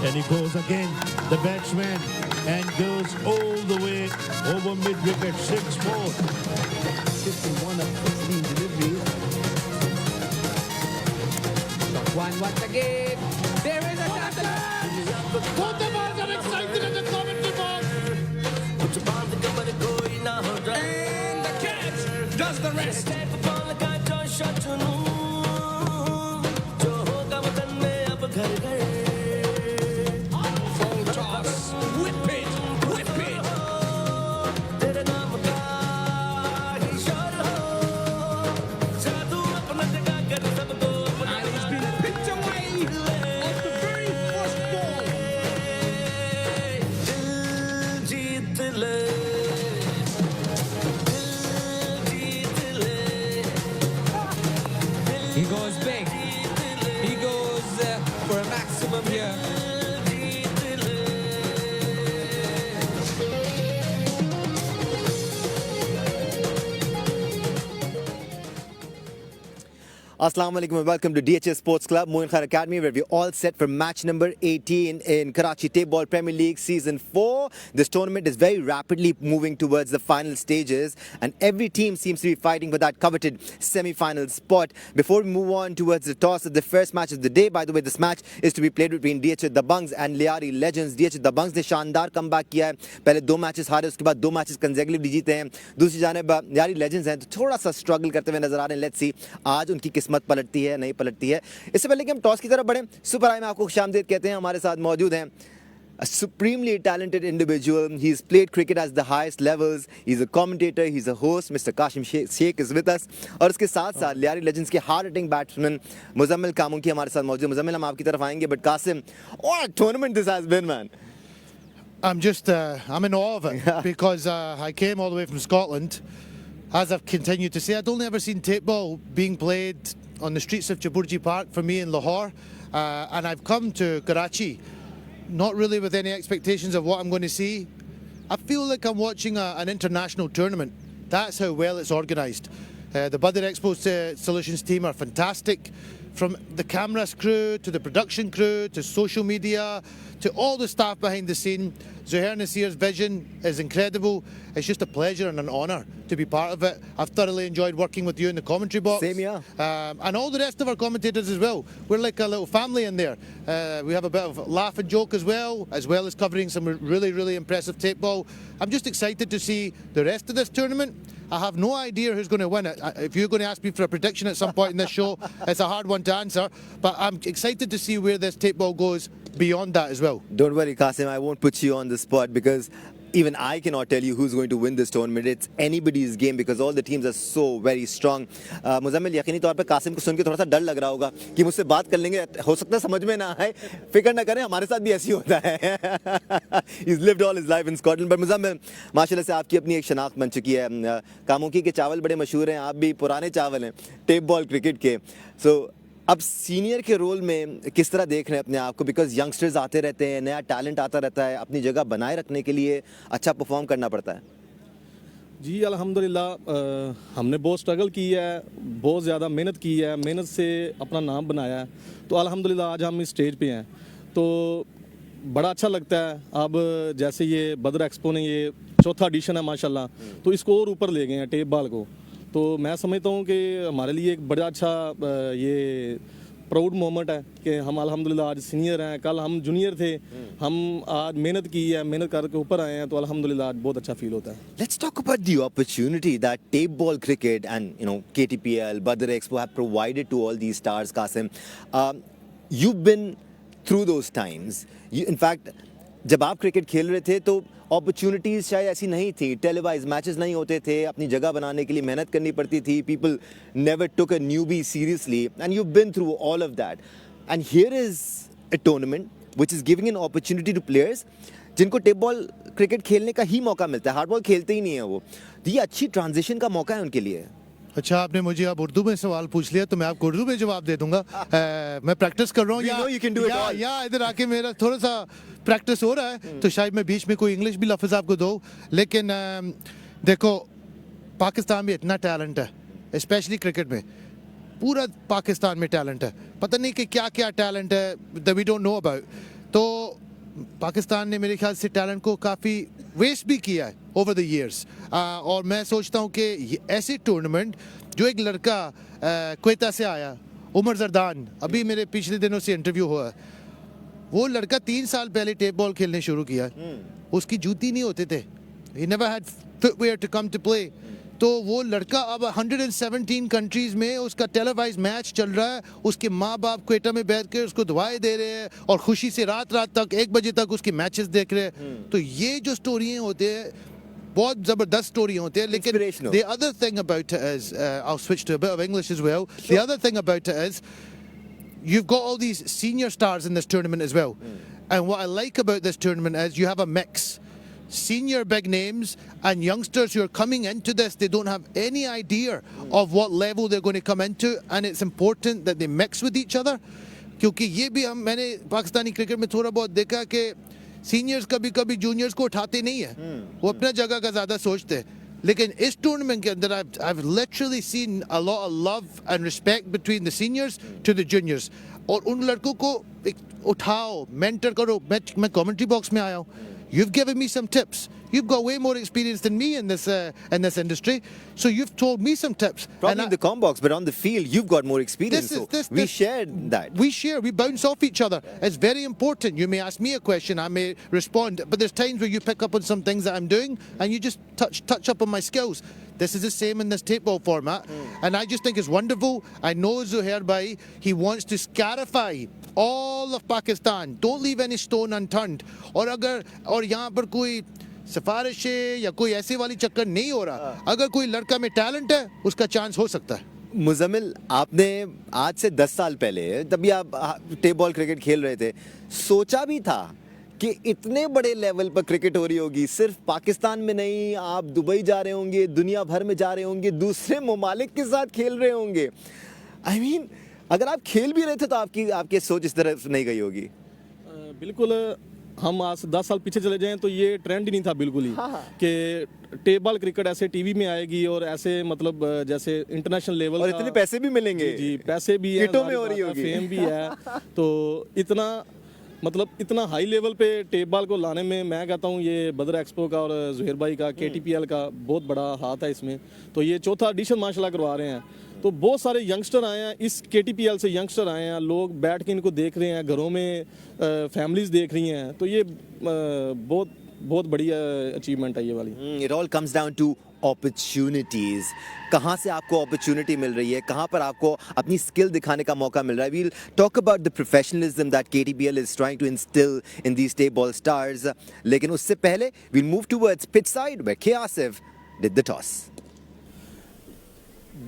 And he goes again, the batsman, and goes all the way over mid-wicket, 6-4. 51 of 16 deliveries. Shot one once again. There is a shot. Both the balls are excited in the commentary box. And the catch does the rest. Full toss. Whip it. Whip it. And he's been picked away off the very first ball. He goes big. He goes for a maximum here. Assalamu alaikum and welcome to DHS Sports Club, Moin Khan Academy, where we're all set for match number 18 in Karachi Tape Ball Premier League Season 4. This tournament is very rapidly moving towards the final stages, and every team seems to be fighting for that coveted semi-final spot. Before we move on towards the toss of the first match of the day, by the way, this match is to be played between DHS Dabangs and Liari Legends. DHS Dabangs ने शानदार comeback किया है. पहले 2 matches हारे, उसके बाद 2 matches consecutively जीते हैं. दूसरी जानिब लियारी लेजेंड्स हैं तो थोड़ा सा स्ट्रगल करते हुए नजर आ रहे हैं. लेट्स सी आज उनकी किस्मत पलटती है नहीं पलटती है. इससे पहले कि हम टॉस की तरफ बढ़ें, सुपर आई में आपको खुशामदीद कहते हैं. हमारे साथ मौजूद हैं a supremely talented individual. He's played cricket at the highest levels. He's a commentator, he's a host. Mr. Kashim Sheikh is with us. और उसके साथ साथ लियारी लेजेंड्स के hard hitting batsman Muzammil Kamuki हमारे साथ मौजूद. मुजम्मिल, हम आपकी तरफ आएंगे, but Qasim, what a tournament this has been, man. I'm in awe of it because I came all the way from Scotland. As I've continued to say, I'd only ever seen tape ball being played on the streets of Jaburji Park for me in Lahore, and I've come to Karachi not really with any expectations of what I'm going to see. I feel like I'm watching an international tournament. That's how well it's organised. The Badr Expo Solutions team are fantastic. From the cameras crew to the production crew to social media to all the staff behind the scene, Zuhair Nasir's vision is incredible. It's just a pleasure and an honour to be part of it. I've thoroughly enjoyed working with you in the commentary box. Same here. And all the rest of our commentators as well. We're like a little family in there. We have a bit of laugh and joke as well as covering some really, really impressive tape ball. I'm just excited to see the rest of this tournament. I have no idea who's going to win it. If you're going to ask me for a prediction at some point in this show, it's a hard one to answer. But I'm excited to see where this tape ball goes beyond that as well. Don't worry, Qasim, I won't put you on the spot because even I cannot tell you who's going to win this tournament. It's anybody's game because all the teams are so very strong. Muzammil, यकीनी तौर पे कासिम को सुन के थोड़ा सा डर लग रहा होगा कि मुझसे बात कर लेंगे, हो सकता है समझ में ना आए. फिक्र ना करें, हमारे साथ भी ऐसी होता है. He's lived all his life in Scotland. But Muzammil, माशाल्लाह से आपकी अपनी एक शनाख्त बन चुकी है. कामुकी के चावल बड़े मशहूर हैं, आप भी पुराने चावल हैं टेप बॉल क्रिकेट के. So अब सीनियर के रोल में किस तरह देख रहे हैं अपने आप को, बिकॉज यंगस्टर्स आते रहते हैं, नया टैलेंट आता रहता है, अपनी जगह बनाए रखने के लिए अच्छा परफॉर्म करना पड़ता है. जी अल्हम्दुलिल्लाह, हमने बहुत स्ट्रगल की है, बहुत ज़्यादा मेहनत की है, मेहनत से अपना नाम बनाया है. तो अल्हम्दुलिल्लाह आज हम इस स्टेज पे हैं तो बड़ा अच्छा लगता है. अब जैसे ये बद्र एक्सपो ने ये 4था एडिशन है माशाल्लाह, तो इसको और ऊपर ले गए हैं टेप बॉल को. तो मैं समझता हूँ कि हमारे लिए एक बड़ा अच्छा ये प्राउड मोमेंट है कि हम अल्हम्दुलिल्लाह आज सीनियर हैं, कल हम जूनियर थे, हम आज मेहनत की है, मेहनत करके ऊपर आए हैं, तो अल्हम्दुलिल्लाह आज बहुत अच्छा फील होता है. Let's talk about the opportunity that tape ball cricket and KTPL, Badr Expo have provided to all these stars, Qasim. You've been through those times. In fact, जब आप क्रिकेट खेल रहे थे तो अपॉर्चुनिटीज़ शायद ऐसी नहीं थी, टेलीवाइज मैचेस नहीं होते थे, अपनी जगह बनाने के लिए मेहनत करनी पड़ती थी. People never took a newbie seriously and you been through all of that. And here is a tournament which is giving an opportunity to players जिनको टेप बॉल क्रिकेट खेलने का ही मौका मिलता है, हार्ड बॉल खेलते ही नहीं है वो. ये अच्छी ट्रांजिशन का मौका है उनके लिए. अच्छा, आपने मुझे अब उर्दू में सवाल पूछ लिया तो मैं आपको उर्दू में जवाब दे दूंगा. मैं प्रैक्टिस कर रहा हूँ या इधर आके मेरा थोड़ा सा प्रैक्टिस हो रहा है तो शायद मैं बीच में कोई इंग्लिश भी लफ्ज़ आपको दूँ. लेकिन देखो, पाकिस्तान में इतना टैलेंट है, स्पेशली क्रिकेट में. पूरा पाकिस्तान में टैलेंट है, पता नहीं कि क्या क्या टैलेंट है that we don't know about. तो पाकिस्तान ने मेरे ख्याल से टैलेंट को काफ़ी वेस्ट भी किया है ओवर द ईयर्स, और मैं सोचता हूँ कि ऐसी टूर्नामेंट जो एक लड़का क्वेता से आया, उमर जरदान, अभी मेरे पिछले दिनों से इंटरव्यू हुआ, वो लड़का 3 साल पहले टेप बॉल खेलने शुरू किया, उसकी जूती नहीं होते थे, he never had footwear to come to play, तो वो लड़का अब 117 कंट्रीज में उसका टेलीवाइज मैच चल रहा है, उसके माँ बाप क्वेटा में बैठ के उसको दुआएं दे रहे हैं और खुशी से रात रात तक 1 बजे तक उसके मैचेस देख रहे हैं। तो ये जो स्टोरियाँ होते हैं बहुत ज़बरदस्त स्टोरी होते हैं, लेकिन the other thing about it is, I'll switch to a bit of English as well, the other thing about it is you've got all these senior stars in this tournament as well, and what I like about this tournament is you have a mix. Senior big names and youngsters who are coming into this, they don't have any idea of what level they're going to come into, and it's important that they mix with each other, क्योंकि ये भी मैंने Pakistani cricket में थोड़ा बहुत देखा कि seniors कभी कभी जूनियर्स को उठाते नहीं है, वो अपना जगह का ज़्यादा सोचते हैं, लेकिन इस टूर्नामेंट के अंदर I've literally seen a lot of love and respect between the seniors to the juniors, और उन लड़कों को उठाओ, मेंटर करो। मैं कमेंट्री बॉक्स में आया हूँ, you've given me some tips. You've got way more experience than me in this industry, so you've told me some tips. Probably in the comm box, but on the field, you've got more experience. We shared that. We bounce off each other. It's very important. You may ask me a question, I may respond, but there's times where you pick up on some things that I'm doing, and you just touch up on my skills. This is the same in this tape ball format, and I just think it's wonderful. I know Zuhair Bhai, he wants to scarify all of Pakistan. Don't leave any stone unturned. और यहाँ पर कोई सिफारिश है या कोई ऐसी वाली चक्कर नहीं हो रहा, अगर कोई लड़का में टैलेंट है उसका चांस हो सकता है। मुजम्मिल, आपने आज से 10 साल पहले, तभी आप टेप बॉल क्रिकेट खेल रहे थे, सोचा भी था कि इतने बड़े लेवल पर क्रिकेट हो रही होगी? सिर्फ पाकिस्तान में नहीं, आप दुबई जा रहे होंगे, दुनिया भर में जा रहे होंगे, दूसरे ममालिक के साथ खेल रहे होंगे। I mean, अगर आप खेल भी रहे थे तो आपकी सोच इस तरफ नहीं गई होगी। बिल्कुल, हम आज 10 साल पीछे चले जाएं तो ये ट्रेंड ही नहीं था बिल्कुल ही कि टेप बॉल क्रिकेट ऐसे टीवी में आएगी और ऐसे मतलब जैसे इंटरनेशनल लेवल और इतने पैसे भी मिलेंगे। जी, पैसे भी हैं, किटों में हो रही होगी, फेम भी है, तो इतना हाई लेवल पे टेप बॉल को लाने में मैं कहता हूँ ये बदर एक्सपो का और जुहैर भाई का, KTPL का बहुत बड़ा हाथ है इसमें। तो ये चौथा एडिशन माशाल्लाह करवा रहे हैं, तो बहुत सारे यंगस्टर आए हैं, इस KTPL से यंगस्टर आए हैं, लोग बैठ के इनको देख रहे हैं, घरों में फैमिलीज देख रही हैं, तो ये बहुत बढ़िया अचीवमेंट है ये वाली। It all comes down to opportunities. कहाँ से आपको opportunity मिल रही है, कहाँ पर आपको अपनी skill दिखाने का मौका मिल रहा है? We'll talk about the professionalism that KTPL is trying to instill in these tape ball stars. लेकिन उससे पहले we'll move towards pitch side where K. Asif did the toss.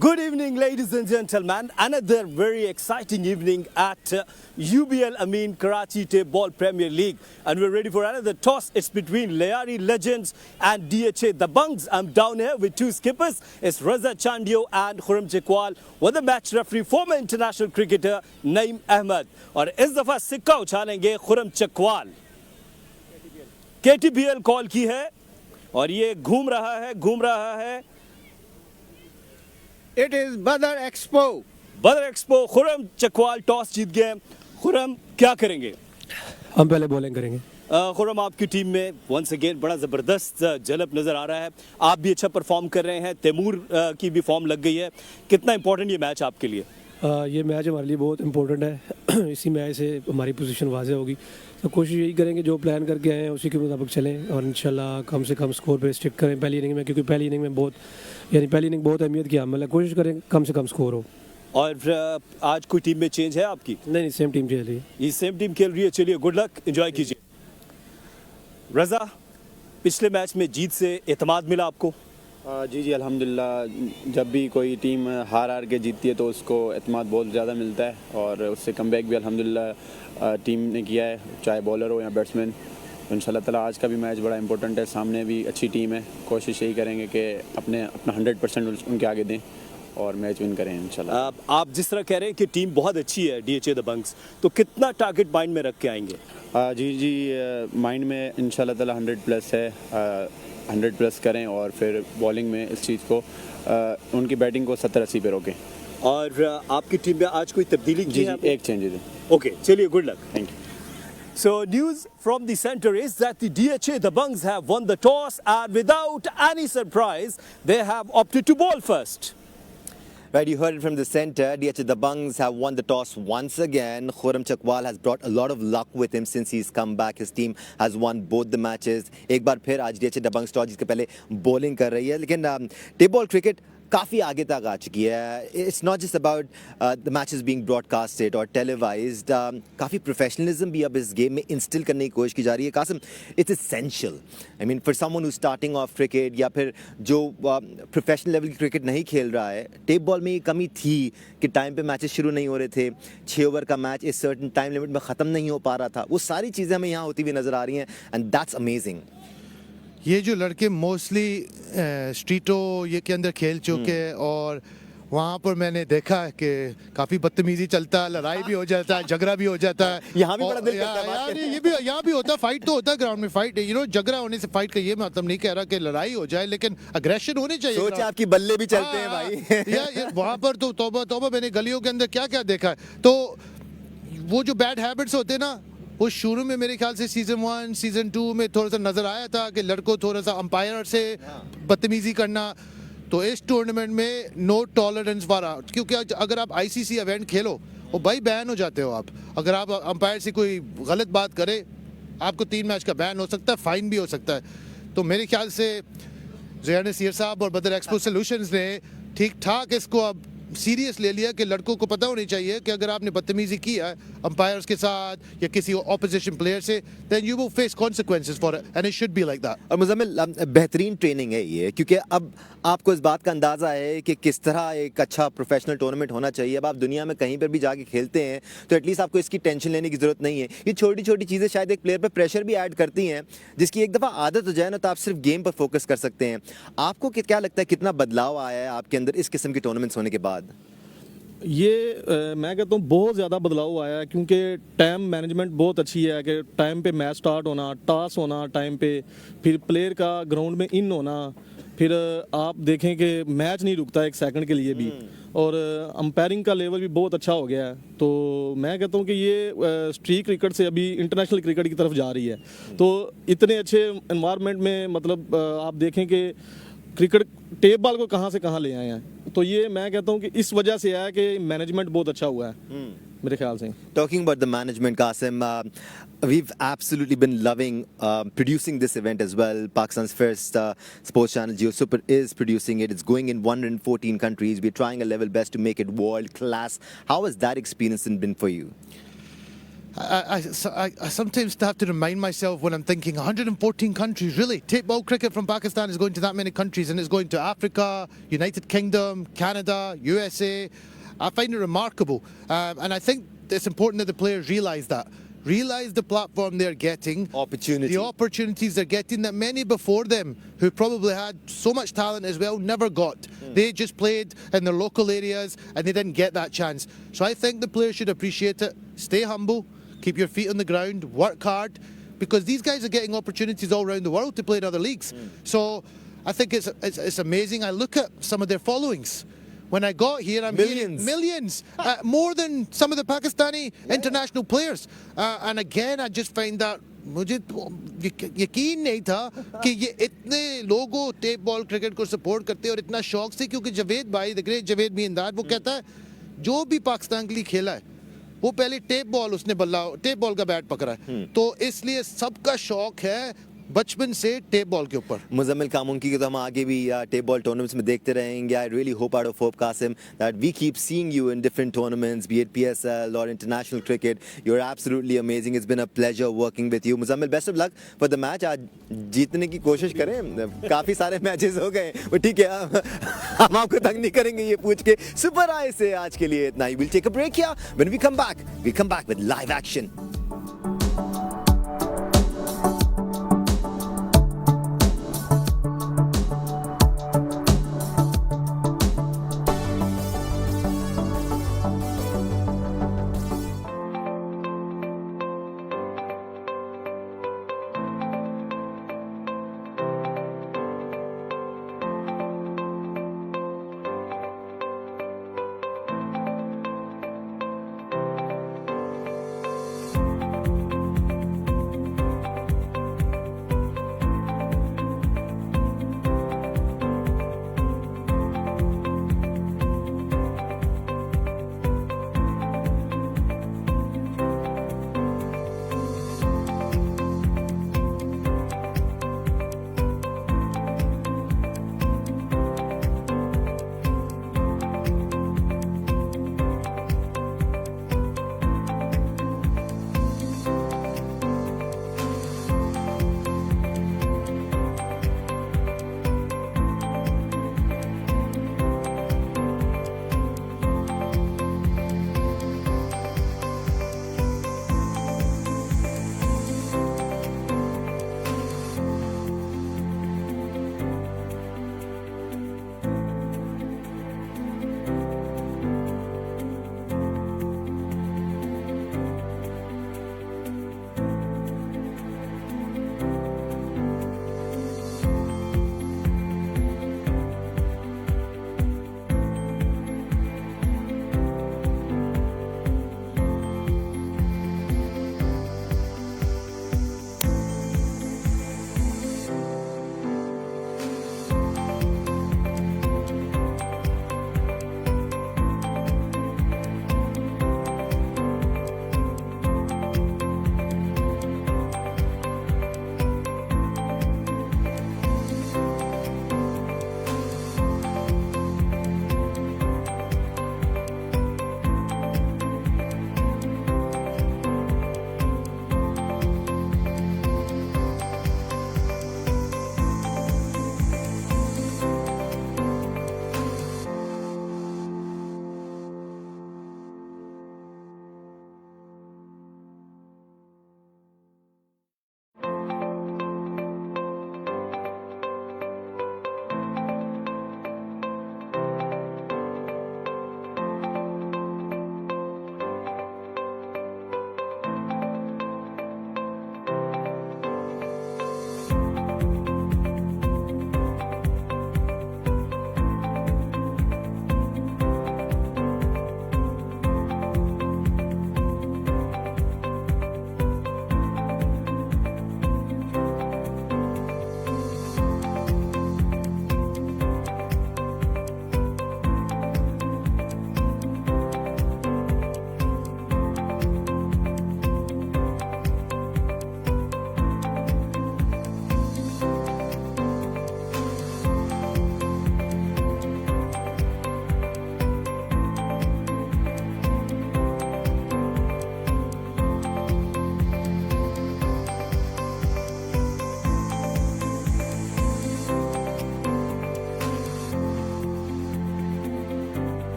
Good evening, ladies and gentlemen. Another very exciting evening at UBL Amin Karachi Tape Ball Premier League. And we're ready for another toss. It's between Layari Legends and DHA The Bungs. I'm down here with two skippers. It's Raza Chandio and Khurram Chakwal with the match referee, former international cricketer Naeem Ahmed. और इस दफ़ा सिक्का उछालेंगे Khurram Chakwal. KTPL call की है और ये घूम रहा है। It is Badr Expo. बदर एक्सपो, खुरम चकवाल टॉस जीत गए। खुरम क्या करेंगे? हम पहले बॉलिंग करेंगे। खुरम, आपकी टीम में वंस अगेन बड़ा ज़बरदस्त झलक नज़र आ रहा है, आप भी अच्छा परफॉर्म कर रहे हैं, तैमूर की भी फॉर्म लग गई है, कितना इंपॉर्टेंट ये मैच आपके लिए? ये मैच हमारे लिए बहुत इंपॉर्टेंट है। इसी मैच से हमारी पोजीशन वाज़े होगी, तो कोशिश यही करेंगे जो प्लान करके आए हैं उसी के मुताबिक चलें और इंशाल्लाह कम से कम स्कोर पे स्टिक करें पहली इनिंग में, क्योंकि पहली इनिंग में पहली इनिंग बहुत अहमियत की मतलब कोशिश करें कम से कम स्कोर हो। और आज कोई टीम में चेंज है आपकी? नहीं, सेम टीम चल रही है। ये सेम टीम खेल रही है, चलिए गुड लक, एंजॉय कीजिए। रज़ा, पिछले मैच में जीत से एतमाद मिला आपको? जी अल्हम्दुलिल्लाह, जब भी कोई टीम हार के जीतती है तो उसको एतमाद बहुत ज़्यादा मिलता है और उससे कमबैक भी अल्हम्दुलिल्लाह टीम ने किया है, चाहे बॉलर हो या बैट्समैन। तो इंशाल्लाह ताला आज का भी मैच बड़ा इंपॉर्टेंट है, सामने भी अच्छी टीम है, कोशिश यही करेंगे कि अपना 100% उनके आगे दें और मैच विन करें इंशाल्लाह। आप जिस तरह कह रहे हैं कि टीम बहुत अच्छी है DHA द बंग्स, तो कितना टारगेट माइंड में रख के आएंगे? जी माइंड में इंशाल्लाह ताला 100+ है, 100+ करें और फिर बॉलिंग में इस चीज़ को उनकी बैटिंग को 70-80 पे रोकें। और आपकी टीम में आज कोई तब्दीली की है? एक चेंज है। ओके, चलिए good luck. Thank you. So news from the centre is that the DHA, the Bungs, have won the toss and without any surprise, they have opted to bowl first. Right, you heard it from the centre. DHA Bungs have won the toss once again. Khurram Chakwal has brought a lot of luck with him since he's come back. His team has won both the matches. एक बार फिर आज DHA Bungs toss जीत के पहले bowling कर रही है, लेकिन tape ball cricket काफ़ी आगे तक आ चुकी है. It's not just about the matches being broadcasted or televised. काफ़ी professionalism भी अब इस गेम में इंस्टिल करने की कोशिश की जा रही है. Qasim, it's essential. I mean, for someone who's starting off cricket या फिर जो प्रोफेशनल लेवल की क्रिकेट नहीं खेल रहा है, टेप बॉल में ये कमी थी कि टाइम पे मैचेस शुरू नहीं हो रहे थे. 6 ओवर का मैच इस सर्टेन टाइम लिमिट में ख़त्म नहीं हो पा रहा था. वो सारी चीज़ें हमें यहाँ होती हुई नज़र आ रही हैं एंड दैट्स अमेजिंग. ये जो लड़के मोस्टली स्ट्रीटों ये के अंदर खेल चुके हैं और वहाँ पर मैंने देखा है कि काफ़ी बदतमीजी चलता है, लड़ाई भी हो जाता है, झगड़ा भी हो जाता है. यहाँ भी बड़ा दिल करता है बात यार करने. ये भी यहाँ भी होता है, फाइट तो होता है ग्राउंड में. फाइट झगड़ा होने से फाइट का ये मतलब नहीं कह रहा कि लड़ाई हो जाए, लेकिन अग्रेशन होनी चाहिए. सोच आपकी बल्ले भी चलते हैं भाई. यार वहाँ पर तो तौबा तौबा, मैंने गलियों के अंदर क्या क्या देखा है. तो वो जो बैड हैबिट्स होते हैं ना, वो शुरू में मेरे ख्याल से सीजन 1 सीजन 2 में थोड़ा सा नजर आया था कि लड़कों थोड़ा सा अंपायर से बदतमीजी करना. तो इस टूर्नामेंट में नो टॉलरेंस वाला, क्योंकि अगर आप आईसीसी इवेंट खेलो वो भाई बैन हो जाते हो आप. अगर आप अंपायर से कोई गलत बात करे आपको 3 मैच का बैन हो सकता है, फाइन भी हो सकता है. तो मेरे ख्याल से ज़िया नसीर साहब और बदर एक्सपो सॉल्यूशंस ने ठीक ठाक इसको अब सीरियस ले लिया कि लड़कों को पता होनी चाहिए कि अगर आपने बदतमीजी की है अंपायर्स के साथ या किसी ऑपोजिशन प्लेयर से, then you will face consequences for it and it should be like that. और मुजम्मिल, बेहतरीन ट्रेनिंग है ये, क्योंकि अब आपको इस बात का अंदाज़ा है कि किस तरह एक अच्छा प्रोफेशनल टूर्नामेंट होना चाहिए. अब आप दुनिया में कहीं पर भी जाके खेलते हैं तो एटलीस्ट आपको इसकी टेंशन लेने की ज़रूरत नहीं है. ये छोटी छोटी चीज़ें शायद एक प्लेयर पर प्रेशर भी ऐड करती हैं, जिसकी एक दफ़ा आदत हो जाए ना तो आप सिर्फ गेम पर फोकस कर सकते हैं. आपको क्या लगता है कितना बदलाव आया है आपके अंदर इस किस्म के टूर्नामेंट्स होने के बाद? ये मैं कहता हूँ बहुत ज़्यादा बदलाव आया है, क्योंकि टाइम मैनेजमेंट बहुत अच्छी है कि टाइम पे मैच स्टार्ट होना, टॉस होना टाइम पे, फिर प्लेयर का ग्राउंड में इन होना, फिर आप देखें कि मैच नहीं रुकता 1 सेकंड के लिए भी, और अंपायरिंग का लेवल भी बहुत अच्छा हो गया है. तो मैं कहता हूँ कि ये स्ट्रीट क्रिकेट से अभी इंटरनेशनल क्रिकेट की तरफ जा रही है. तो इतने अच्छे एनवायरनमेंट में मतलब आप देखें कि क्रिकेट टेप बॉल को कहाँ से कहाँ ले आए हैं. तो ये मैं कहता हूँ कि इस वजह से है कि मैनेजमेंट बहुत अच्छा हुआ है मेरे ख्याल से. Talking about the management, Qasim, we've absolutely been loving producing this event as well. Pakistan's first sports channel, Jio Super, is producing it. It's going in 114 countries. We're trying our level best to make it world class. How has that experience been for you? I sometimes have to remind myself when I'm thinking 114 countries, really? Tape ball cricket from Pakistan is going to that many countries, and it's going to Africa, United Kingdom, Canada, USA. I find it remarkable. And I think it's important that the players realise that. Realize the platform they're getting, the opportunities they're getting that many before them, who probably had so much talent as well, never got. They just played in their local areas and they didn't get that chance. So I think the players should appreciate it. Stay humble, keep your feet on the ground, work hard, because these guys are getting opportunities all around the world to play in other leagues. So I think it's amazing. I look at some of their followings. When I got here, I'm Millions. Millions. More than some of the Pakistani international players. And again, I just find that मुझे यकीन नहीं था कि ये इतने लोगों tape ball cricket को support करते हैं और इतना शौक से, क्योंकि जवेद भाई, द ग्रेट जवेद भी इंदाद, वो कहता है जो भी पाकिस्तान के लिए खेला है वो पहले टेप बॉल का बैट पकड़ा है. तो इसलिए सबका शौक है बचपन से टेप बॉल के ऊपर. मुजम्मिल कामुंकी के तो हम आगे भी टेप बॉल टूर्नामेंट्स में देखते रहेंगे. I really hope out of hope, Qasim, that we keep seeing you in different tournaments, be it PSL और international cricket. You are absolutely amazing. It's been a pleasure working with you. Muzammil, best of luck for the match. आज जीतने की कोशिश करें. काफ़ी सारे matches हो गए, वो ठीक है, हम आपको तंग नहीं करेंगे ये पूछ के. सुपर आई से आज के लिए इतना ही. Will take a break here. When we come back with live action.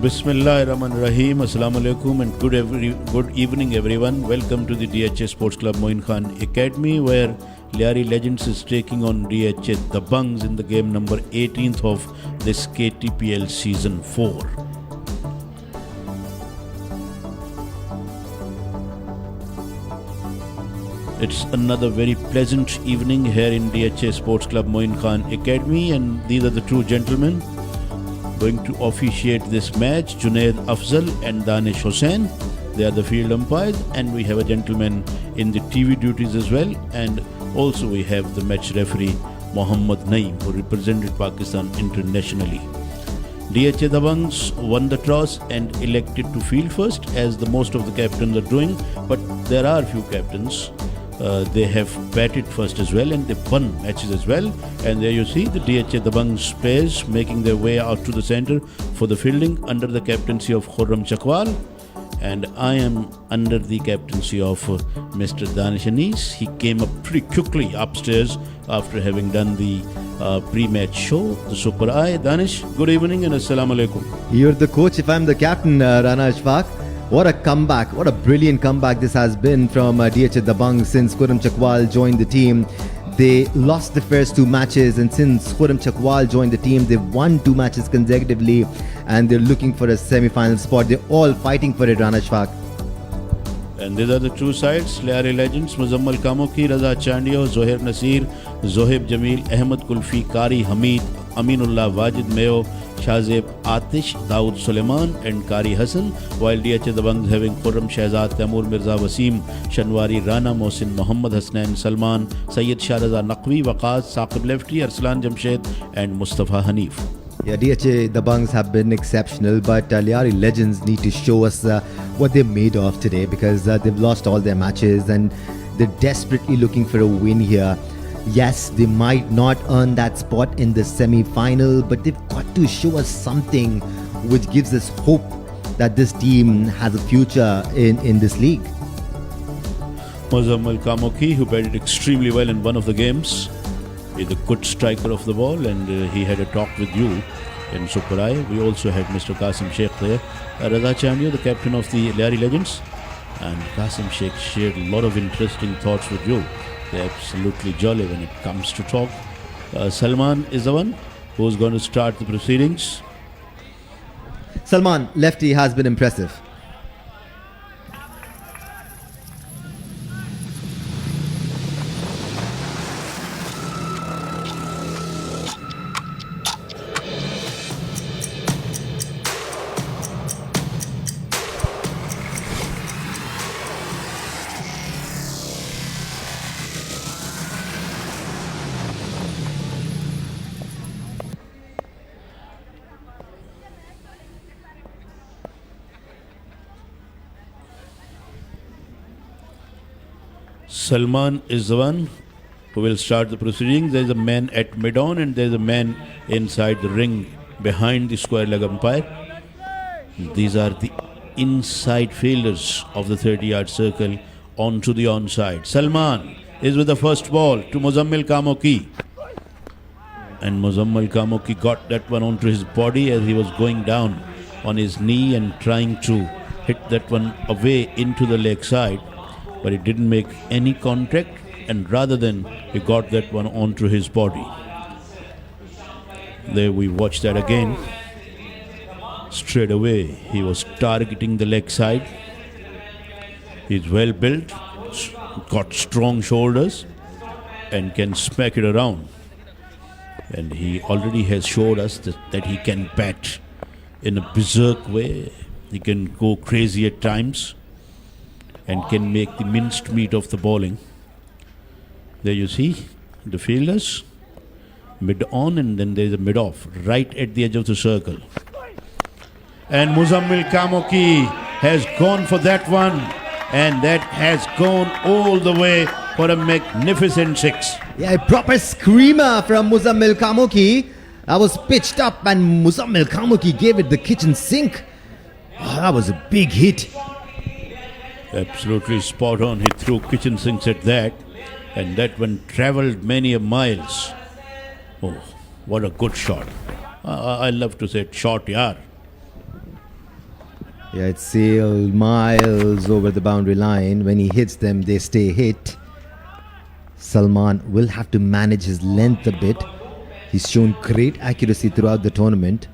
Bismillahirrahmanirrahim. Assalamu alaikum and good evening everyone. Welcome to the DHA Sports Club Moin Khan Academy, where Lyari Legends is taking on DHA Dabangs in the game number 18th of this KTPL Season 4. It's another very pleasant evening here in DHA Sports Club Moin Khan Academy, and these are the two gentlemen going to officiate this match, Junaid Afzal and Danish Hussain. They are the field umpires, and we have a gentleman in the TV duties as well, and also we have the match referee Mohammad Naeem, who represented Pakistan internationally. DHA Dabangs won the toss and elected to field first, as the most of the captains are doing, but there are few captains. They have batted first as well, and they've won matches as well. And there you see the DHA Dabangs players making their way out to the centre for the fielding under the captaincy of Khurram Chakwal. And I am under the captaincy of Mr. Danish Anis. He came up pretty quickly upstairs after having done the pre-match show, the Super Eye. Danish, good evening and Assalamu alaikum. You're the coach if I'm the captain, Rana Ashfaq. What a comeback, what a brilliant comeback this has been from DHA Dabang since Khurram Chakwal joined the team. They lost the first two matches, and since Khurram Chakwal joined the team, they've won 2 matches consecutively, and they're looking for a semi-final spot. They're all fighting for it, Rana Ashfaq. And these are the two sides, Lyari Legends, Muzammal Kamoki, Raza Chandio, Zohair Nasir, Zohaib Jamil, Ahmed Kulfi, Kari Hamid, Aminullah Wajid Mayo, Shazeb Atish, Dawood Suleiman and Kari Hassan, while DHA Dabangs having Khurram Shahzad, Taimur Mirza Wasim, Shanwari Rana, Mohsin Muhammad Hasnain, Salman, Sayyid Shahraza Naqvi, Waqas, Saqib Lefty, Arslan Jamshed and Mustafa Hanif. Yeah, DHA Dabangs have been exceptional, but Lyari Legends need to show us what they're made of today, because they've lost all their matches and they're desperately looking for a win here. Yes, they might not earn that spot in the semi-final, but they've got to show us something which gives us hope that this team has a future in this league. Muzammal Kamoki, who batted extremely well in one of the games, is a good striker of the ball, and he had a talk with you in Super Eye. We also had Mr. Qasim Sheikh there. Raza Chandio, the captain of the Lyari Legends, and Qasim Sheikh shared a lot of interesting thoughts with you. They're absolutely jolly when it comes to talk. Salman is the one who's going to start the proceedings. Salman, lefty, has been impressive. Salman is the one who will start the proceedings. There is a man at mid-on and there is a man inside the ring behind the square leg umpire. These are the inside fielders of the 30-yard circle onto the onside. Salman is with the first ball to Muzammal Kamoki. And Muzammal Kamoki got that one onto his body as he was going down on his knee and trying to hit that one away into the leg side. But it didn't make any contact, and rather than he got that one onto his body. There we watch that again. Straight away he was targeting the leg side. He's well built, got strong shoulders and can smack it around. And he already has showed us that he can bat in a berserk way. He can go crazy at times and can make the minced meat of the bowling. There you see the fielders, mid-on, and then there's a mid-off, right at the edge of the circle. And Muzammal Kamoki has gone for that one, and that has gone all the way for a magnificent 6. Yeah, a proper screamer from Muzammal Kamoki. That was pitched up, and Muzammal Kamoki gave it the kitchen sink. Oh, that was a big hit. Absolutely spot on. He threw kitchen sinks at that, and that one travelled many a miles. Oh, what a good shot. I love to say it, shot yaar. Yeah, it's sailed miles over the boundary line. When he hits them, they stay hit. Salman will have to manage his length a bit. He's shown great accuracy throughout the tournament.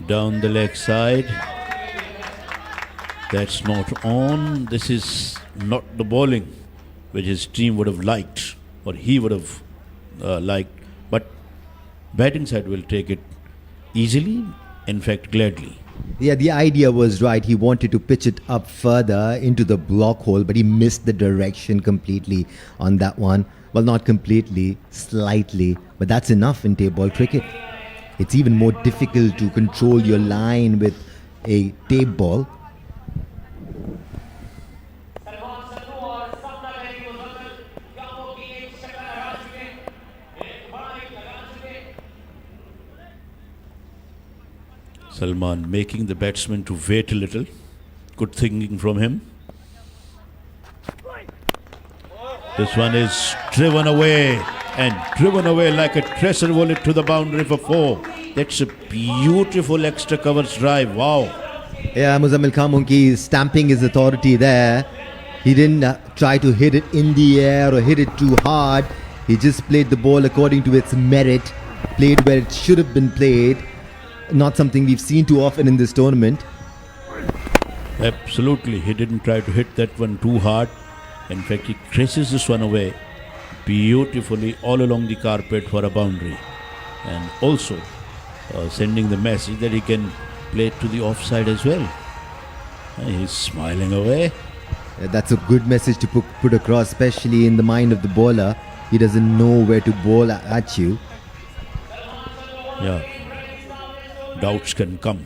Down the leg side. That's not on. This is not the bowling which his team would have liked, or he would have liked. But batting side will take it easily, in fact gladly. Yeah, the idea was right. He wanted to pitch it up further into the block hole, but he missed the direction completely on that one. Well, not completely, slightly, but that's enough in tape ball cricket. It's even more difficult to control your line with a tape ball. Salman making the batsman to wait a little. Good thinking from him. This one is driven away, and driven away like a tracer bullet to the boundary for 4. That's a beautiful extra covers drive. Wow. Yeah, Muzammil Khamunki is stamping his authority there. He didn't try to hit it in the air or hit it too hard. He just played the ball according to its merit, played where it should have been played. Not something we've seen too often in this tournament. Absolutely. He didn't try to hit that one too hard. In fact, he traces this one away beautifully all along the carpet for a boundary. And also sending the message that he can play it to the offside as well. And he's smiling away. Yeah, that's a good message to put across, especially in the mind of the bowler. He doesn't know where to bowl at you. Yeah. Doubts can come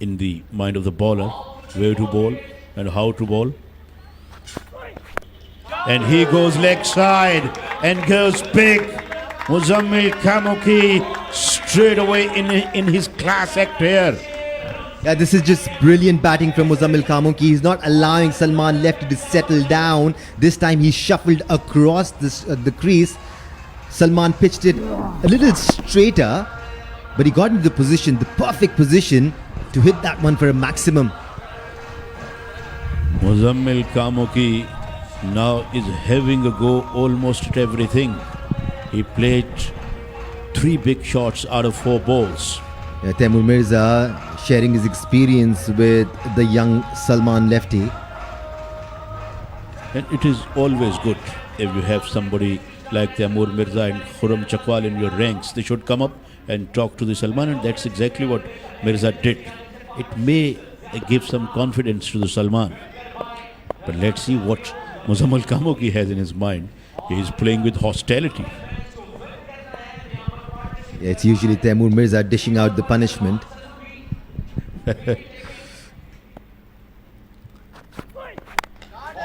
in the mind of the bowler, where to bowl and how to bowl. And he goes leg side and goes big. Muzammil Khamunki straight away in his class act here. Yeah, this is just brilliant batting from Muzammil Khamunki. He's not allowing Salman Lefty to settle down. This time he shuffled across the crease. Salman pitched it a little straighter, but he got into the position, the perfect position to hit that one for a maximum. Muzammil Khamunki now is having a go almost at everything. He played 3 big shots out of 4 balls. Yeah, Taimur Mirza sharing his experience with the young Salman Lefty. And it is always good if you have somebody like Taimur Mirza and Khurram Chakwal in your ranks. They should come up and talk to the Salman, and that's exactly what Mirza did. It may give some confidence to the Salman. But let's see what Muzammil Khamunki has in his mind. He is playing with hostility. Yeah, it's usually Taimur Mirza dishing out the punishment.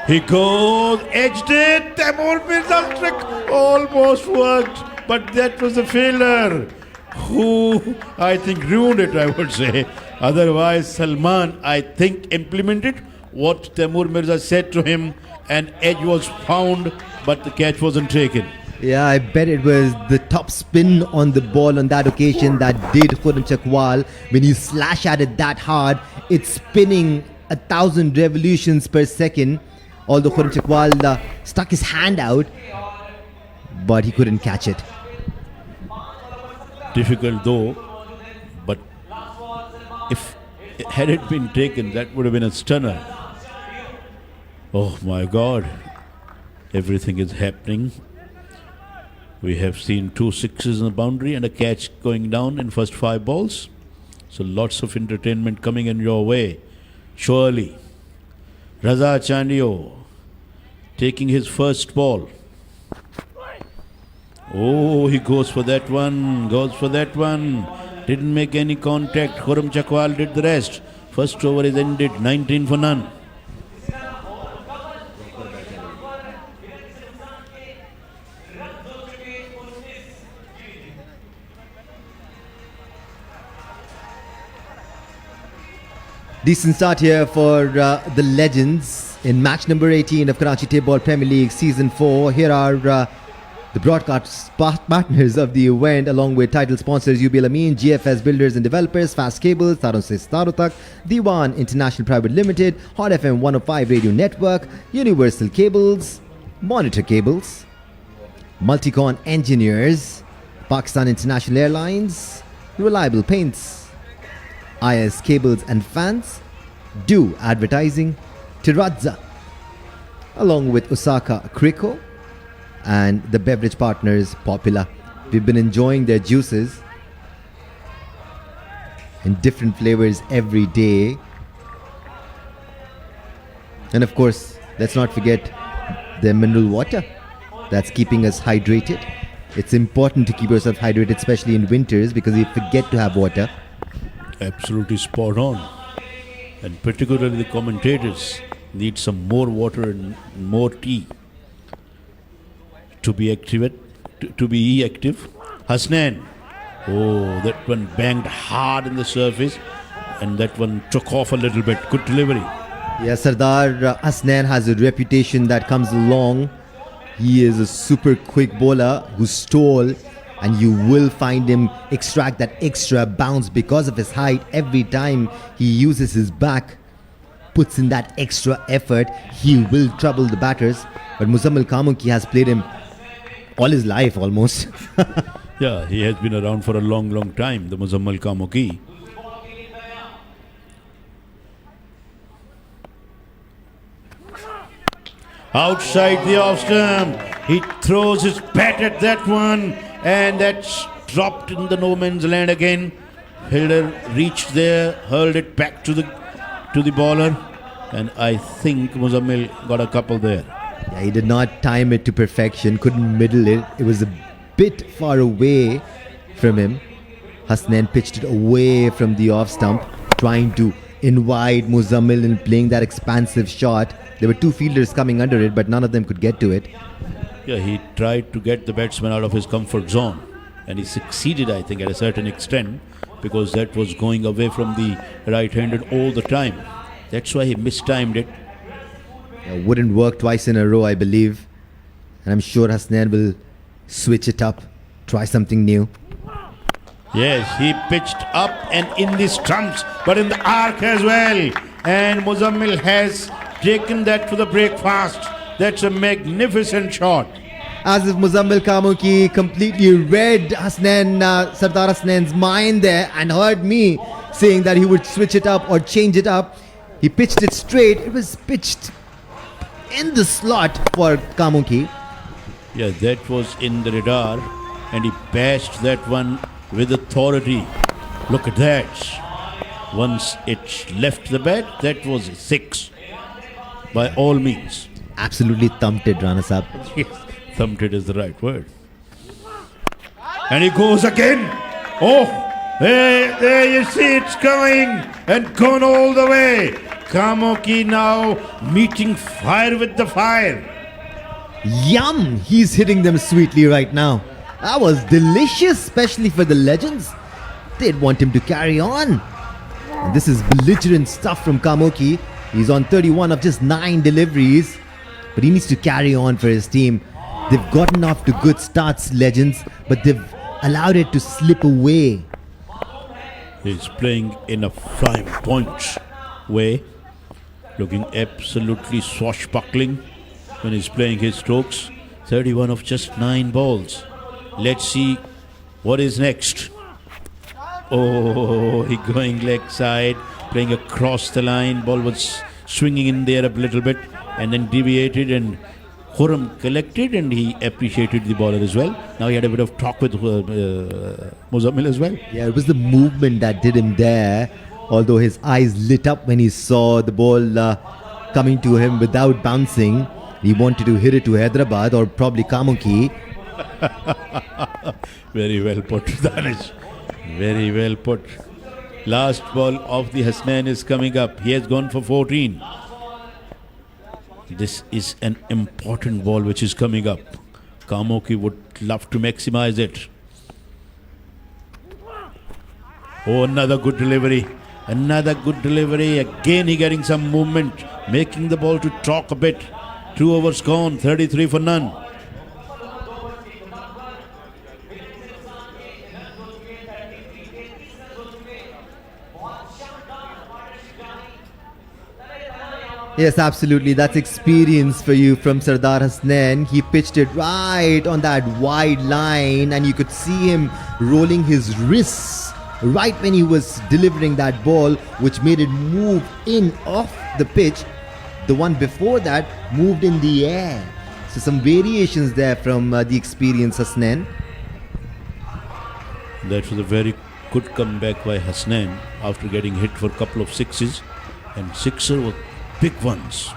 He goes, edged it. Taimur Mirza's trick almost worked, but that was a failure. Who I think ruined it, I would say. Otherwise, Salman, I think, implemented what Taimur Mirza said to him, and edge was found, but the catch wasn't taken. Yeah, I bet it was the top spin on the ball on that occasion that did Khurram Chakwal. When you slash at it that hard, it's spinning 1,000 revolutions per second. Although Khurram Chakwal stuck his hand out, but he couldn't catch it. Difficult though, but if had it been taken, that would have been a stunner. Oh my God, everything is happening. We have seen 2 sixes in the boundary and a catch going down in first 5 balls. So lots of entertainment coming in your way. Surely, Raza Chandio taking his first ball. Oh, he goes for that one, Didn't make any contact. Khurram Chakwal did the rest. First over is ended, 19 for none. Decent start here for the Legends in match number 18 of Karachi Table Premier League Season 4. Here are the broadcast partners of the event, along with title sponsors UBL Amin, GFS Builders and Developers, Fast Cables, Taron se Taro Tak, Diwan International Private Limited, Hot FM 105 Radio Network, Universal Cables, Monitor Cables, Multicon Engineers, Pakistan International Airlines, Reliable Paints, IS Cables and Fans, Do Advertising, Tiradza, along with Osaka Kriko and the beverage partners Popular. We've been enjoying their juices in different flavors every day. And of course, let's not forget the mineral water that's keeping us hydrated. It's important to keep yourself hydrated, especially in winters, because you forget to have water. Absolutely spot on. And particularly the commentators need some more water and more tea to be active. Hasnain. Oh, that one banged hard in the surface and that one took off a little bit. Good delivery. Yeah, Sardar Hasnain has a reputation that comes along. He is a super quick bowler who's tall, and you will find him extract that extra bounce because of his height. Every time he uses his back, puts in that extra effort, he will trouble the batters. But Muzammil Kamuki has played him all his life almost. Yeah, he has been around for a long, long time, the Muzammil Kamuki. Outside the off stump, he throws his bat at that one, and that's dropped in the no man's land again. Fielder reached there, hurled it back to the bowler, and I think Muzammil got a couple there. Yeah, he did not time it to perfection, couldn't middle it. It was a bit far away from him. Hasnain pitched it away from the off stump, trying to invite Muzammil in playing that expansive shot. There were two fielders coming under it, but none of them could get to it. Yeah, he tried to get the batsman out of his comfort zone, and he succeeded, I think, at a certain extent, because that was going away from the right-handed all the time. That's why he mistimed it. Wouldn't work twice in a row, I believe. And I'm sure Hasnain will switch it up, try something new. Yes, he pitched up and in the stumps, but in the arc as well. And Muzammil has taken that to the breakfast. That's a magnificent shot. As if Muzammil Kamuki completely read Sardar Hasnain's mind there and heard me saying that he would switch it up or change it up. He pitched it straight. It was pitched in the slot for Kamuki. Yeah, that was in the radar, and he bashed that one with authority. Look at that. Once it left the bat, that was a six. By all means. Absolutely thumped it, Rana Sahab. Yes, thumped it is the right word. And he goes again. Oh, there you see it's going and gone all the way. Kamuki now meeting fire with the fire. Yum! He's hitting them sweetly right now. That was delicious, especially for the Legends. They'd want him to carry on. And this is belligerent stuff from Kamuki. He's on 31 of just 9 deliveries, but he needs to carry on for his team. They've gotten off to good starts, Legends, but they've allowed it to slip away. He's playing in a flying punch way, looking absolutely swashbuckling when he's playing his strokes. 31 of just 9 balls. Let's see what is next. Oh, he going leg side, playing across the line. Ball was swinging in there a little bit and then deviated, and Khurram collected and he appreciated the bowler as well. Now he had a bit of talk with Muzammil as well. Yeah, it was the movement that did him there, although his eyes lit up when he saw the ball coming to him without bouncing. He wanted to hit it to Hyderabad or probably Kamuki. Very well put, Danish. Very well put. Last ball of the Hasnain is coming up. He has gone for 14. This is an important ball which is coming up. Kamuki would love to maximize it. Oh, another good delivery. Another good delivery. Again, he getting some movement, making the ball to talk a bit. 2 overs gone, 33 for none. Yes, absolutely. That's experience for you from Sardar Hasnain. He pitched it right on that wide line, and you could see him rolling his wrists right when he was delivering that ball, which made it move in off the pitch. The one before that moved in the air. So some variations there from the experienced Hasnain. That was a very good comeback by Hasnain after getting hit for a couple of sixes, and sixer were big ones.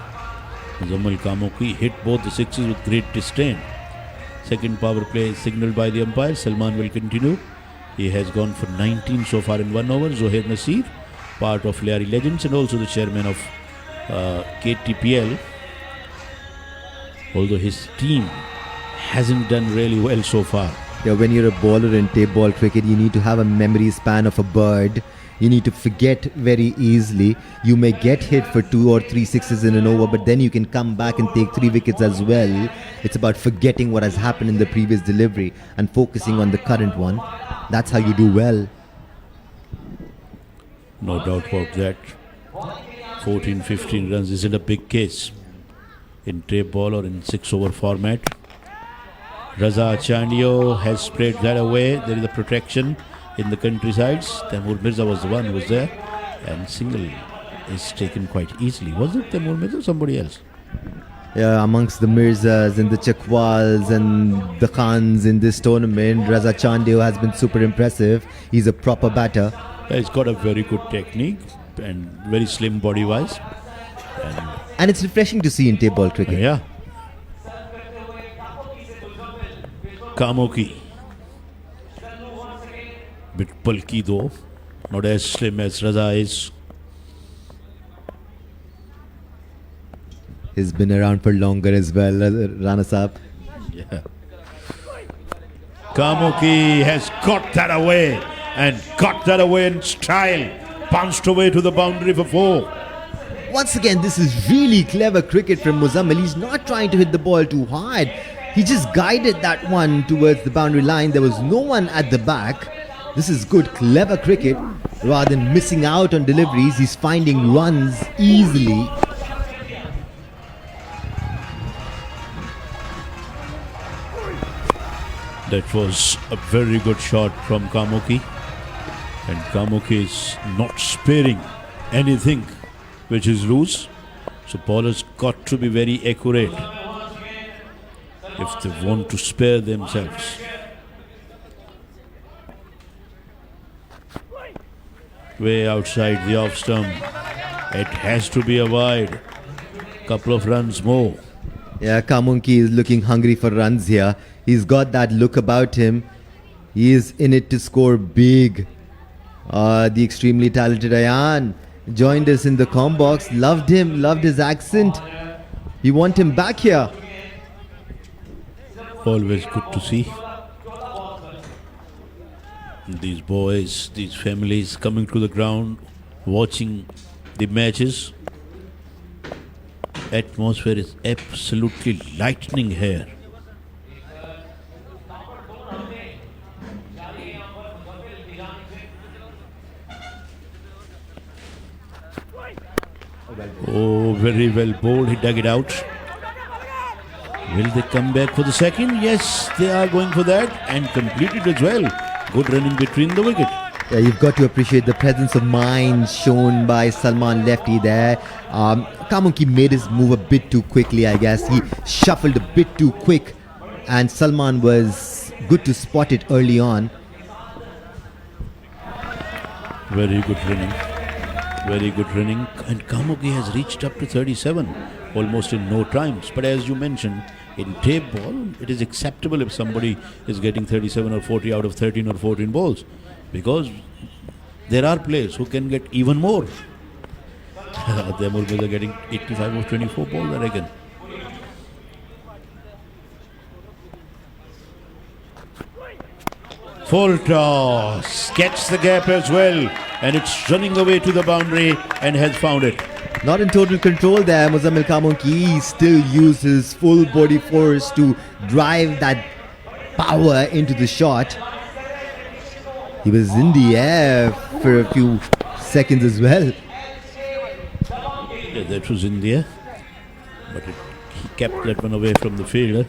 Muzamil Kamoki hit both the sixes with great disdain. Second power play is signalled by the umpire. Salman will continue. He has gone for 19 so far in 1 over. Zohair Nasir, part of Lyari Legends and also the chairman of KTPL. Although his team hasn't done really well so far. Yeah, when you're a bowler in tape ball cricket, you need to have a memory span of a bird. You need to forget very easily. You may get hit for 2 or 3 sixes in an over, but then you can come back and take 3 wickets as well. It's about forgetting what has happened in the previous delivery and focusing on the current one. That's how you do well. No doubt about that. 14-15 runs isn't a big case in tape ball or in 6 over format. Raza Chandio has played that away. There is a protection in the countrysides. Taimur Mirza was the one who was there, and single is taken quite easily. Was it Taimur Mirza or somebody else? Yeah, amongst the Mirzas and the Chakwals and the Khans in this tournament, Raza Chandio has been super impressive. He's a proper batter. He's got a very good technique and very slim body-wise. And it's refreshing to see in tape ball cricket. Yeah. Kamoki. Bit bulky though, not as slim as Raza is. He's been around for longer as well, Rana Saab. Yeah. Kamoki has got that away and got that away in style. Bounced away to the boundary for 4. Once again, this is really clever cricket from Muzammil. He's not trying to hit the ball too hard. He just guided that one towards the boundary line. There was no one at the back. This is good, clever cricket. Rather than missing out on deliveries, he's finding runs easily. That was a very good shot from Kamoki. And Kamoki is not sparing anything which is loose. So bowlers got to be very accurate if they want to spare themselves. Way outside the off stump. It has to be a wide. Couple of runs more. Yeah, Kamunki is looking hungry for runs here. He's got that look about him. He is in it to score big. The extremely talented Ayan joined us in the comm box. Loved him, loved his accent. We want him back here. Always good to see these boys, these families coming to the ground, watching the matches. Atmosphere is absolutely lightning here. Oh, very well bowled. He dug it out. Will they come back for the second? Yes, they are going for that and completed as well. Good running between the wicket. Yeah, you've got to appreciate the presence of mind shown by Salman Lefty there. Kamunki made his move a bit too quickly, I guess. He shuffled a bit too quick, and Salman was good to spot it early on. Very good running. Very good running. And Kamuki has reached up to 37 almost in no times. But as you mentioned, in tape ball, it is acceptable if somebody is getting 37 or 40 out of 13 or 14 balls. Because there are players who can get even more. Taimur Mirza getting 85 or 24 balls, I reckon. Full toss. Gets the gap as well. And it's running away to the boundary and has found it. Not in total control there, Muzammil Kamunki. He still uses full body force to drive that power into the shot. He was in the air for a few seconds as well. Yeah, that was in there. But he kept that one away from the fielder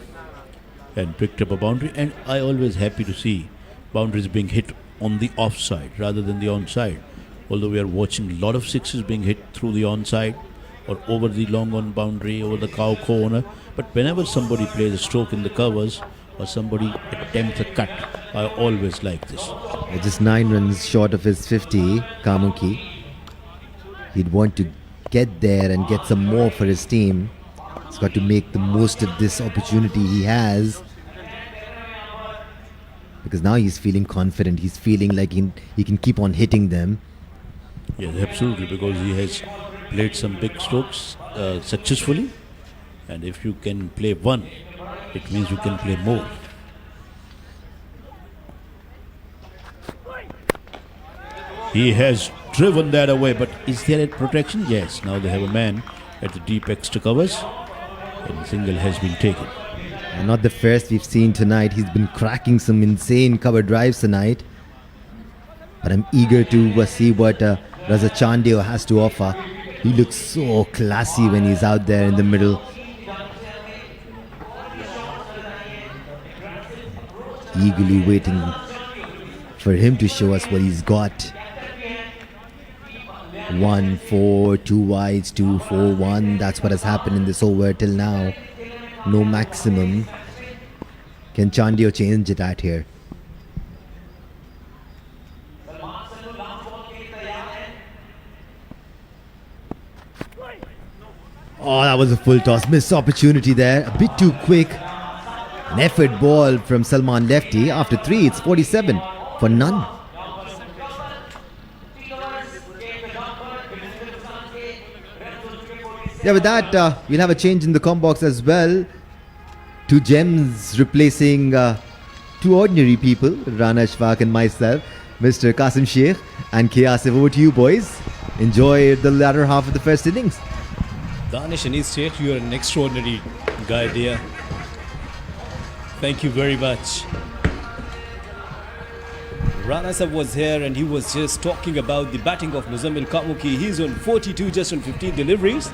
and picked up a boundary. And I always happy to see boundaries being hit on the offside rather than the onside. Although we are watching a lot of sixes being hit through the onside or over the long on boundary, over the cow corner. But whenever somebody plays a stroke in the covers or somebody attempts a cut, I always like this. Just 9 runs short of his 50, Kamunki. He'd want to get there and get some more for his team. He's got to make the most of this opportunity he has. Because now he's feeling confident. He's feeling like he can keep on hitting them. Yes, absolutely, because he has played some big strokes successfully. And if you can play one, it means you can play more. He has driven that away, but is there a protection? Yes, now they have a man at the deep extra covers, and single has been taken. And not the first we've seen tonight. He's been cracking some insane cover drives tonight. But I'm eager to see what Raza Chandio has to offer. He looks so classy when he's out there in the middle. Eagerly waiting for him to show us what he's got. 1-4, 2 wides, 2-4-1. That's what has happened in this over till now. No maximum. Can Chandio change it at here? Oh, that was a full toss. Missed opportunity there. A bit too quick. An effort ball from Salman Lefty. After 3, it's 47 for none. Yeah, with that, we'll have a change in the com box as well. 2 gems replacing 2 ordinary people, Rana Ashfaq and myself, Mr. Qasim Sheikh and K. Asif. Over to you, boys. Enjoy the latter half of the first innings. Danish and Sheikh, you are an extraordinary guy, dear. Thank you very much. Rana Sahab was here and he was just talking about the batting of Muzammil Kamunki. He's on 42, just on 15 deliveries.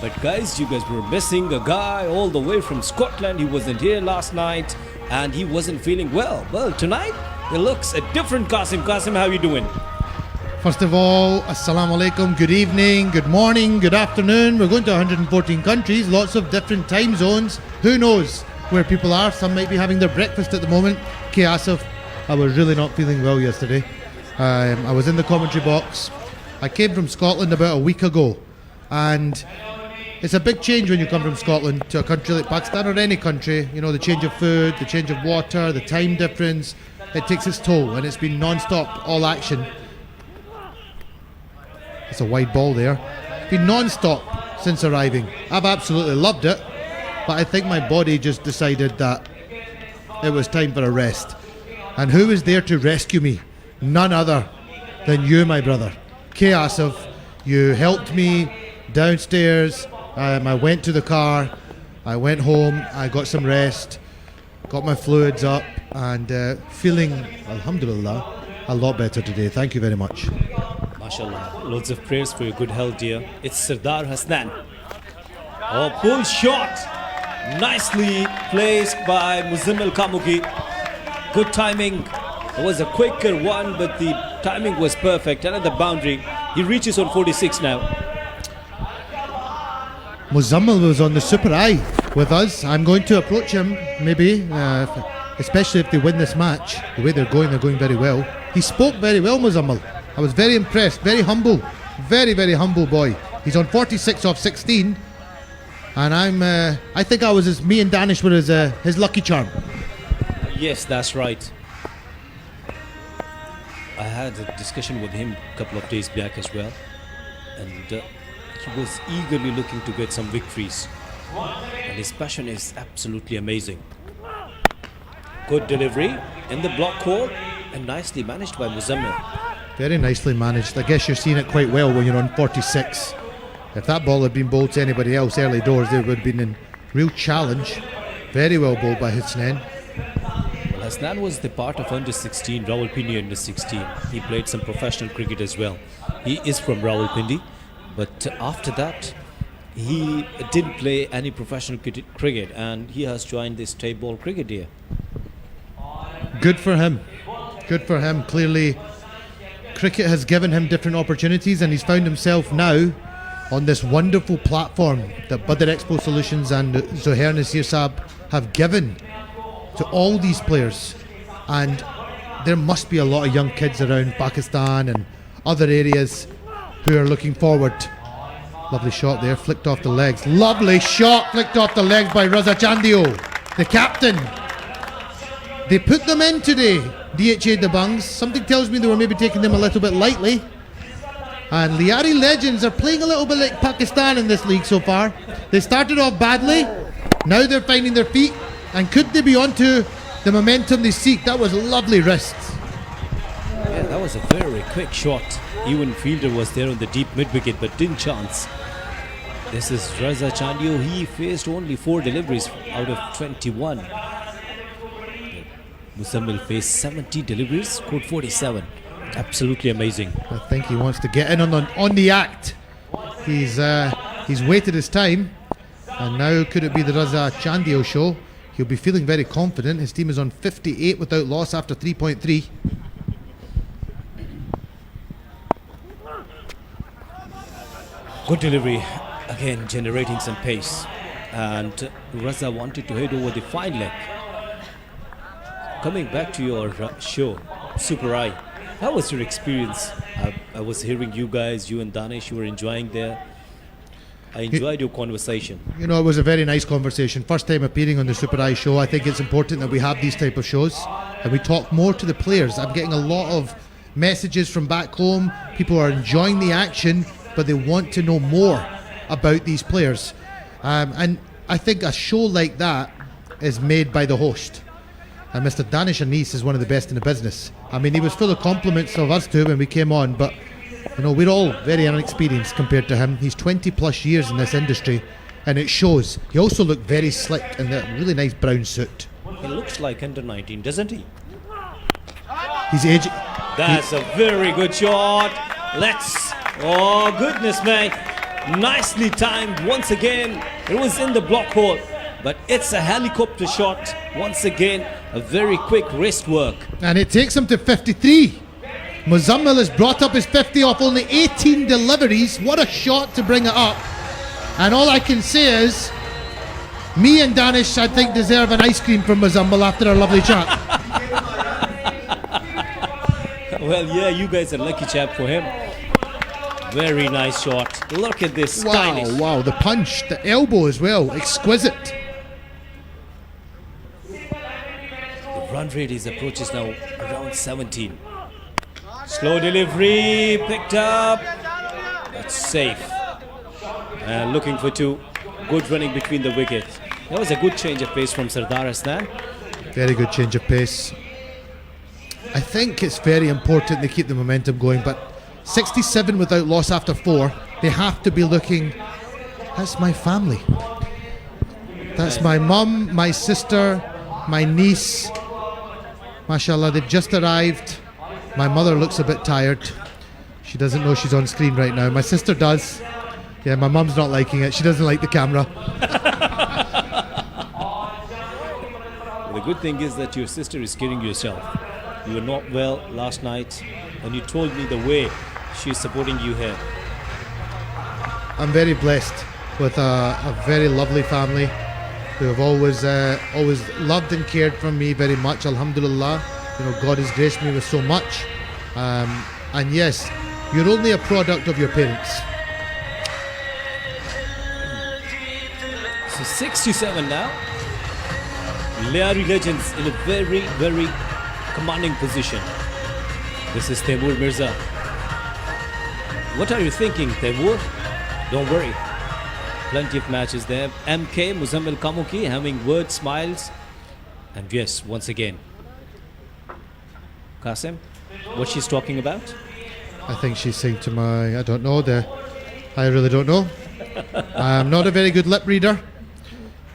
But guys, you guys were missing a guy all the way from Scotland. He wasn't here last night and he wasn't feeling well. Well, tonight, it looks a different Qasim. Qasim, how you doing? First of all, assalamu alaikum, good evening, good morning, good afternoon. We're going to 114 countries, lots of different time zones. Who knows where people are? Some might be having their breakfast at the moment. K. Asif, I was really not feeling well yesterday. I was in the commentary box. I came from Scotland about a week ago, and it's a big change when you come from Scotland to a country like Pakistan or any country. You know, the change of food, the change of water, the time difference, it takes its toll, and it's been non-stop, all action. It's a wide ball there. It's been non-stop since arriving. I've absolutely loved it, but I think my body just decided that it was time for a rest. And who was there to rescue me? None other than you, my brother. K. Asif, you helped me downstairs. I went to the car. I went home. I got some rest. Got my fluids up and feeling, alhamdulillah, a lot better today. Thank you very much. MashaAllah. Loads of prayers for your good health, dear. It's Sardar Hasnan. Oh, pull shot. Nicely placed by Muzammil Kamunki. Good timing. It was a quicker one, but the timing was perfect. Another boundary. He reaches on 46 now. Muzammil was on the Super Eye with us. I'm going to approach him, maybe, especially if they win this match. The way they're going very well. He spoke very well, Muzammil. I was very impressed, very humble. Very, very humble boy. He's on 46 off 16. And I think me and Danish were his lucky charm. Yes, that's right. I had a discussion with him a couple of days back as well. And he was eagerly looking to get some victories. And his passion is absolutely amazing. Good delivery in the block court and nicely managed by Muzammil. Very nicely managed. I guess you're seeing it quite well when you're on 46. If that ball had been bowled to anybody else early doors, they would have been in real challenge. Very well bowled by Hasnain. Well, Hasnain was the part of under 16, Rawalpindi under 16. He played some professional cricket as well. He is from Rawalpindi, but after that, he didn't play any professional cricket, and he has joined this tape ball cricket here. Good for him. Good for him. Clearly, cricket has given him different opportunities, and he's found himself now on this wonderful platform that Badr Expo Solutions and Zohair Nasir Saab have given to all these players. And there must be a lot of young kids around Pakistan and other areas who are looking forward. Lovely shot there, flicked off the legs. Lovely shot, flicked off the legs by Raza Chandio, the captain. They put them in today, DHA Dabangs. Something tells me they were maybe taking them a little bit lightly. And Liari Legends are playing a little bit like Pakistan in this league so far. They started off badly, now they're finding their feet. And could they be onto the momentum they seek? That was lovely wrists. Yeah, that was a very quick shot. Even fielder was there on the deep mid-wicket but didn't chance. This is Raza Chandio. He faced only 4 deliveries out of 21. Muzammil faced 70 deliveries, scored 47. Absolutely amazing. I think he wants to get in on the act. He's waited his time, and now could it be the Raza Chandio show? He'll be feeling very confident. His team is on 58 without loss after 3.3. Good delivery, again generating some pace, and Raza wanted to head over the fine leg. Coming back to your show, Super Eye, how was your experience? I was hearing you guys, you and Danish, you were enjoying there. I enjoyed your conversation. You know, it was a very nice conversation. First time appearing on the Super Eye show. I think it's important that we have these type of shows and we talk more to the players. I'm getting a lot of messages from back home. People are enjoying the action, but they want to know more about these players. And I think a show like that is made by the host. And Mr. Danish Anis is one of the best in the business. I mean, he was full of compliments of us two when we came on, but you know, we're all very inexperienced compared to him. He's 20 plus years in this industry, and it shows. He also looked very slick in that really nice brown suit. He looks like under 19, doesn't he? He's aging. That's a very good shot. Oh goodness, man. Nicely timed once again. It was in the block hole, but it's a helicopter shot. Once again, a very quick wrist work. And it takes him to 53. Muzammil has brought up his 50 off only 18 deliveries. What a shot to bring it up. And all I can say is, me and Danish, I think, deserve an ice cream from Muzammil after our lovely chat. Well, yeah, you guys are lucky chap for him. Very nice shot. Look at this. Stylish. Wow, the punch, the elbow as well, exquisite. The run rate is approaches now around 17. Slow delivery, picked up. That's safe. And looking for 2. Good running between the wickets. That was a good change of pace from Sardar Hasnain. Very good change of pace. I think it's very important they keep the momentum going, but 67 without loss after 4, they have to be looking, that's my family. That's my mum, my sister, my niece. MashaAllah, they've just arrived. My mother looks a bit tired. She doesn't know she's on screen right now. My sister does. Yeah, my mum's not liking it. She doesn't like the camera. The good thing is that your sister is kidding yourself. You were not well last night, and you told me the way she's supporting you here. I'm very blessed with a very lovely family who have always loved and cared for me very much. Alhamdulillah, you know, God has graced me with so much. And yes, you're only a product of your parents. So 67 now. Liari Legends in a very, very commanding position. This is Taimur Mirza. What are you thinking, Taimur? Don't worry. Plenty of matches there. MK, Muzammil Kamuki having word smiles. And yes, once again, Qasim, what she's talking about? I think she's saying to I don't know, I really don't know. I'm not a very good lip reader,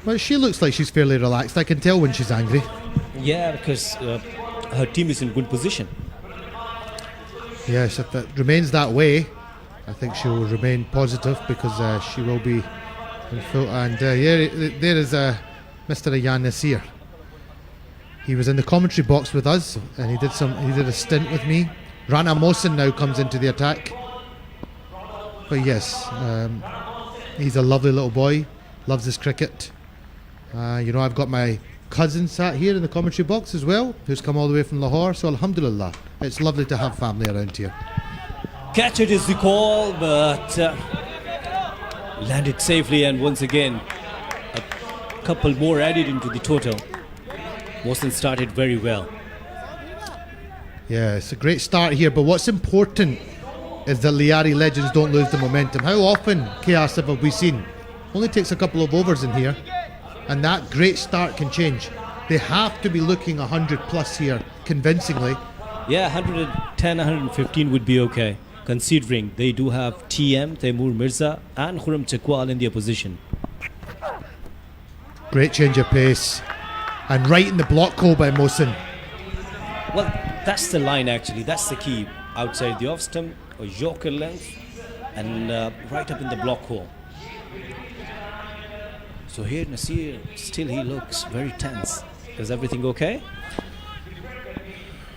but she looks like she's fairly relaxed. I can tell when she's angry. Yeah, because her team is in good position. Yes, if it remains that way, I think she will remain positive because she will be in full. And yeah, there is Mr. Ayaan Nasir. He was in the commentary box with us, and he did a stint with me. Rana Mohsen now comes into the attack. But yes, he's a lovely little boy, loves his cricket. I've got my cousin sat here in the commentary box as well, who's come all the way from Lahore. So alhamdulillah, it's lovely to have family around here. Catch it is the call, but landed safely, and once again, a couple more added into the total. Mohsen started very well. Yeah, it's a great start here, but what's important is that Liari Legends don't lose the momentum. How often, Asif, have we seen? Only takes a couple of overs in here, and that great start can change. They have to be looking 100 plus here, convincingly. Yeah, 110, 115 would be okay, considering they do have TM, Taimur Mirza, and Khurram Chakwal in their position. Great change of pace, and right in the block hole by Mohsen. Well, that's the line actually, that's the key. Outside the off stump, or Yorker length, and right up in the block hole. So here Nasir, still he looks very tense. Is everything okay?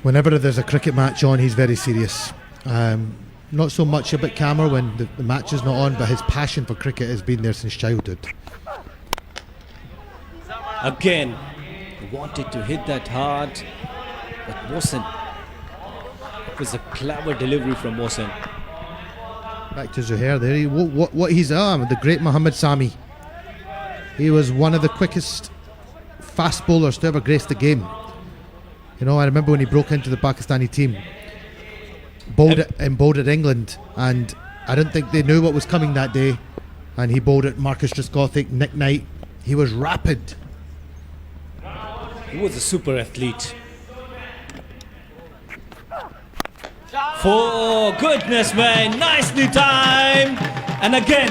Whenever there's a cricket match on, he's very serious. Not so much a bit calmer when the match is not on, but his passion for cricket has been there since childhood. Again, wanted to hit that hard, but Mohsen, it was a clever delivery from Mohsen. Back to Zuhair there. What he's the great Muhammad Sami. He was one of the quickest fast bowlers to ever grace the game. I remember when he broke into the Pakistani team, bowled at England, and I don't think they knew what was coming that day. And he bowled at Marcus Trescothick, Nick Knight. He was rapid. He was a super athlete. For goodness, man, nicely timed. And again,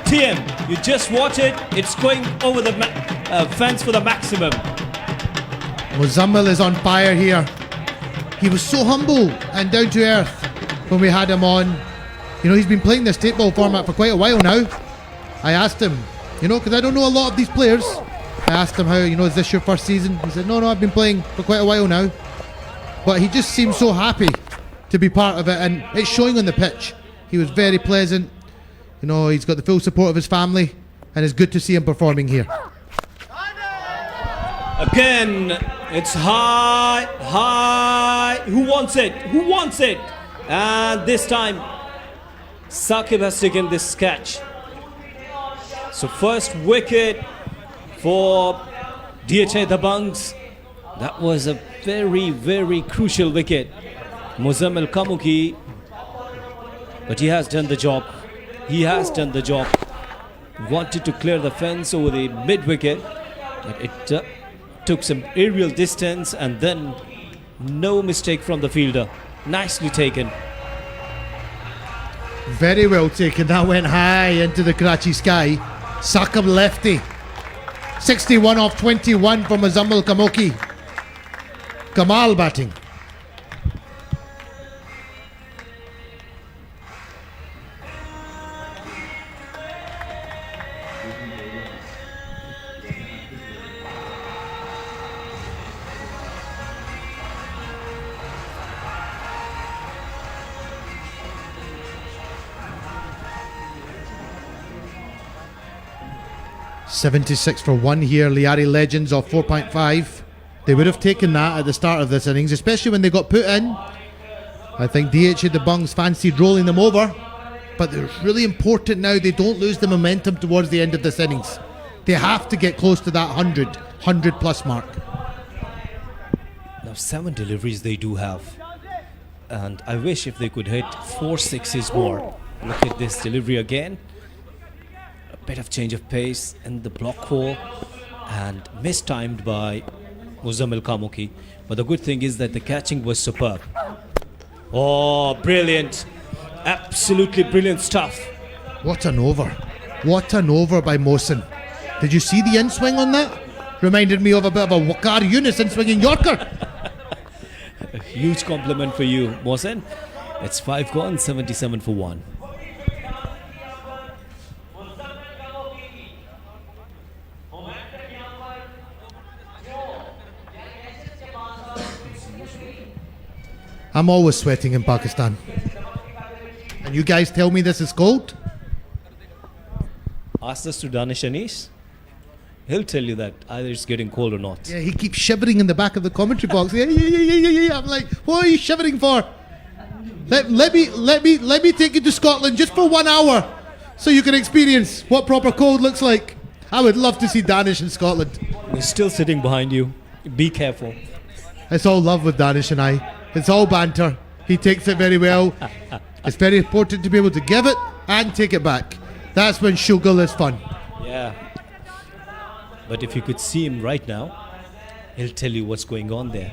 TM, you just watch it. It's going over the fence for the maximum. Muzammil is on fire here. He was so humble and down to earth when we had him on. He's been playing this tape ball format for quite a while now. I asked him, because I don't know a lot of these players. I asked him how, is this your first season? He said, no, I've been playing for quite a while now. But he just seemed so happy to be part of it, and it's showing on the pitch. He was very pleasant. He's got the full support of his family, and it's good to see him performing here. Again, it's high. Who wants it? And this time, Saqib has taken this catch. So first wicket for DHA Dabangs. That was a very, very crucial wicket. Muzammil Kamuki, but he has done the job. Wanted to clear the fence over the mid wicket, but it took some aerial distance, and then no mistake from the fielder. Nicely taken. Very well taken. That went high into the Karachi sky. Saqib lefty. 61 off 21 for Muzammil Kamuki. Kamal batting. .76 for one here. Liari Legends off 4.5. They would have taken that at the start of this innings, especially when they got put in. I think DHA Dabangs fancied rolling them over, but it's really important now they don't lose the momentum towards the end of this innings. They have to get close to that 100 plus mark. Now 7 deliveries they do have, and I wish if they could hit 4 sixes more. Look at this delivery again. A bit of change of pace in the block hole, and mistimed by Muzammil Kamuki. But the good thing is that the catching was superb. Oh, brilliant. Absolutely brilliant stuff. What an over. What an over by Mohsen. Did you see the in-swing on that? Reminded me of a bit of a Waqar Yunus in-swinging Yorker. A huge compliment for you, Mohsen. It's 5 gone, 77 for 1. I'm always sweating in Pakistan. And you guys tell me this is cold? Ask this to Danish Anish. He'll tell you that either it's getting cold or not. Yeah, he keeps shivering in the back of the commentary box. Yeah. I'm like, what are you shivering for? Let me take you to Scotland just for 1 hour so you can experience what proper cold looks like. I would love to see Danish in Scotland. He's still sitting behind you. Be careful. It's all love with Danish and I. It's all banter. He takes it very well. It's very important to be able to give it and take it back. That's when Shugal is fun. Yeah. But if you could see him right now, he'll tell you what's going on there.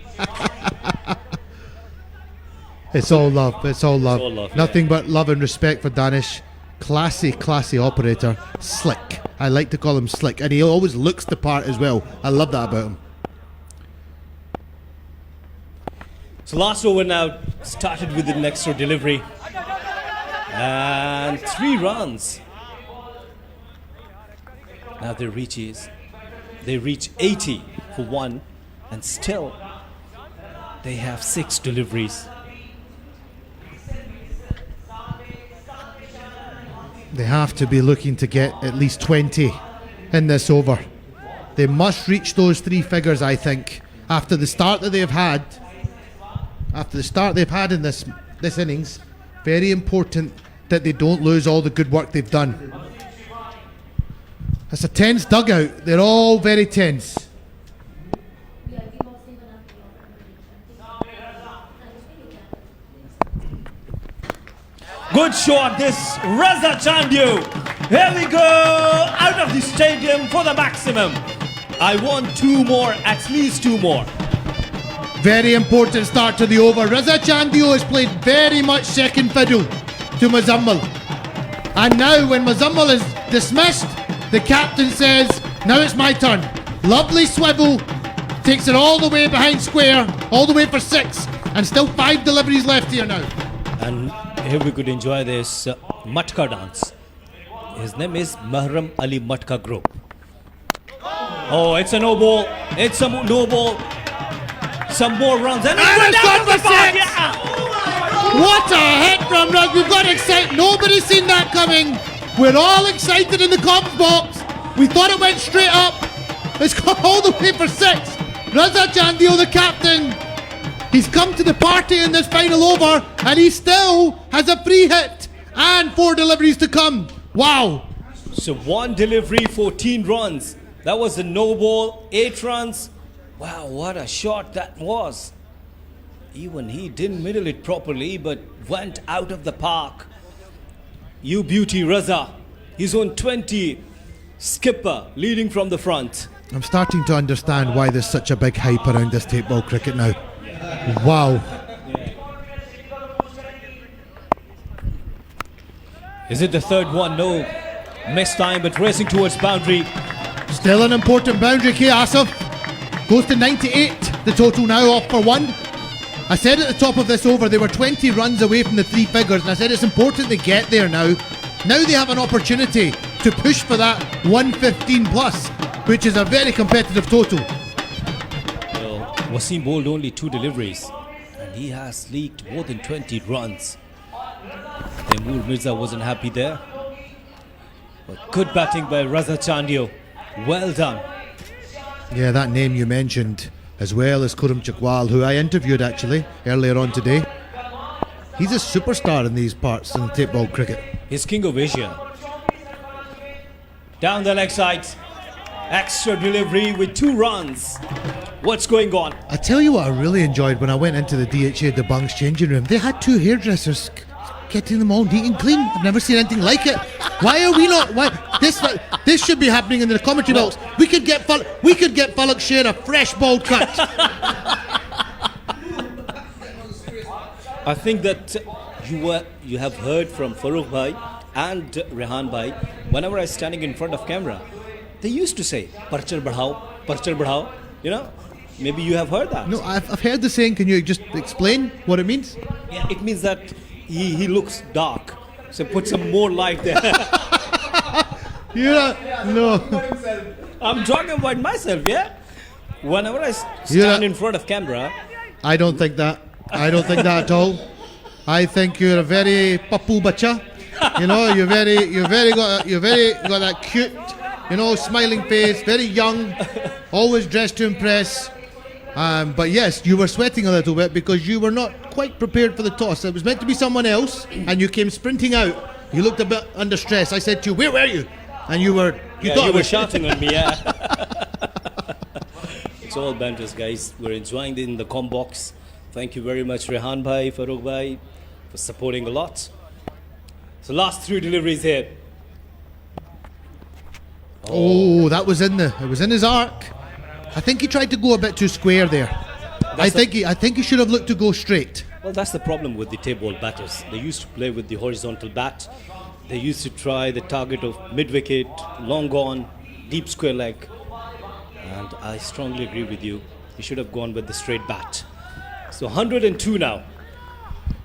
It's all love. It's all love. all love, Nothing but love and respect for Danish. Classy operator. Slick. I like to call him slick. And he always looks the part as well. I love that about him. So last over now started with an extra delivery. And 3 runs. Now they reach 80 for 1, and still they have 6 deliveries. They have to be looking to get at least 20 in this over. They must reach those 3 figures, I think, after the start that they've had. After the start they've had in this innings, very important that they don't lose all the good work they've done. It's a tense dugout. They're all very tense. Good shot, this Raza Chandiu. Here we go, out of the stadium for the maximum. I want 2 more, at least 2 more. Very important start to the over. Raza Chandiu has played very much second fiddle to Muzammil. And now when Muzammil is dismissed, the captain says, now it's my turn. Lovely swivel, takes it all the way behind square, all the way for 6, and still 5 deliveries left here now. And here we could enjoy this Matka dance. His name is Mahram Ali Matka Group. Oh, it's a no ball. It's a no ball. Some more runs. And it's gone for 6! Yeah. What a hit from Rug. We've got excited. Nobody's seen that coming. We're all excited in the comms box. We thought it went straight up. It's gone all the way for 6. Raza Chandiu, the captain, he's come to the party in this final over, and he still has a free hit and 4 deliveries to come. Wow. So 1 delivery, 14 runs. That was a no ball, 8 runs. Wow, what a shot that was. Even he didn't middle it properly, but went out of the park. You beauty, Raza. He's on 20. Skipper leading from the front. I'm starting to understand why there's such a big hype around this tape ball cricket now. Wow. Is it the 3rd one? No. Missed time, but racing towards boundary. Still an important boundary, K. Asif. Goes to 98. The total now off for 1. I said at the top of this over they were 20 runs away from the 3 figures, and I said it's important they get there now. Now they have an opportunity to push for that 115 plus, which is a very competitive total. Well, Wasim bowled only 2 deliveries, and he has leaked more than 20 runs. Taimur Mirza wasn't happy there. But good batting by Raza Chandiu. Well done. Yeah, that name you mentioned, as well as Khurram Chakwal, who I interviewed actually earlier on today. He's a superstar in these parts in tape ball cricket. He's King of Asia. Down the leg side. Extra delivery with 2 runs. What's going on? I tell you what I really enjoyed when I went into the DHA Debunks changing room. They had 2 hairdressers getting them all neat and clean. I've never seen anything like it. Why are we not? Why this should be happening in the commentary box. We could get Falak Sher a fresh ball cut. I think that you have heard from Farooq Bhai and Rehan Bhai. Whenever I was standing in front of camera, they used to say "Parchar badhao." You know, maybe you have heard that. No, I've heard the saying. Can you just explain what it means? Yeah, it means that he looks dark, so put some more light there. No. I'm talking about myself, yeah. Whenever I stand in front of camera, I don't think that. I don't think that at all. I think you're a very papu bacha. You know, you're very got that cute, smiling face, very young, always dressed to impress. But yes, you were sweating a little bit because you were not quite prepared for the toss. It was meant to be someone else, and you came sprinting out. You looked a bit under stress. I said to you, "Where were you?" And you were shouting on me, yeah. It's all banters, guys. We're enjoying it in the com box. Thank you very much, Rehan Bhai, Farooq Bhai, for supporting a lot. So last 3 deliveries here. Oh, it was in his arc. I think he tried to go a bit too square there. I think he should have looked to go straight. Well, that's the problem with the tape ball batters. They used to play with the horizontal bat. They used to try the target of mid-wicket, long on, deep square leg. And I strongly agree with you. He should have gone with the straight bat. So 102 now.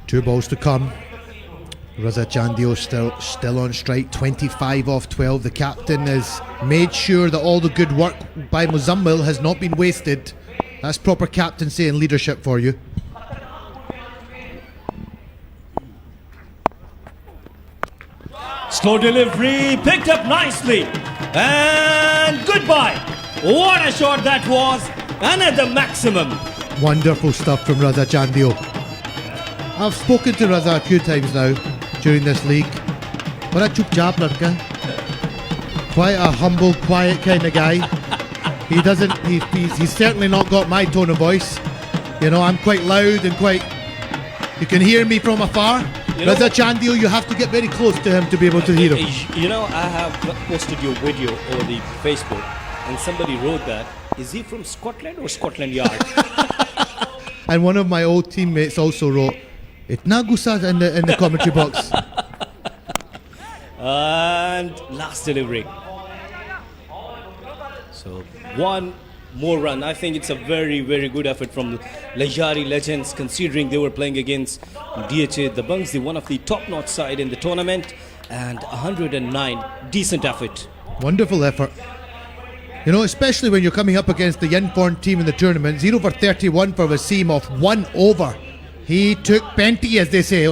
2 balls to come. Raza Chandio still on strike, 25 off 12. The captain has made sure that all the good work by Muzammil has not been wasted. That's proper captaincy and leadership for you. Slow delivery, picked up nicely. And goodbye. What a shot that was. Another maximum. Wonderful stuff from Raza Chandio. I've spoken to Raza a few times now during this league. Bada chup chap ladka. Quite a humble, quiet kind of guy. He's certainly not got my tone of voice. I'm quite loud and you can hear me from afar. Raza Chandio, you have to get very close to him to be able to hear him. I have posted your video over the Facebook, and somebody wrote that, is he from Scotland or Scotland Yard? And one of my old teammates also wrote, "Itna gussa" in the commentary box. And last delivery. So one more run. I think it's a very, very good effort from Lajari Legends, considering they were playing against DHA the Bungs, one of the top-notch side in the tournament, and 109. Decent effort. Wonderful effort. Especially when you're coming up against the informed team in the tournament. 0 for 31 for Wasim off 1 over. He took plenty, as they say.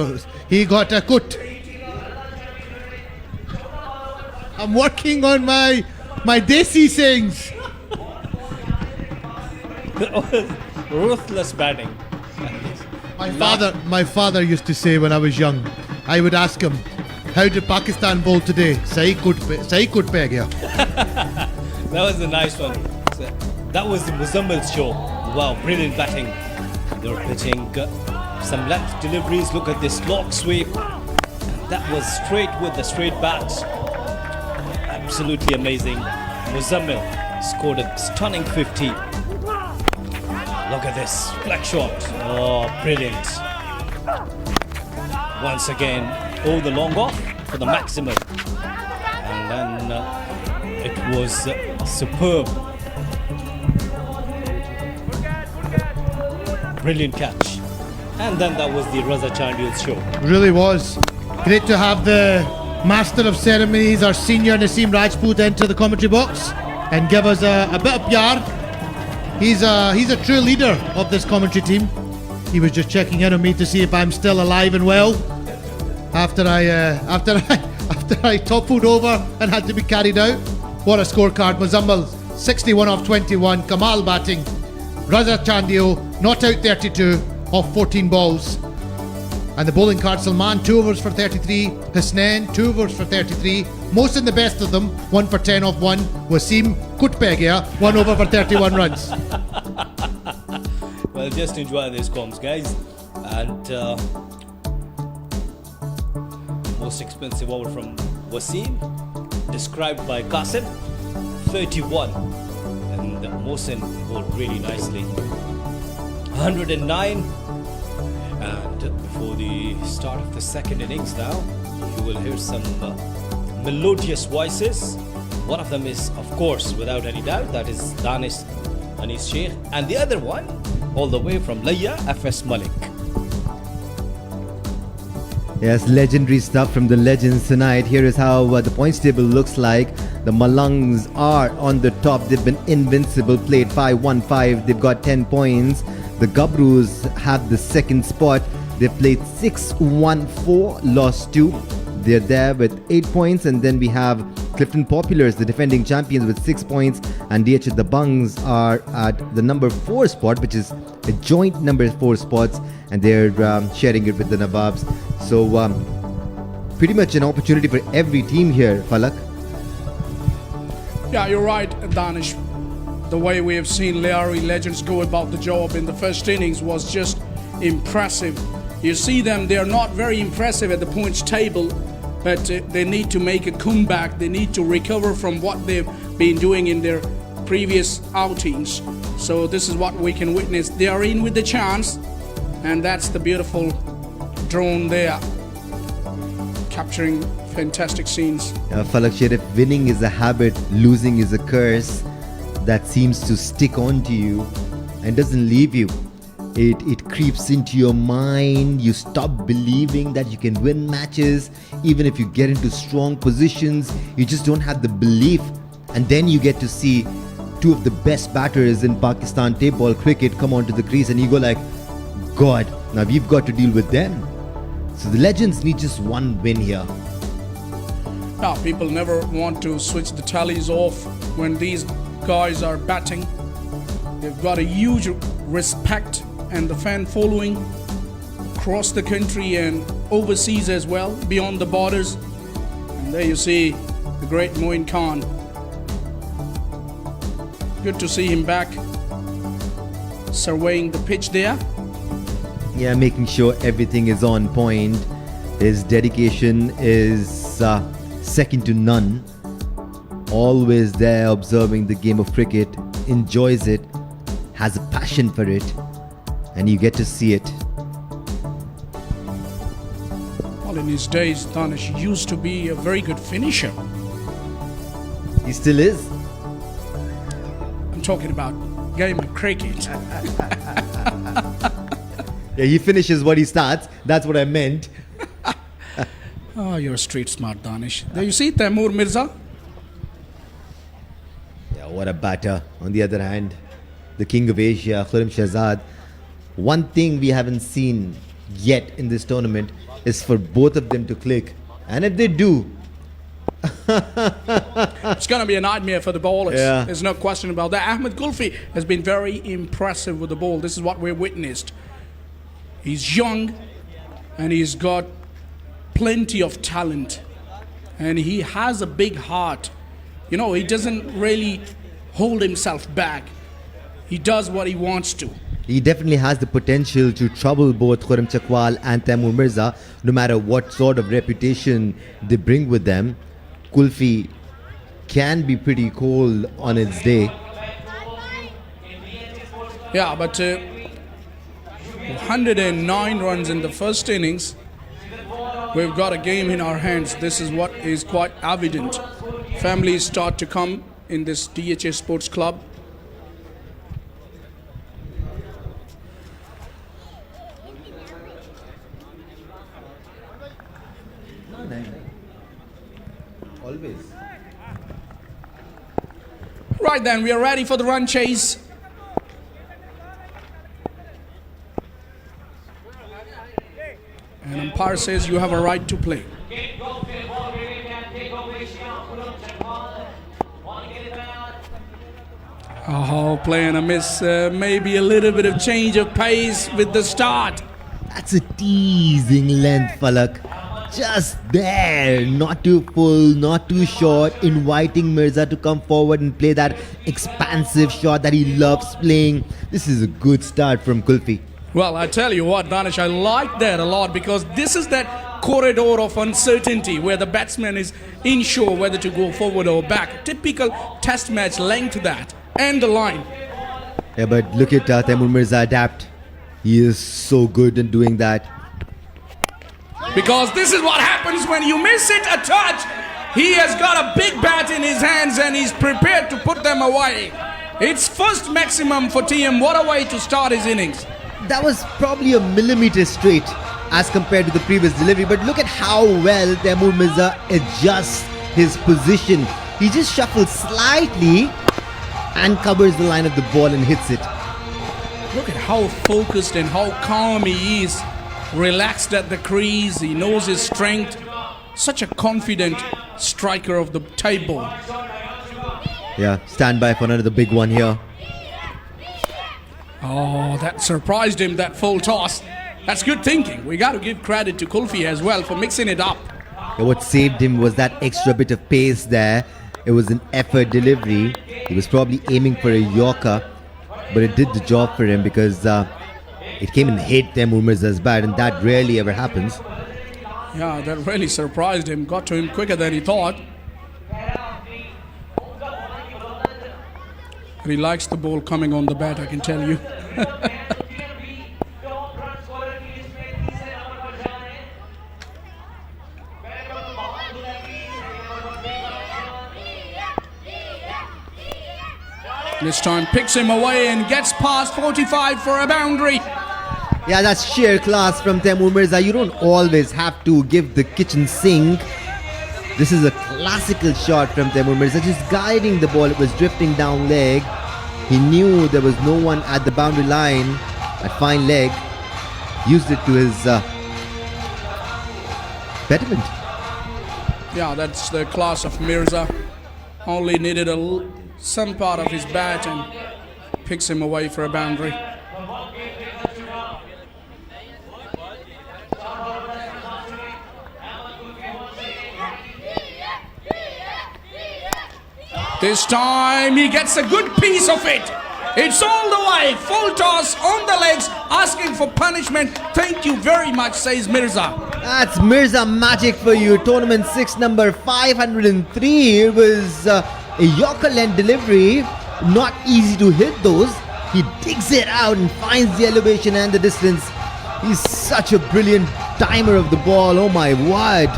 He got a cut. I'm working on my Desi sayings. Ruthless batting. My father used to say when I was young, I would ask him, "How did Pakistan bowl today?" Sahi kut pe gaya. That was a nice one. So, that was the Muzammil show. Wow, brilliant batting. They were pitching some left deliveries. Look at this lock sweep. That was straight with the straight bat. Absolutely amazing. Muzammil scored a stunning 50. Look at this flex shot. Oh, brilliant. Once again, the long off for the maximum. And then it was superb. Brilliant catch. And then that was the Raza Chandi's show. Really was. Great to have the Master of Ceremonies, our senior Naseem Rajput, enter the commentary box and give us a bit of pyar. He's a true leader of this commentary team. He was just checking in on me to see if I'm still alive and well after I toppled over and had to be carried out. What a scorecard. Muzammil 61 off 21. Kamal batting. Raza Chandio not out 32 off 14 balls. And the bowling card, Salman 2 overs for 33. Hasnain 2 overs for 33. Most in the best of them 1 for 10 off 1. Wasim Kutpegia 1 over for 31 runs. Well, just enjoy these comms, guys. And Most expensive over from Wasim, described by Qasim, 31. And Mohsen bowled really nicely. 109. And before the start of the second innings now, you will hear some melodious voices. One of them is, of course, without any doubt, that is Danish Anis Sheikh. And the other one, all the way from Laya, FS Malik. Yes, legendary stuff from the legends tonight. Here is how the points table looks like. The Malangs are on the top. They've been invincible, played 5-1-5. They've got 10 points. The Gabrus have the second spot. They've played 6-1-4, lost 2. They're there with 8 points. And then we have Clifton Populars, the defending champions, with 6 points. And DH the Bungs are at the number 4 spot, which is a joint number 4 spots. And they're sharing it with the Nawabs. So pretty much an opportunity for every team here, Falak. Yeah, you're right, Danish. The way we have seen Lyari Legends go about the job in the first innings was just impressive. You see them, they're not very impressive at the points table, but they need to make a comeback. They need to recover from what they've been doing in their previous outings. So this is what we can witness. They are in with the chance, and that's the beautiful drone there, capturing fantastic scenes. Falak Sharif, winning is a habit, losing is a curse that seems to stick onto you and doesn't leave you. It creeps into your mind. You stop believing that you can win matches. Even if you get into strong positions, you just don't have the belief. And then you get to see two of the best batters in Pakistan tape ball cricket come onto the crease and you go like, God, now we've got to deal with them. So the Legends need just one win here. Now, people never want to switch the tallies off when these guys are batting. They've got a huge respect and the fan following across the country and overseas as well, beyond the borders. And there you see the great Moin Khan. Good to see him back, surveying the pitch there. Yeah, making sure everything is on point. His dedication is second to none. Always there observing the game of cricket, enjoys it, has a passion for it, and you get to see it. Well, in his days, Danish used to be a very good finisher. He still is. I'm talking about game of cricket. Yeah, he finishes what he starts. That's what I meant. Oh, you're street smart, Danish. There you see Taimur Mirza. Yeah, what a batter. On the other hand, the King of Asia, Khurram Shahzad. One thing we haven't seen yet in this tournament is for both of them to click. And if they do, it's going to be a nightmare for the bowlers. Yeah. There's no question about that. Ahmed Kulfi has been very impressive with the ball. This is what we've witnessed. He's young and he's got plenty of talent. And he has a big heart. You know, he doesn't really hold himself back. He does what he wants to. he definitely has the potential to trouble both Khurram Chakwal and Taimur Mirza, no matter what sort of reputation they bring with them. Kulfi can be pretty cold on its day. Yeah, but 109 runs in the first innings. We've got a game in our hands. This is what is quite evident. Families start to come in this DHA Sports Club. Always. Right then, we are ready for the run chase. And umpire says you have a right to play. Oh, playing a miss. Maybe a little bit of change of pace with the start. That's a teasing length, Falak. Just there, not too full, not too short, inviting Mirza to come forward and play that expansive shot that he loves playing. This is a good start from Kulfi. Well, I tell you what, Danish, I like that a lot because this is that corridor of uncertainty where the batsman is unsure whether to go forward or back. Typical test match length that. And the line. Yeah, but look at Taimur Mirza adapt. He is so good in doing that. Because this is what happens when you miss it a touch. He has got a big bat in his hands and he's prepared to put them away. It's first maximum for TM. What a way to start his innings. That was probably a millimeter straight as compared to the previous delivery. But look at how well Taimur Mirza adjusts his position. He just shuffles slightly and covers the line of the ball and hits it. Look at how focused and how calm he is. Relaxed at the crease. He knows his strength. Such a confident striker of the table. Yeah, stand by for another big one here. Oh, that surprised him, that full toss. That's good thinking. We got to give credit to Kulfi as well for mixing it up. Yeah, what saved him was that extra bit of pace there. It was an effort delivery. He was probably aiming for a Yorker, but it did the job for him because it came and hit Taimur Mirza's bat, and that rarely ever happens. Yeah, that really surprised him. Got to him quicker than he thought. And he likes the ball coming on the bat, I can tell you. This time picks him away and gets past 45 for a boundary. Yeah, that's sheer class from Taimur Mirza. You don't always have to give the kitchen sink. This is a classical shot from Taimur Mirza, just guiding the ball. It was drifting down leg. He knew there was no one at the boundary line. That fine leg. Used it to his betterment. Yeah, that's the class of Mirza. Only needed some part of his bat and picks him away for a boundary. This time he gets a good piece of it. It's all the way. Full toss on the legs, asking for punishment. Thank you very much, says Mirza. That's Mirza magic for you. Tournament 6, number 503. It was a Yorker length delivery. Not easy to hit those. He digs it out and finds the elevation and the distance. He's such a brilliant timer of the ball. Oh my word.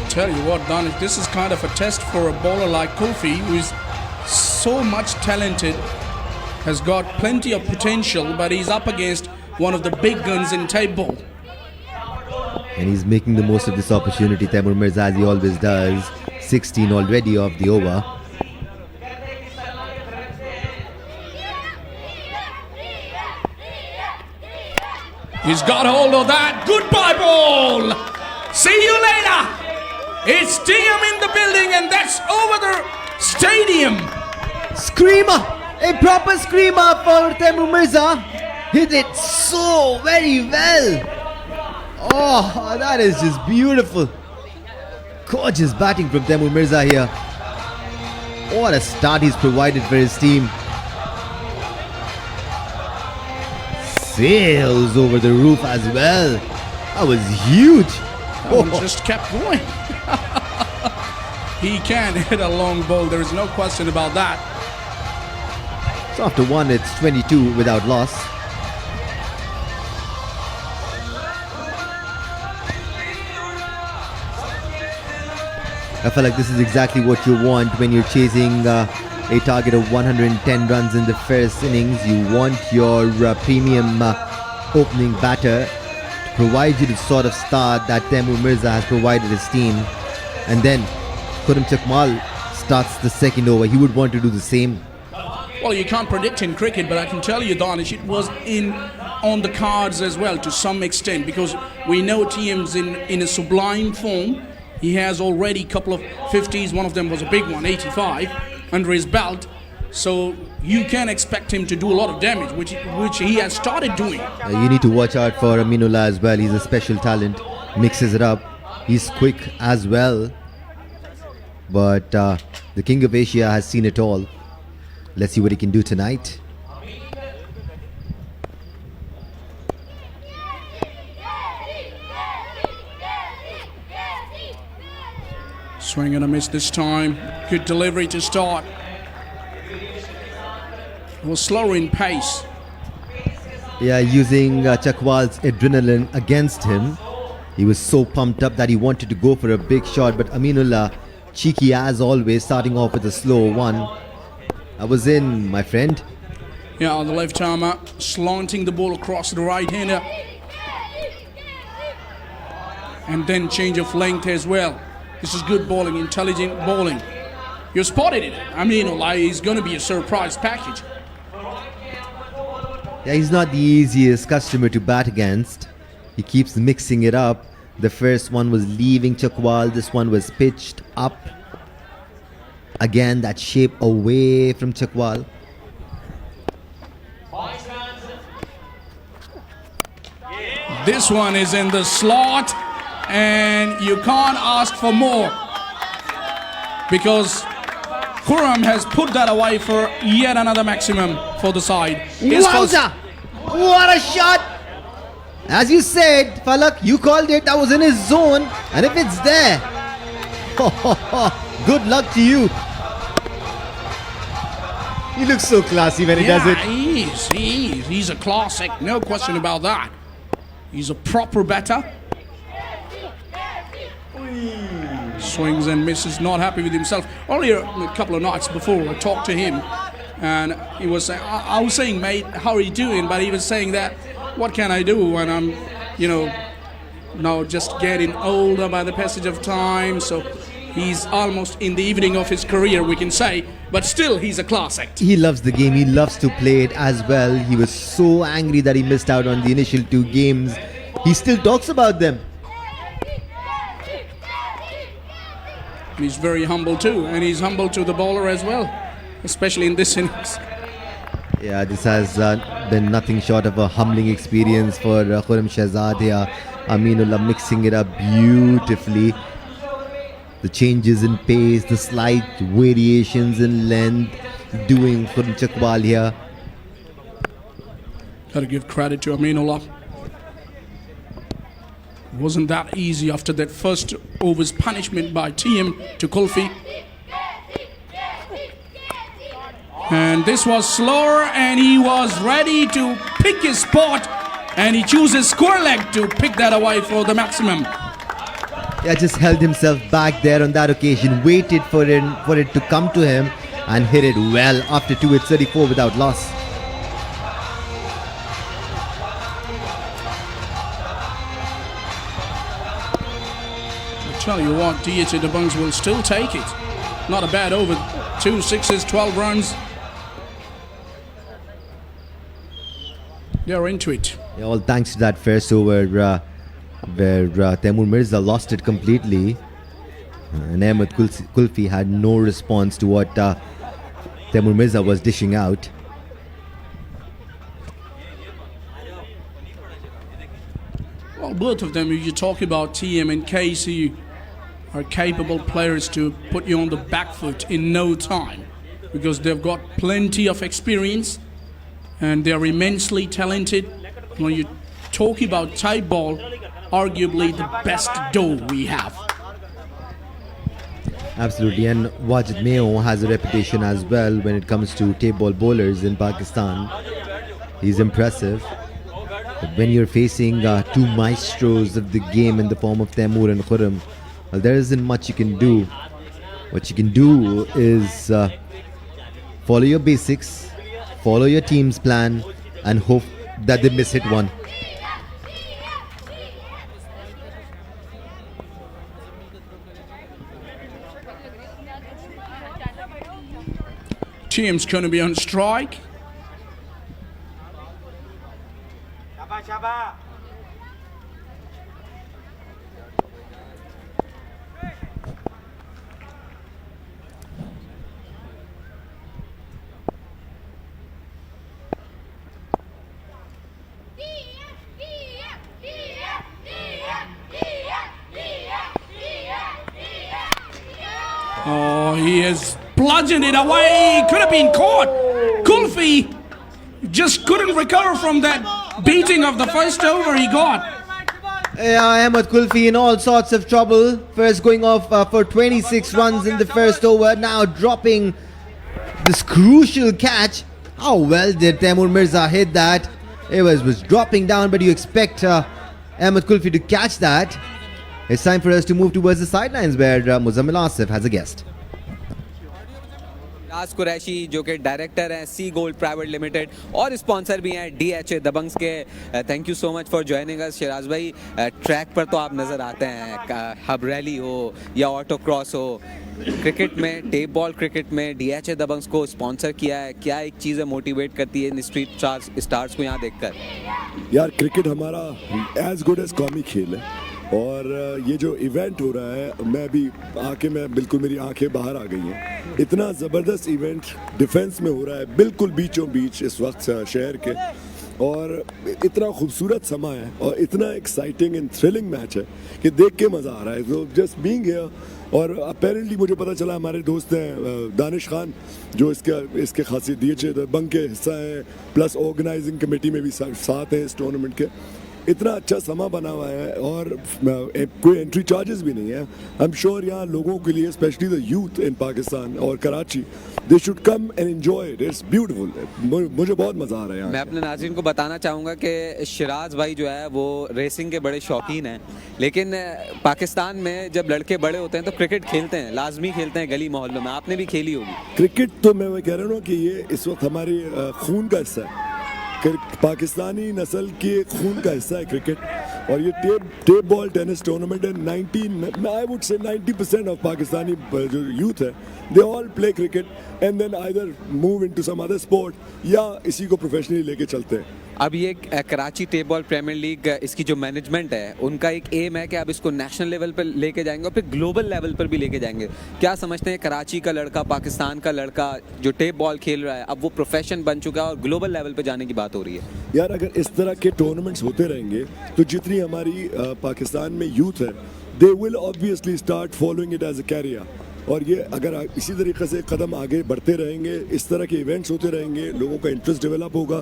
Tell you what, Danish, this is kind of a test for a bowler like Kulfi, who is so much talented, has got plenty of potential, but he's up against one of the big guns in table. And he's making the most of this opportunity, Taimur Mirza, as he always does. 16 already of the over. He's got hold of that. Goodbye ball. See you later. It's TM in the building, and that's over the stadium. Screamer! A proper screamer for Taimur Mirza. Hit it so very well. Oh, that is just beautiful. Gorgeous batting from Taimur Mirza here. What a start he's provided for his team. Sails over the roof as well. That was huge. That one just kept going. He can hit a long ball, there is no question about that. So after one, it's 22 without loss. I feel like this is exactly what you want when you're chasing a target of 110 runs in the first innings. You want your premium opening batter to provide you the sort of start that Taimur Mirza has provided his team. And then Khurram Chakmal starts the second over. He would want to do the same. Well, you can't predict in cricket, but I can tell you, Danish, it was on the cards as well to some extent, because we know TM's in a sublime form. He has already a couple of 50s, one of them was a big one, 85, under his belt. So you can expect him to do a lot of damage, which he has started doing. You need to watch out for Aminullah as well. He's a special talent. Mixes it up. He's quick as well. But the King of Asia has seen it all. Let's see what he can do tonight. Swing and a miss this time. Good delivery to start. Was slower in pace. Yeah, using Chakwal's adrenaline against him. He was so pumped up that he wanted to go for a big shot, but Aminullah, cheeky as always, starting off with a slow one. I was in, my friend. Yeah, on the left armer, slanting the ball across the right hander. And then change of length as well. This is good bowling, intelligent bowling. You spotted it. Aminullah is going to be a surprise package. Yeah, he's not the easiest customer to bat against. He keeps mixing it up. The first one was leaving Chakwal. This one was pitched up. Again, that shape away from Chakwal. This one is in the slot, and you can't ask for more because Khurram has put that away for yet another maximum for the side. Wowza! What a shot! As you said, Falak, you called it. That was in his zone, and if it's there, good luck to you. He looks so classy when he does it. He is. He's a classic, no question about that. He's a proper batter. Swings and misses, not happy with himself. Earlier, a couple of nights before, I talked to him, and he was saying, I was saying, mate, how are you doing? But he was saying that, what can I do when I'm, now just getting older by the passage of time. So he's almost in the evening of his career, we can say, but still he's a class act. He loves the game. He loves to play it as well. He was so angry that he missed out on the initial 2 games. He still talks about them. He's very humble too, and he's humble to the bowler as well, especially in this innings. Yeah, this has been nothing short of a humbling experience for Khurram Shahzad here. Aminullah mixing it up beautifully. The changes in pace, the slight variations in length, doing Khurram Chakwal here. Gotta give credit to Aminullah. It wasn't that easy after that first over's punishment by TM to Kulfi. And this was slower, and he was ready to pick his spot, and he chooses square leg to pick that away for the maximum. Yeah, just held himself back there on that occasion, waited for it to come to him, and hit it well after 2 hits 34 without loss. I tell you what, DH the Bungs will still take it. Not a bad over. 2 sixes, 12 runs. They're into it. Yeah, all thanks to that first over where Taimur Mirza lost it completely. And Ahmed Kulfi had no response to what Taimur Mirza was dishing out. Well, both of them, if you talk about TM and KC, are capable players to put you on the back foot in no time because they've got plenty of experience and they're immensely talented. When you talk about type ball, arguably the best duo we have. Absolutely, and Wajid Mayo has a reputation as well when it comes to tape ball bowlers in Pakistan. He's impressive. But when you're facing 2 maestros of the game in the form of Taimur and Khurram, well, there isn't much you can do. What you can do is follow your basics, follow your team's plan, and hope that they miss hit one. TM's going to be on strike. Oh, he has bludgeoned it away. Could have been caught. Kulfi just couldn't recover from that beating of the first over he got. Ahmed Kulfi in all sorts of trouble. First going off for 26 runs in the first over. Now dropping this crucial catch. How well did Taimur Mirza hit that? It was dropping down, but you expect Ahmed Kulfi to catch that. It's time for us to move towards the sidelines where Muzammil Asif has a guest. राज कुरैशी जो कि director हैं सी gold private limited और sponsor भी हैं DHA Dabanggs के। Thank you so much for joining us. Siraj भाई, track पर तो आप नज़र आते हैं, हब रैली हो या ऑटो क्रॉस हो, क्रिकेट में, टेप बॉल क्रिकेट में DHA दबंग्स को स्पॉन्सर किया है। क्या एक चीज़ मोटिवेट करती है इन स्ट्रीट स्टार्स को यहाँ देखकर? यार क्रिकेट हमारा एज गुड एज कौमी खेल है और ये जो इवेंट हो रहा है मैं बिल्कुल मेरी आंखें बाहर आ गई हैं। इतना ज़बरदस्त इवेंट डिफेंस में हो रहा है, बिल्कुल बीचों बीच इस वक्त शहर के, और इतना खूबसूरत समा है और इतना एक्साइटिंग एंड थ्रिलिंग मैच है कि देख के मज़ा आ रहा है। तो जस्ट बीइंग हियर, और अपेरेंटली मुझे पता चला हमारे दोस्त हैं दानिश खान जो इसके खासी DHA दबंग के हिस्सा हैं, प्लस ऑर्गेनाइजिंग कमेटी में भी साथ हैं इस टूर्नामेंट के। इतना अच्छा समा बना हुआ है और कोई एंट्री चार्जेस भी नहीं है। आई एम श्योर यहाँ लोगों के लिए, specially the youth in Pakistan और Karachi, they should come and enjoy it. It's beautiful. मुझे बहुत मज़ा आ रहा है। मैं अपने नाज़रीन को बताना चाहूँगा कि शिराज भाई जो है वो रेसिंग के बड़े शौकीन हैं, लेकिन पाकिस्तान में जब लड़के बड़े होते हैं तो क्रिकेट खेलते हैं, लाजमी खेलते हैं गली मोहल्लों में। आपने भी खेली होगी क्रिकेट। तो मैं कह रहा हूँ कि ये इस वक्त हमारी खून का हिस्सा है, पाकिस्तानी नस्ल के खून का हिस्सा है क्रिकेट। और ये टेप बॉल टेनिस टूर्नामेंट है। 90% ऑफ पाकिस्तानी जो यूथ है, they all play cricket and then either move into some other sport या इसी को प्रोफेशनली लेके चलते हैं। अब ये Karachi tape ball premier league, इसकी जो मैनेजमेंट है उनका एक एम है कि अब इसको नेशनल लेवल पर लेके जाएंगे और फिर ग्लोबल लेवल पर भी लेके जाएंगे। क्या समझते हैं, कराची का लड़का, पाकिस्तान का लड़का जो टेप बॉल खेल रहा है, अब वो प्रोफेशन बन चुका है और ग्लोबल लेवल पर जाने की बात हो रही है? यार अगर इस तरह के टूर्नामेंट्स होते रहेंगे तो जितनी हमारी पाकिस्तान में यूथ है, they will obviously start following it as a career. और ये अगर इसी तरीके से कदम आगे बढ़ते रहेंगे, इस तरह के इवेंट्स होते रहेंगे, लोगों का इंटरेस्ट डेवलप होगा।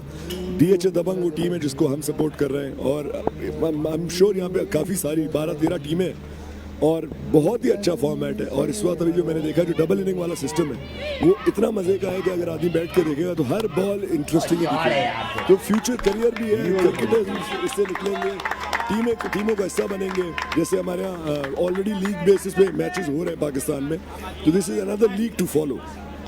DHA दबंग वो टीम है जिसको हम सपोर्ट कर रहे हैं और आई एम श्योर यहाँ पे काफ़ी सारी 12-13 टीमें हैं और बहुत ही अच्छा फॉर्मेट है। और इस वक्त अभी जो मैंने देखा, जो डबल इनिंग वाला सिस्टम है, वो इतना मज़े का है कि अगर आदमी बैठ के देखेगा तो हर बॉल इंटरेस्टिंग है। तो फ्यूचर करियर भी है, क्रिकेटर्स इससे निकलेंगे, टीमों का हिस्सा बनेंगे। जैसे हमारे यहाँ ऑलरेडी लीग बेसिस पे मैचेस हो रहे हैं पाकिस्तान में, तो this is another league to follow.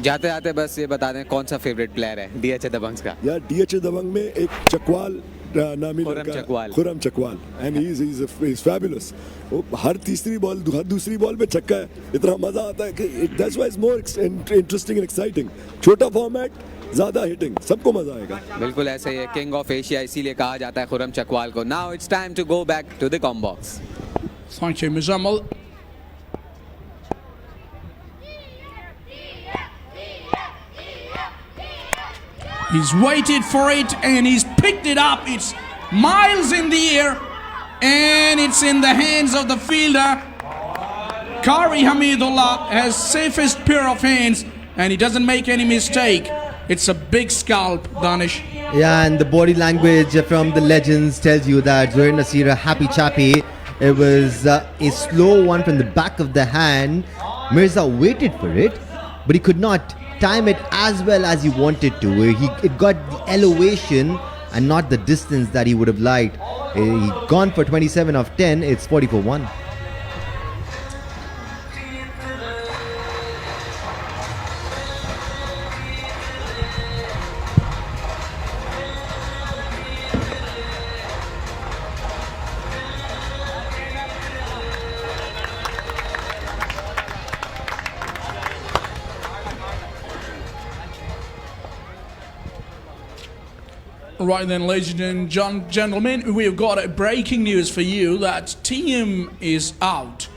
जाते जाते बस ये बता दें, कौन सा फेवरेट प्लेयर है DHA दबंग्स का? यार DHA दबंग में एक चकवाल नामी लड़का, Khurram Chakwal, and he is fabulous. वो हर दूसरी बॉल पे छक्का है, इतना मजा आता है कि that's why it's more interesting and exciting. छोटा फॉर्मेट, ज्यादा हिटिंग, सबको मजा आएगा। बिल्कुल ऐसे ही है, किंग ऑफ एशिया इसीलिए कहा जाता है खुरम चकवाल को। Now it's time to go back to the comm box. Thank you, Muzammil. He's waited for it and he's picked it up. It's miles in the air and it's in the hands of the fielder. Kari Hamidullah has safest pair of hands and he doesn't make any mistake. It's a big scalp, Danish. Yeah, and the body language from the legends tells you that Zohair Nasir, a happy chappy. It was a slow one from the back of the hand. Mirza waited for it, but he could not time it as well as he wanted to. It got the elevation and not the distance that he would have liked. He gone for 27 of 10. It's 40 for 1. Right then, ladies and gentlemen, we've got a breaking news for you that team is out.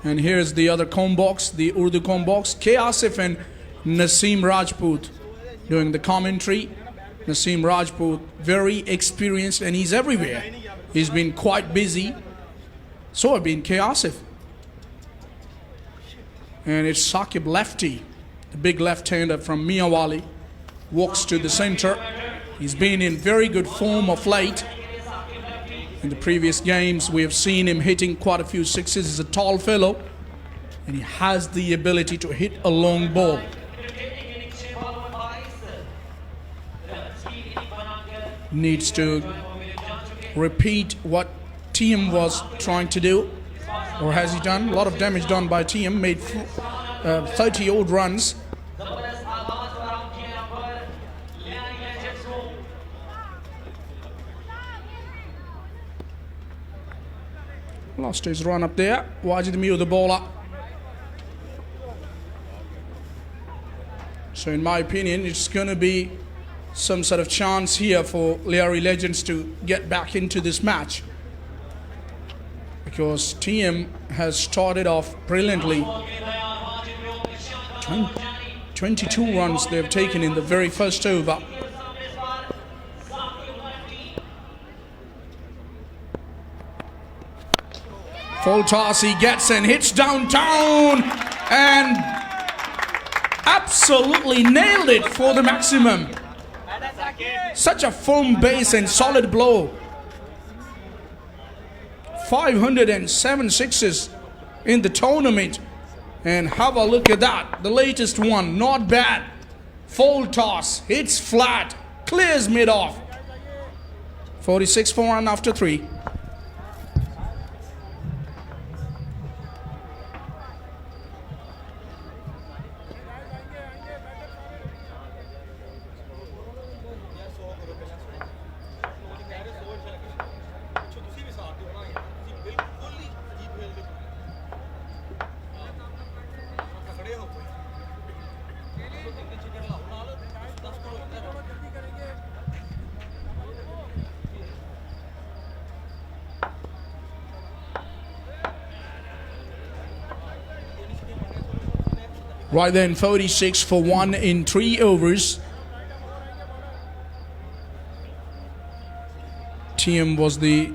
And here's the other combox, the Urdu combox. K. Asif and Naseem Rajput doing the commentary. Naseem Rajput, very experienced, and he's everywhere. He's been quite busy. So have been K. Asif. And it's Saqib Lefty, the big left-hander from Miyawali, walks to the center. He's been in very good form of late. In the previous games, we have seen him hitting quite a few sixes. He's a tall fellow, and he has the ability to hit a long ball. Needs to repeat what Tiem was trying to do, or has he done? A lot of damage done by Tiem, made 30 odd runs. Lost his run up there. Wajid Miu, the bowler. So in my opinion, it's going to be some sort of chance here for Leari Legends to get back into this match, because Tiem has started off brilliantly. 22 runs they've taken in the very first over. Full toss, he gets and hits downtown and absolutely nailed it for the maximum. Such a firm base and solid blow. 507 sixes in the tournament. And have a look at that. The latest one, not bad. Full toss, hits flat, clears mid off. 46 for 1 after 3. Right then, 46 for 1 in 3 overs. Tiem was the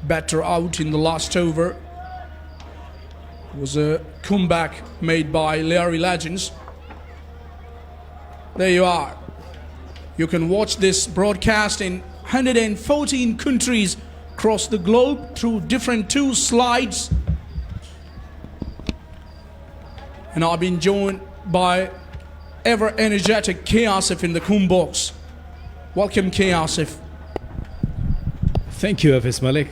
batter out in the last over. It was a comeback made by Leari Legends. There you are. You can watch this broadcast in 114 countries across the globe through different 2 slides. And I've been joined by ever-energetic K. Asif in the Kum box. Welcome, K. Asif. Thank you, Hafiz Malik.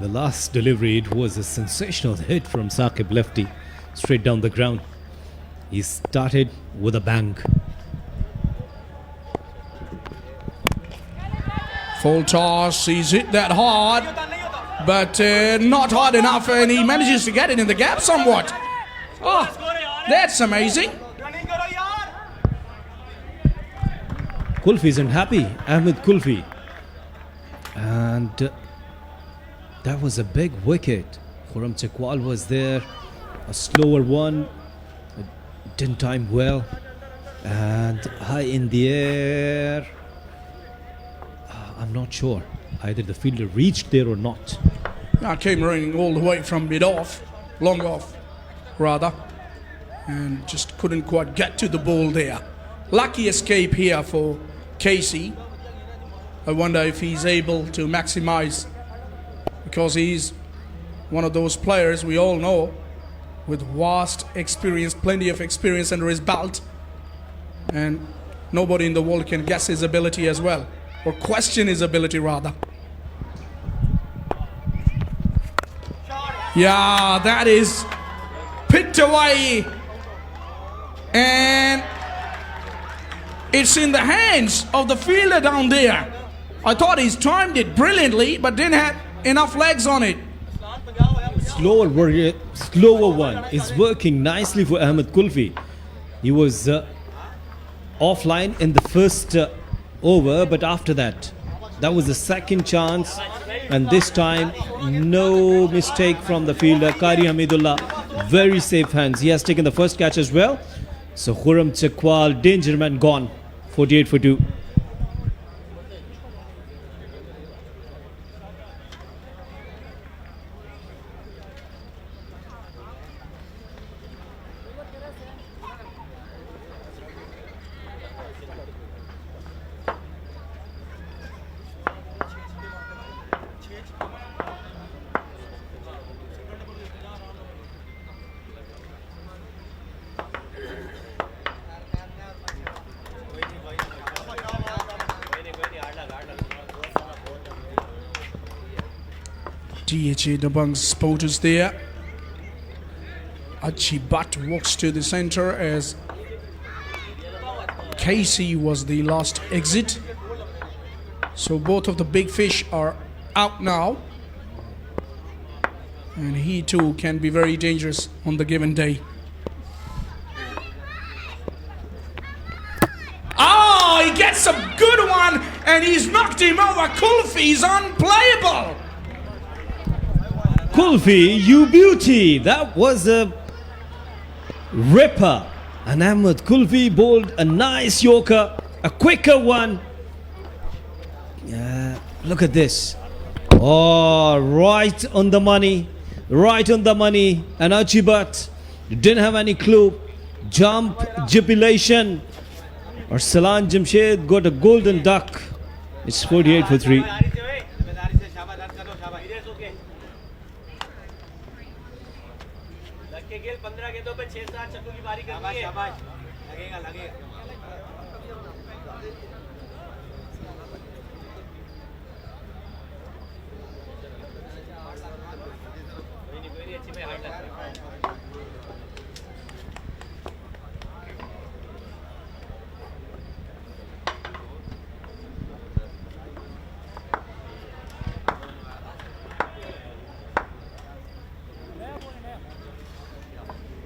The last delivery, it was a sensational hit from Saqib lefty, straight down the ground. He started with a bang. Full toss, he's hit that hard, but not hard enough, and he manages to get it in the gap somewhat. Oh, that's amazing. Kulfi isn't happy, Ahmed Kulfi. And that was a big wicket. Khurram Chakwal was there, a slower one, didn't time well, and high in the air. I'm not sure either the fielder reached there or not. I came running all the way from mid off, long off rather, and just couldn't quite get to the ball there. Lucky escape here for Casey. I wonder if he's able to maximize, because he's one of those players we all know with vast experience, plenty of experience under his belt, and nobody in the world can guess his ability as well, or question his ability rather. Yeah, that is picked away, and it's in the hands of the fielder down there. I thought he's timed it brilliantly, but didn't have enough legs on it. Slower one is working nicely for Ahmed Kulfi. He was offline in the first over, but after that was the second chance, and this time no mistake from the fielder Qari Hamidullah. Very safe hands. He has taken the first catch as well. So Khurram Chakwal, danger man gone. 48 for 2. DHA Dabang's spotters there. Achi Butt walks to the center as Casey was the last exit. So both of the big fish are out now. And he too can be very dangerous on the given day. Oh, he gets a good one and he's knocked him over. Kulfi's unplayable. Kulfi, you beauty. That was a ripper. And Ahmed Kulfi bowled a nice yorker, a quicker one. Look at this. Oh, right on the money. Right on the money. And Achibat didn't have any clue. Jump, jubilation. Arsalan Jamshed got a golden duck. It's 48 for 3.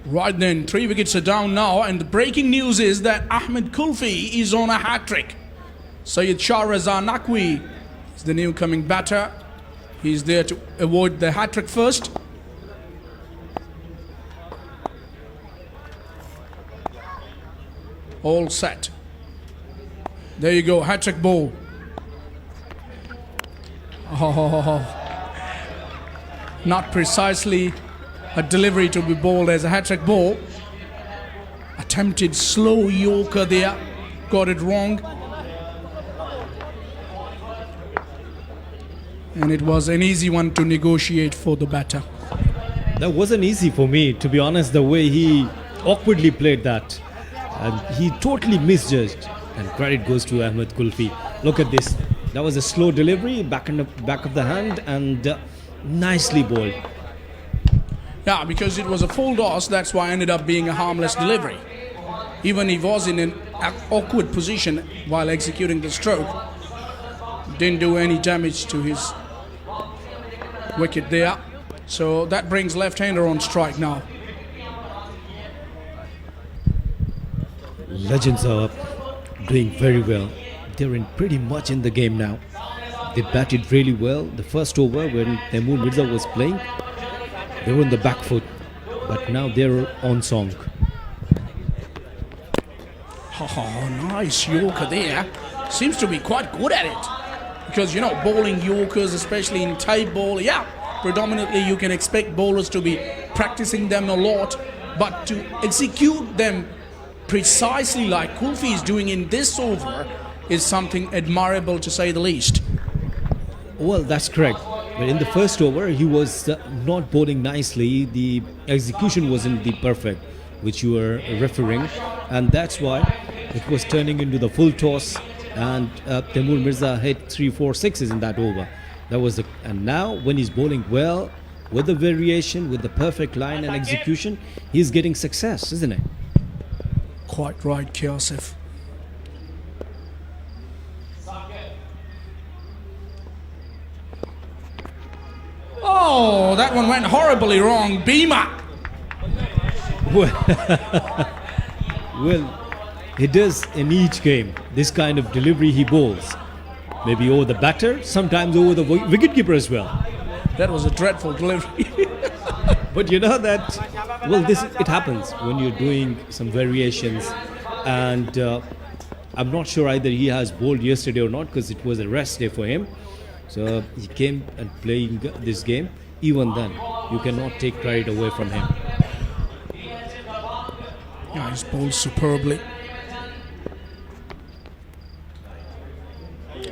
Right then, 3 wickets are down now, and the breaking news is that Ahmed Kulfi is on a hat-trick. Syed Shahrazad Naqvi is the new coming batter. He's there to avoid the hat-trick first. All set. There you go, hat-trick ball. Oh, not precisely a delivery to be bowled as a hat-trick ball. Attempted slow yorker there. Got it wrong. And it was an easy one to negotiate for the batter. That wasn't easy for me, to be honest, the way he awkwardly played that. And he totally misjudged. And credit goes to Ahmed Kulfi. Look at this. That was a slow delivery, back of the hand, and nicely bowled. Yeah, because it was a full toss, that's why it ended up being a harmless delivery. Even he was in an awkward position while executing the stroke. Didn't do any damage to his wicket there. So that brings left-hander on strike now. Legends are doing very well. They're pretty much in the game now. They batted really well. The first over when Taimur Mirza was playing, they were on the back foot, but now they're on song. Oh, nice yorker there. Seems to be quite good at it. Because, you know, bowling yorkers, especially in tight ball, yeah, predominantly you can expect bowlers to be practicing them a lot. But to execute them precisely like Kulfi is doing in this over is something admirable, to say the least. Well, that's correct. But in the first over, he was not bowling nicely. The execution wasn't the perfect, which you were referring. And that's why it was turning into the full toss. And Taimur Mirza hit 3, 4 sixes in that over. That was and now when he's bowling well, with the variation, with the perfect line and execution, he's getting success, isn't it? Quite right, Kiasif. Oh, that one went horribly wrong. Bhima. Well, he does in each game this kind of delivery he bowls. Maybe over the batter, sometimes over the wicketkeeper as well. That was a dreadful delivery. But you know that, well, it happens when you're doing some variations. And I'm not sure either he has bowled yesterday or not, because it was a rest day for him. So he came and playing this game. Even then, you cannot take credit away from him. Yeah, he's bowled superbly.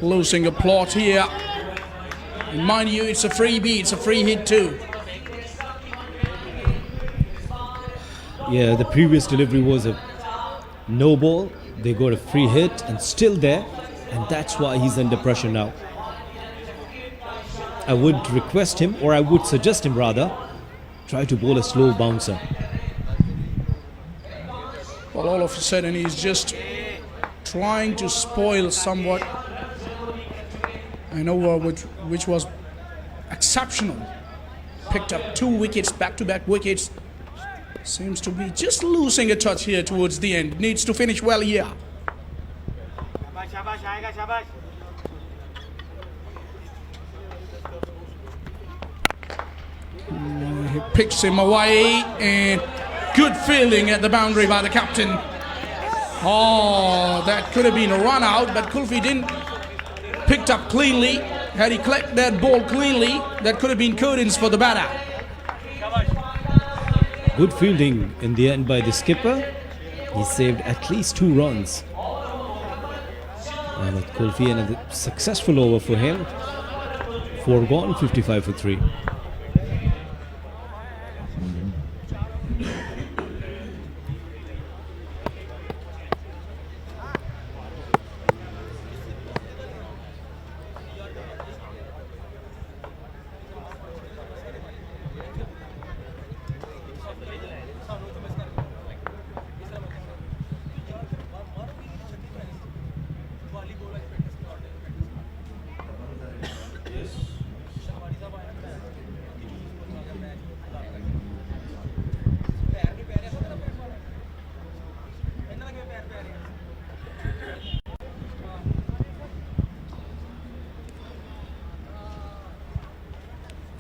Losing a plot here. And mind you, it's a freebie, it's a free hit too. Yeah, the previous delivery was a no ball. They got a free hit and still there. and that's why he's under pressure now. I would request him, or I would suggest him rather, try to bowl a slow bouncer. Well, all of a sudden he's just trying to spoil somewhat an over which was exceptional. Picked up 2 wickets, back-to-back wickets. Seems to be just losing a touch here towards the end. Needs to finish well here. He picks him away, and good fielding at the boundary by the captain. Oh, that could have been a run out, but Kulfi didn't picked up cleanly. Had he collected that ball cleanly, that could have been curtains for the batter. Good fielding in the end by the skipper. He saved at least 2 runs. And with Kulfi, another successful over for him. 4 gone, 55 for 3.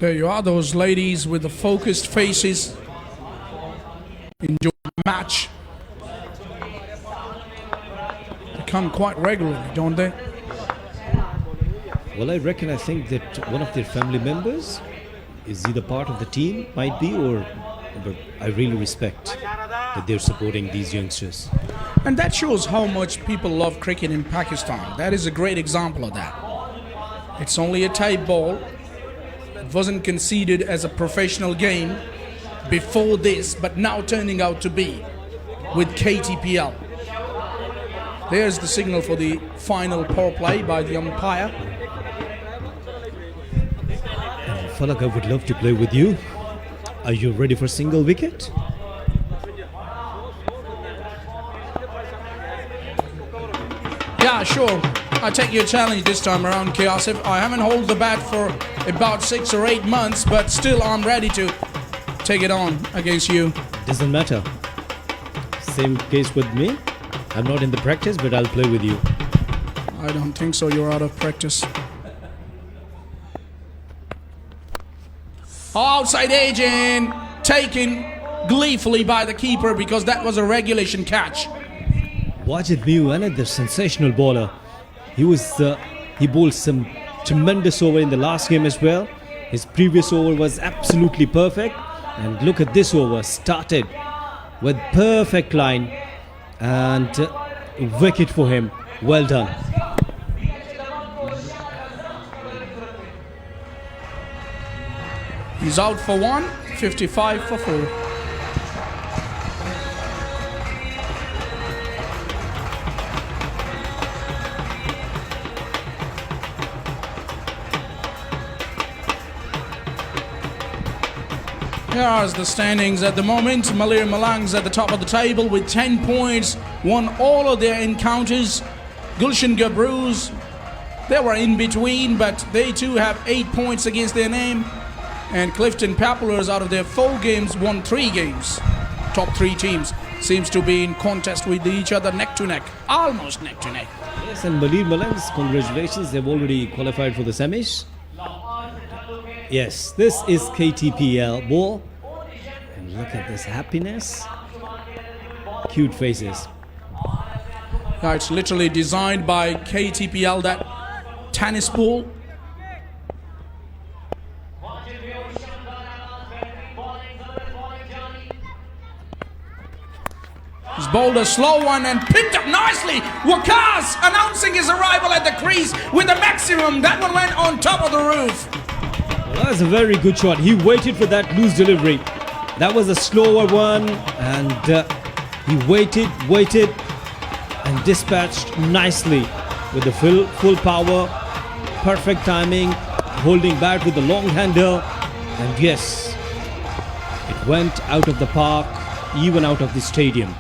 There you are, those ladies with the focused faces. Enjoy the match. They come quite regularly, don't they? Well, I think that one of their family members is either part of the team, might be, or but I really respect that they're supporting these youngsters. And that shows how much people love cricket in Pakistan. That is a great example of that. It's only a type ball. It wasn't considered as a professional game before this, but now turning out to be with KTPL. There's the signal for the final power play by the umpire. Falak, I would love to play with you. Are you ready for single wicket? Yeah, sure. I take your challenge this time around, Kiasif. I haven't held the bat for about 6 or 8 months, but still I'm ready to take it on against you. Doesn't matter. Same case with me. I'm not in the practice, but I'll play with you. I don't think so. You're out of practice. Outside edge and taken gleefully by the keeper because that was a regulation catch. Wajid Miu, another sensational bowler. He bowled some tremendous over in the last game as well. His previous over was absolutely perfect. And look at this over, started with perfect line and wicket for him. Well done. He's out for 1, 55 for 4. Here are the standings at the moment. Malir Malang's at the top of the table with 10 points, won all of their encounters. Gulshan Gabroos, they were in between, but they too have 8 points against their name. And Clifton Papulars, out of their 4 games, won 3 games. Top 3 teams seems to be in contest with each other neck to neck, almost neck to neck. Yes, and Malir Malang's, congratulations, they've already qualified for the semis. Yes, this is KTPL ball. And look at this happiness. Cute faces. Yeah, it's literally designed by KTPL, that tennis ball. He's bowled a slow one and picked up nicely. Waqas announcing his arrival at the crease with the maximum. That one went on top of the roof. Well, that's a very good shot. He waited for that loose delivery. That was a slower one, and he waited, and dispatched nicely. with the full power, perfect timing, holding bat with the long hander, and yes, it went out of the park, even out of the stadium.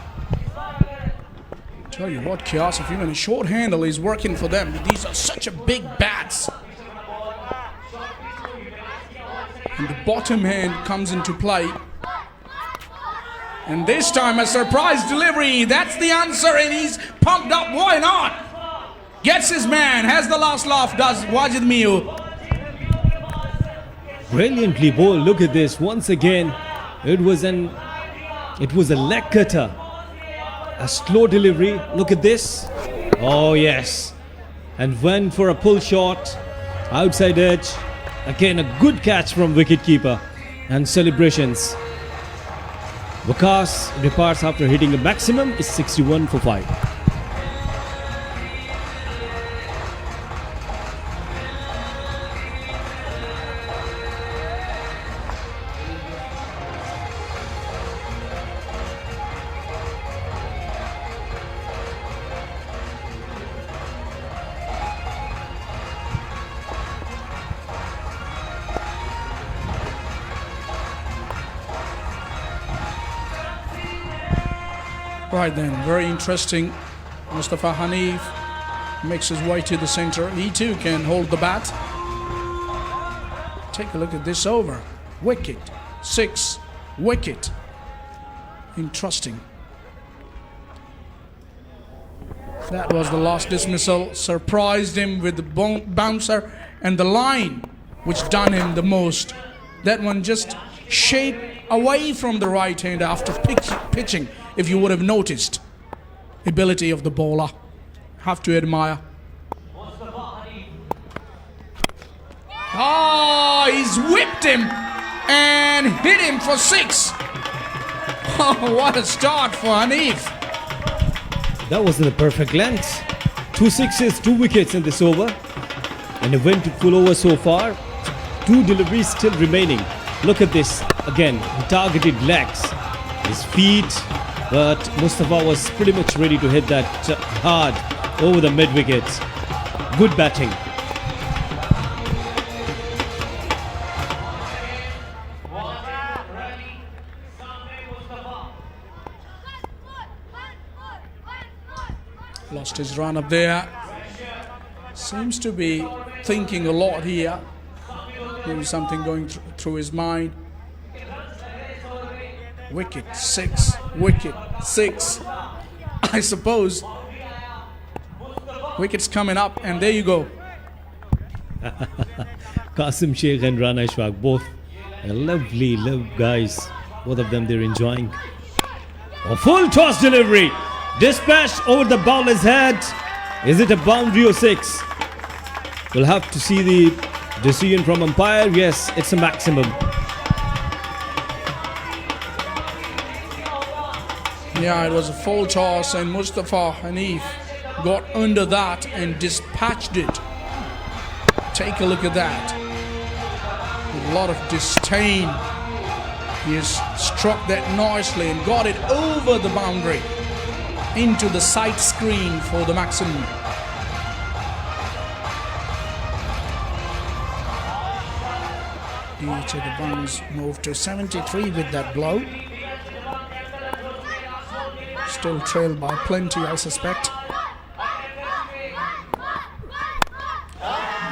Tell you what, Chaos, if even a short handle is working for them, these are such a big bats. And the bottom hand comes into play. And this time a surprise delivery. That's the answer, and he's pumped up. Why not? Gets his man, has the last laugh, does Wajid Miu. Brilliantly bowled. Look at this once again. It was a leg cutter. A slow delivery. Look at this. Oh yes. And went for a pull shot. Outside edge. Again a good catch from wicketkeeper. And celebrations. Vikas departs after hitting a maximum is 61 for 5. Right then, very interesting. Mustafa Hanif makes his way to the center. He too can hold the bat. Take a look at this over. Wicket. 6. Wicket. Interesting. That was the last dismissal. Surprised him with the bouncer and the line, which done him the most. That one just shaped away from the right hand after pitching. If you would have noticed, ability of the bowler, have to admire. Oh, he's whipped him and hit him for 6. Oh, what a start for Hanif. That was in the perfect length. 2 sixes, 2 wickets in this over. And it went to full over so far. 2 deliveries still remaining. Look at this. Again, he targeted legs. His feet. But Mustafa was pretty much ready to hit that hard over the mid-wicket. Good batting. Lost his run up there. Seems to be thinking a lot here. Maybe something going through his mind. Wicket 6. Wicket 6. I suppose wickets coming up, and there you go. Qasim Sheikh and Rana Ishfaq, both lovely guys. Both of them, they're enjoying. A full toss delivery. Dispatched over the bowler's head. Is it a boundary or 6? We'll have to see the decision from umpire. Yes, it's a maximum. Yeah, it was a full toss, and Mustafa Hanif got under that and dispatched it. Take a look at that. With a lot of disdain. He has struck that nicely and got it over the boundary into the side screen for the maximum. DH the Bungs moved to 73 with that blow. Still trailed by plenty, I suspect.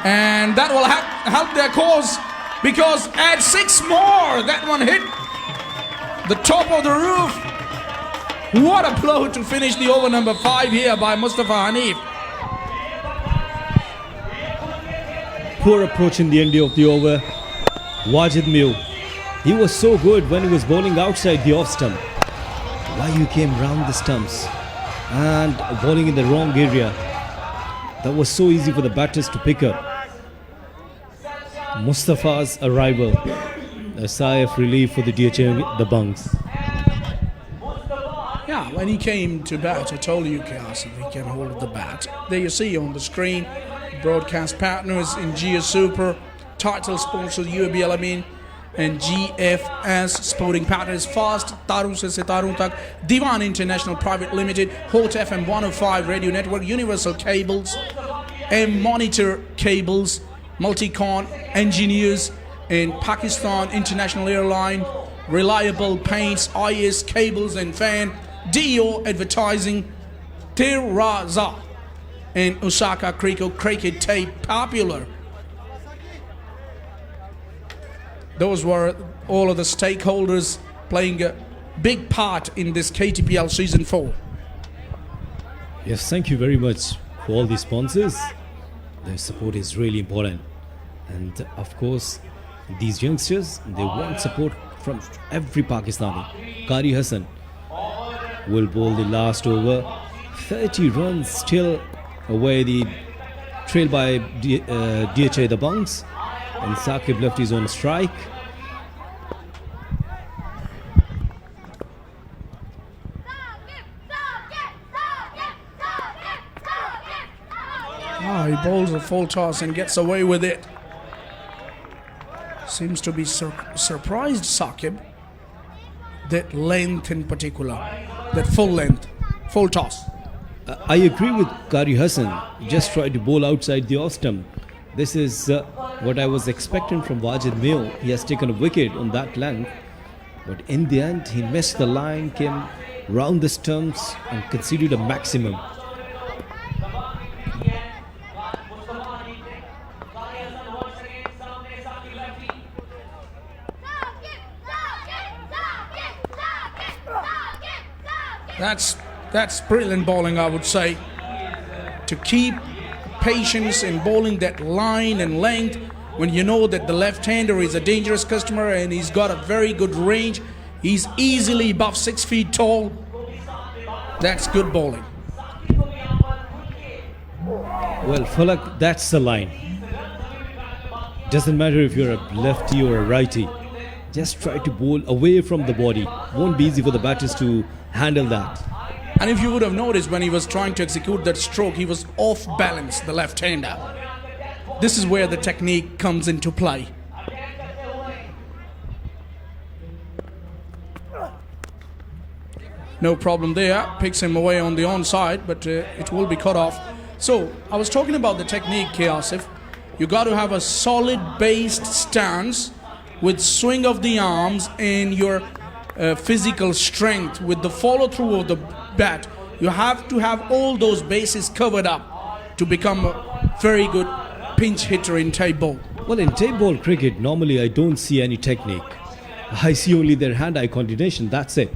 And that will help their cause, because add 6 more. That one hit the top of the roof. What a blow to finish the over number 5 here by Mustafa Hanif. Poor approach in the end of the over. Wajid Miu. He was so good when he was bowling outside the off stump. Why you came round the stumps and bowling in the wrong area? That was so easy for the batters to pick up. Mustafa's arrival. A sigh of relief for the DH, the Bungs. Yeah, when he came to bat, I told you, Chaos, if he can hold the bat. There you see on the screen, broadcast partners in GS Super, title sponsor UAB Al-Amin, and GFS Sporting Partners, Fast Taru se Sitarun Tak, Diwan International Private Limited, Hot FM 105 Radio Network, Universal Cables, monitor cables, Multicon engineers in Pakistan International Airline, reliable paints, IS cables and fan, DO advertising, Teraza and Osaka cricket tape popular. Those were all of the stakeholders playing a big part in this KTPL Season 4. Yes, thank you very much for all the sponsors. Their support is really important. And of course, these youngsters, they want support from every Pakistani. Qari Hassan will bowl the last over. 30 runs still away, the trail by DHA Dabangs. And Saqib left his own strike. He bowls a full toss and gets away with it. Seems to be surprised Saqib. That length in particular, that full length, full toss. I agree with Qari Hassan. Just tried to bowl outside the off stump. This is what I was expecting from Wajid Mayo. He has taken a wicket on that length. But in the end, he missed the line, came round the stumps and conceded a maximum. That's brilliant bowling, I would say. To keep patience in bowling that line and length when you know that the left-hander is a dangerous customer and he's got a very good range. He's easily above 6 feet tall. That's good bowling. Well, Falak, that's the line. Doesn't matter if you're a lefty or a righty. Just try to bowl away from the body. Won't be easy for the batters to handle that. And if you would have noticed when he was trying to execute that stroke, he was off balance, the left-hander. This is where the technique comes into play. No problem there. Picks him away on the onside, but it will be cut off. So, I was talking about the technique, Asif. You got to have a solid-based stance with swing of the arms and your physical strength with the follow-through of the bat. You have to have all those bases covered up to become a very good pinch hitter in tape ball. Well, in tape ball cricket, normally I don't see any technique. I see only their hand-eye coordination, that's it.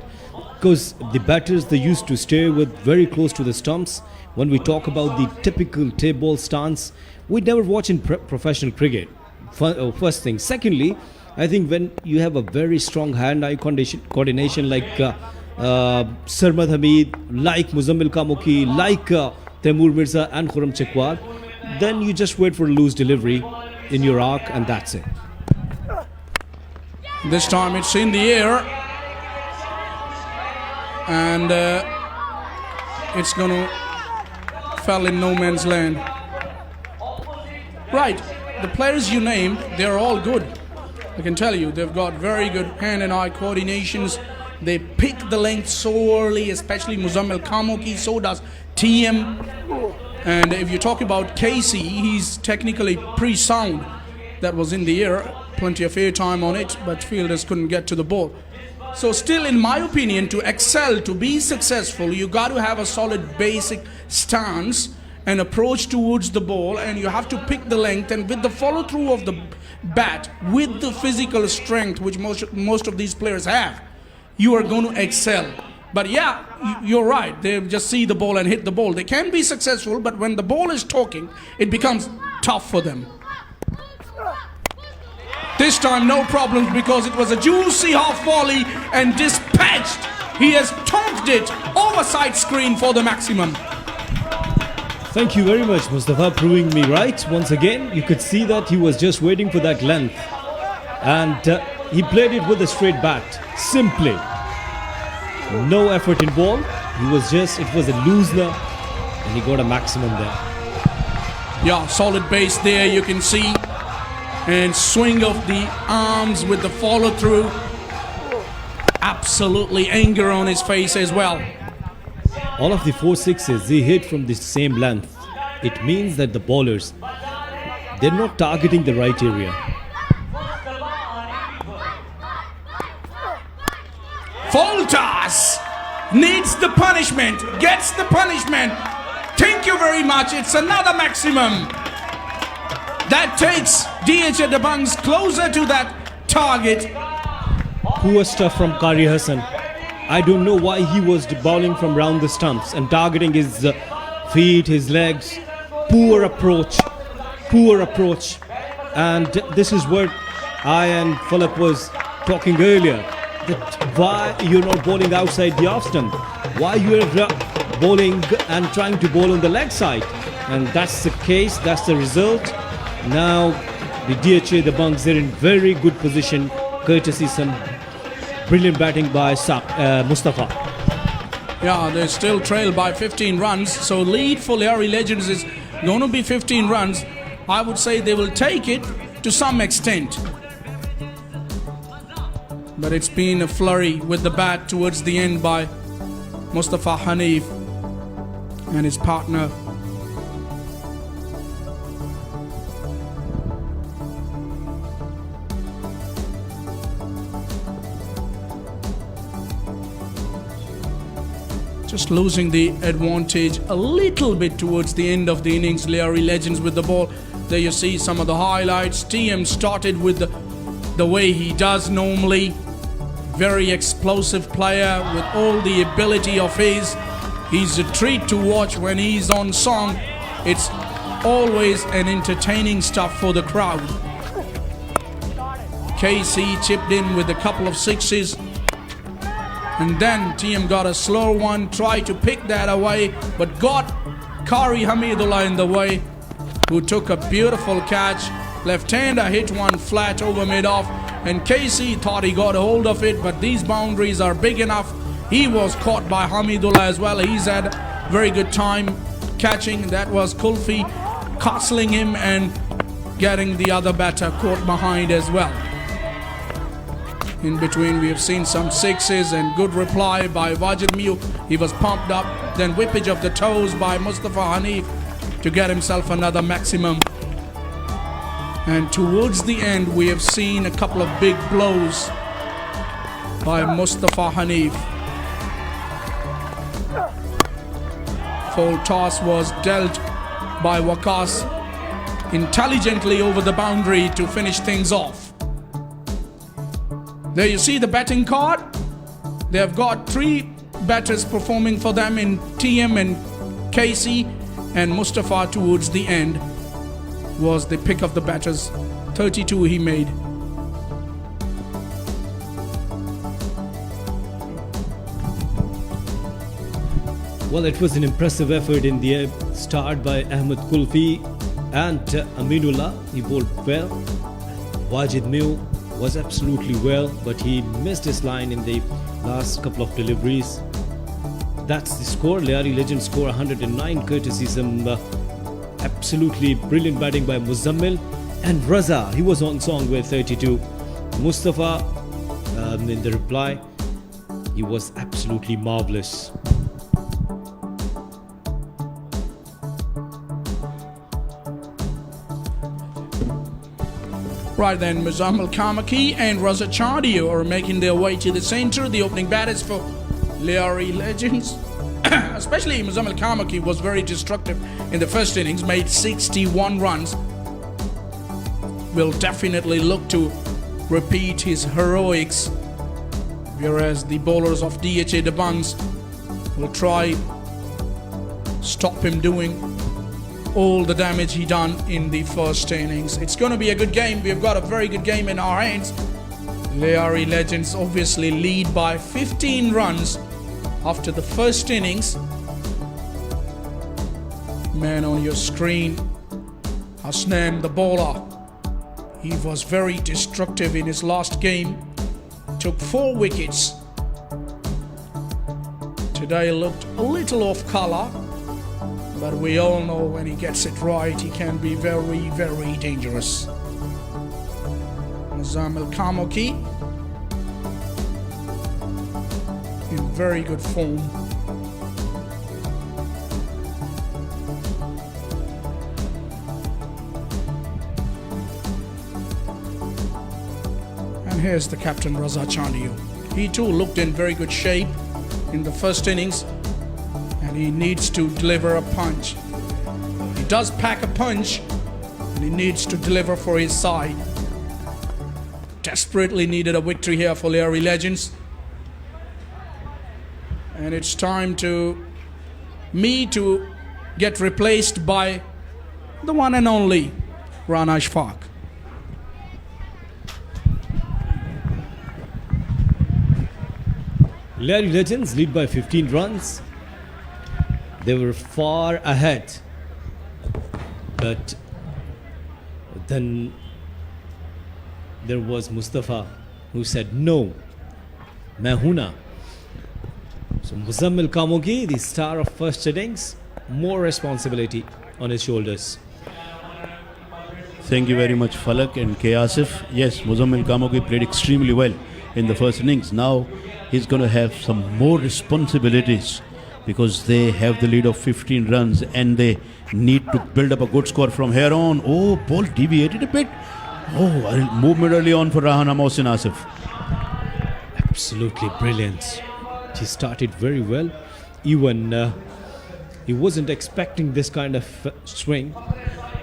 Because the batters, they used to stay with very close to the stumps. When we talk about the typical tape ball stance, we never watch in professional cricket. First thing. Secondly, I think when you have a very strong hand-eye coordination like Sarmad Hamid, like Muzammil Kamuki, like Taimur Mirza and Khurram Chakwal, then you just wait for a loose delivery in your arc and that's it. This time it's in the air and it's going to fall in no man's land. Right, the players you named, they're all good. I can tell you, they've got very good hand and eye coordinations. They pick the length so early, especially Muzammil Kamuki, so does TM. And if you talk about Casey, he's technically pretty sound. That was in the air, plenty of air time on it, but fielders couldn't get to the ball. So still, in my opinion, to excel, to be successful, you got to have a solid basic stance and approach towards the ball, and you have to pick the length, and with the follow-through of the bat, with the physical strength which most of these players have, you are going to excel. But yeah, you're right, they just see the ball and hit the ball. They can be successful, but when the ball is talking, it becomes tough for them. This time no problems because it was a juicy half volley and dispatched. He has tonked it over side screen for the maximum. Thank you very much, Mustafa, proving me right. Once again, you could see that he was just waiting for that length. And he played it with a straight bat. Simply. No effort involved. It was a loosener. And he got a maximum there. Yeah, solid base there, you can see. And swing of the arms with the follow through. Absolutely anger on his face as well. All of the 4 sixes, they hit from the same length. it means that the bowlers, they're not targeting the right area. Full toss needs the punishment, gets the punishment. Thank you very much. It's another maximum. That takes DH Dabang's closer to that target. Poor stuff from Qari Hassan. I don't know why he was bowling from round the stumps and targeting his feet, his legs. Poor approach. And this is what I and Philip was talking earlier. That why you're not bowling outside the off stump? Why you're bowling and trying to bowl on the leg side? And that's the case, that's the result. Now the DHA, the Bunks, they're in very good position, courtesy some brilliant batting by Mustafa. Yeah, they still trail by 15 runs. So lead for Leari Legends is going to be 15 runs. I would say they will take it to some extent. But it's been a flurry with the bat towards the end by Mustafa Hanif and his partner. Just losing the advantage a little bit towards the end of the innings. Leari Legends with the ball. There you see some of the highlights. TM started with the way he does normally. Very explosive player with all the ability of his. He's a treat to watch when he's on song. It's always an entertaining stuff for the crowd. KC chipped in with a couple of sixes. And then TM got a slow one, tried to pick that away, but got Qari Hamidullah in the way, who took a beautiful catch. Left-hander hit one flat over mid-off, and KC thought he got a hold of it, but these boundaries are big enough. He was caught by Hamidullah as well. He's had very good time catching. That was Kulfi castling him and getting the other batter caught behind as well. In between, we have seen some sixes and good reply by Wajid Miu. He was pumped up. Then whippage of the toes by Mustafa Hanif to get himself another maximum. And towards the end, we have seen a couple of big blows by Mustafa Hanif. Full toss was dealt by Waqas intelligently over the boundary to finish things off. There you see the batting card. They have got 3 batters performing for them in TM and KC, and Mustafa towards the end was the pick of the batters. 32 he made. Well, it was an impressive effort in the start by Ahmed Kulfi and Aminullah. He bowled well. Wajid Miu was absolutely well, but he missed his line in the last couple of deliveries. That's the score. Leari Legends score 109, courtesy some absolutely brilliant batting by Muzammil. And Raza, he was on song with 32. Mustafa, in the reply, he was absolutely marvellous. Right then, Muzammil Kamaki and Raza Chardio are making their way to the centre. The opening batters for Leari Legends. Especially Muzammil Kamaki was very destructive in the first innings, made 61 runs. Will definitely look to repeat his heroics, whereas the bowlers of DHA Dabangs will try stop him doing all the damage he done in the first innings. It's going to be a good game. We've got a very good game in our hands. Leari Legends obviously lead by 15 runs after the first innings. Man on your screen, Hasnan the bowler. He was very destructive in his last game. Took 4 wickets. Today looked a little off colour, but we all know when he gets it right, he can be very, very dangerous. Muzammil Kamaki in very good form. And here's the captain, Raza Chandiyu. He too looked in very good shape in the first innings, and he needs to deliver a punch. He does pack a punch, and he needs to deliver for his side. Desperately needed a victory here for Leari Legends. And it's time to get replaced by the one and only Rana Ashfaq. Leari Legends lead by 15 runs. They were far ahead. But then there was Mustafa who said, no, main hoon na. So Muzammil Kamogi, the star of first innings, more responsibility on his shoulders. Thank you very much, Falak and K. Asif. Yes, Muzammil Kamogi played extremely well in the first innings. Now he's going to have some more responsibilities because they have the lead of 15 runs and they need to build up a good score from here on. Oh, ball deviated a bit. Oh, movement early on for Rahana Mohsin Asif. Absolutely brilliant. He started very well. Even he wasn't expecting this kind of swing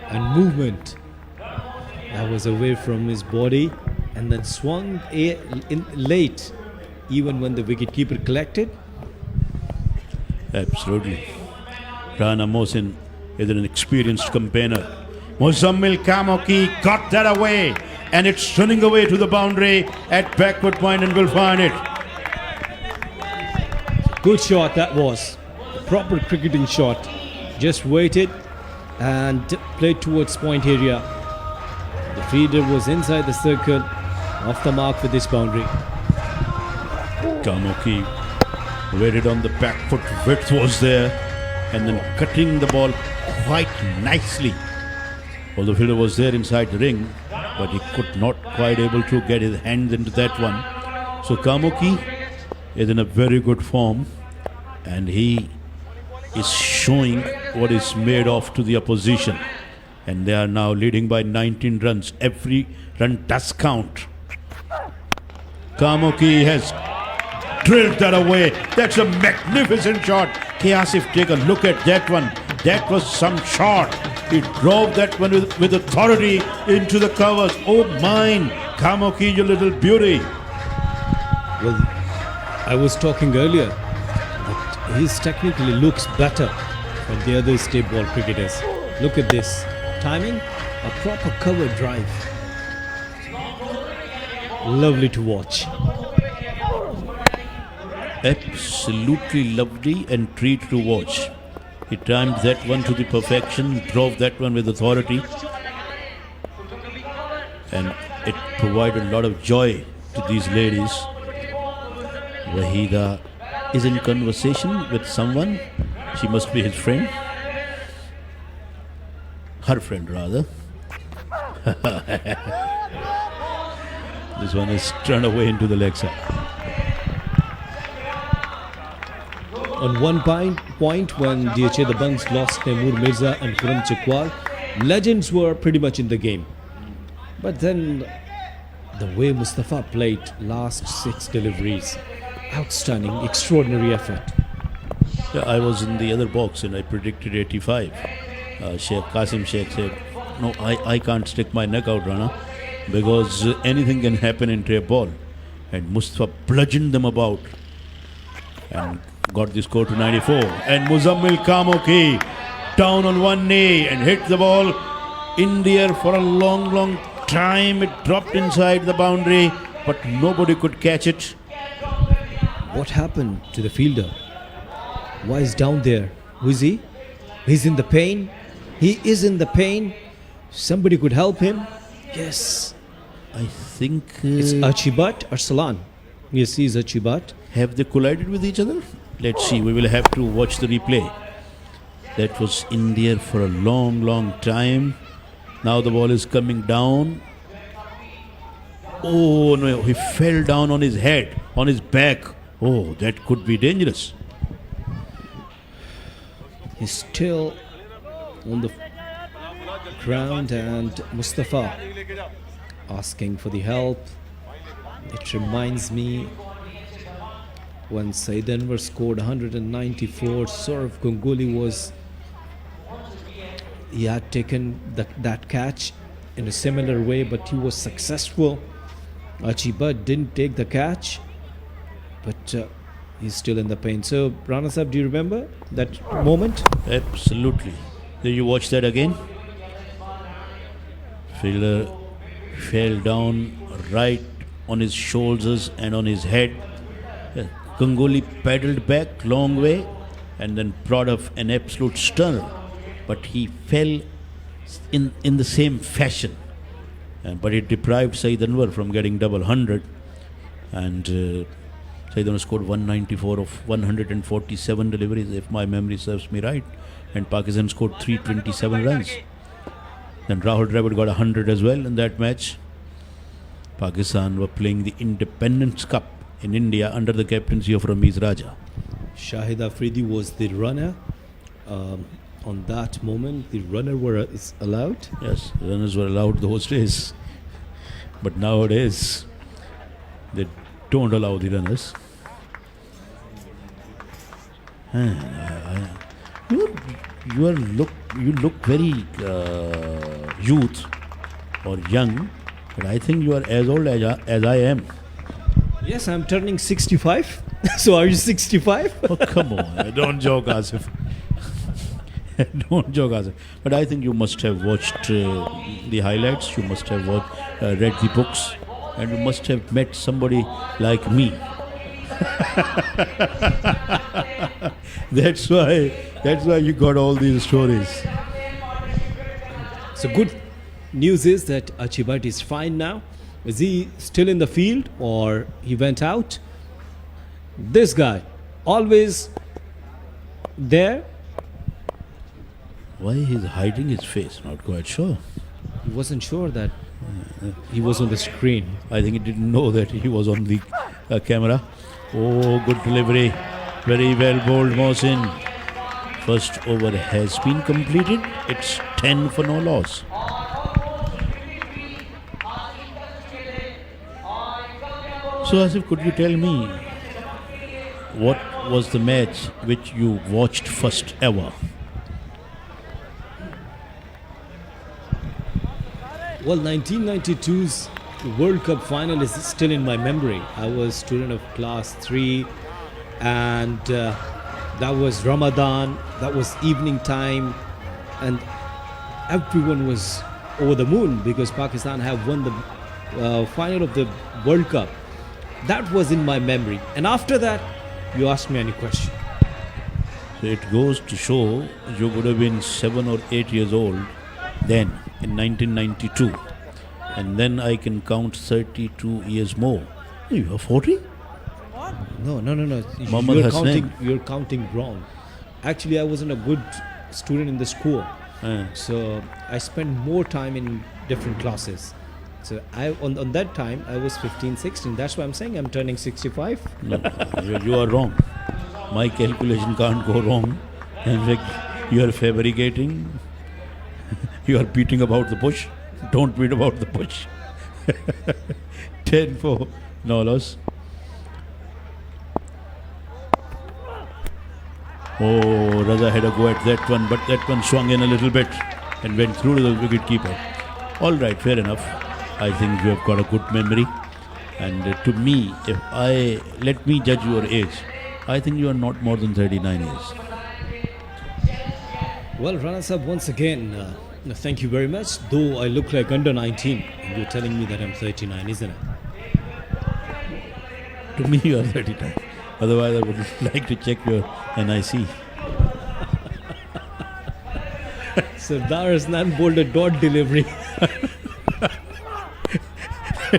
and movement. That was away from his body and then swung in late, even when the wicketkeeper collected. Absolutely. Rana Mohsin is an experienced campaigner. Muzammil Kamogi got that away and it's running away to the boundary at backward point and will find it. Good shot that was. A proper cricketing shot. Just waited and played towards point area. The fielder was inside the circle, off the mark for this boundary. Kamogi waited on the back foot, width was there, and then cutting the ball quite nicely. Well, the fielder was there inside the ring, but he could not quite able to get his hands into that one. So Kamogi is in a very good form, and he is showing what is made of to the opposition. And they are now leading by 19 runs. Every run does count. Kamogi has drilled that away. That's a magnificent shot. Asif, take a look at that one. That was some shot. He drove that one with authority into the covers. Oh mine, Kamogi, you little beauty. Well, I was talking earlier that he technically looks better than the other state ball cricketers. Look at this. Timing, a proper cover drive. Lovely to watch. Absolutely lovely and treat to watch. He timed that one to the perfection, drove that one with authority, and it provided a lot of joy to these ladies. Wahida is in conversation with someone. She must be his friend. Her friend, rather. This one is turned away into the leg side. On one point when DHA the Bungs lost Taimur Mirza and Khurram Chikwal, Legends were pretty much in the game. But then the way Mustafa played last 6 deliveries, outstanding, extraordinary effort. Yeah, I was in the other box and I predicted 85. Sheikh Qasim Sheikh said, no, I can't stick my neck out, Rana, because anything can happen in trap ball. And Mustafa bludgeoned them about and got the score to 94. And Muzammil Kamogi down on one knee and hit the ball in the air for a long time. It dropped inside the boundary, but nobody could catch it. What happened to the fielder? Why is down there? Who is he? He's in the pain. He is in the pain. Somebody could help him. Yes. I think it's Archibat Arsalan. Yes, he's Archibat. Have they collided with each other? Let's see. We will have to watch the replay. That was in the air for a long time. Now the ball is coming down. Oh no, he fell down on his head, on his back. Oh, that could be dangerous. He's still on the ground and Mustafa asking for the help. It reminds me when Saeed Anwar scored 194, Saurav Ganguly he had taken that catch in a similar way, but he was successful. Archie Butt didn't take the catch, but he's still in the paint. So, Rana Sahib, do you remember that moment? Absolutely. Did you watch that again? Fielder fell down right on his shoulders and on his head. Ganguly paddled back long way and then brought up an absolute stunner. But he fell in the same fashion. But it deprived Saeed Anwar from getting double 100. And Saeed Anwar scored 194 of 147 deliveries, if my memory serves me right. And Pakistan scored 327 runs. Then Rahul Dravid got 100 as well in that match. Pakistan were playing the Independence Cup in India under the captaincy of Ramiz Raja. Shahid Afridi was the runner. On that moment, the runner was allowed. Yes, runners were allowed those days. But nowadays, they don't allow the runners. You look very youth or young, but I think you are as old as I am. Yes, I'm turning 65. So are you 65? Oh, come on. Don't joke, Asif. Don't joke, Asif. But I think you must have watched the highlights. You must have read the books. And you must have met somebody like me. That's why you got all these stories. So good news is that Archie Butt is fine now. Is he still in the field or he went out? This guy, always there. Why he's hiding his face? Not quite sure. He wasn't sure that he was on the screen. I think he didn't know that he was on the camera. Oh, good delivery. Very well bowled, Mohsin. First over has been completed. It's 10 for no loss. So, Asif, could you tell me what was the match which you watched first ever? Well, 1992's World Cup final is still in my memory. I was student of class 3 and that was Ramadan, that was evening time, and everyone was over the moon because Pakistan have won the final of the World Cup. That was in my memory. And after that, you asked me any question. So it goes to show you would have been 7 or 8 years old then, in 1992. And then I can count 32 years more. You are 40? No. Muhammad You're counting wrong. Actually, I wasn't a good student in the school. So I spent more time in different classes. So on that time, I was 15, 16. That's why I'm saying I'm turning 65. No, you are wrong. My calculation can't go wrong. In fact, you are fabricating. You are beating about the bush. Don't beat about the bush. 10 for no loss. Oh, Raza had a go at that one, but that one swung in a little bit and went through to the wicket keeper. All right, fair enough. I think you have got a good memory. And to me, let me judge your age, I think you are not more than 39 years. Well, Rana Sahib, once again, thank you very much. Though I look like under 19, and you're telling me that I'm 39, isn't it? To me, you are 39. Otherwise, I would like to check your NIC. Sardar Hasnan bowled a dot delivery.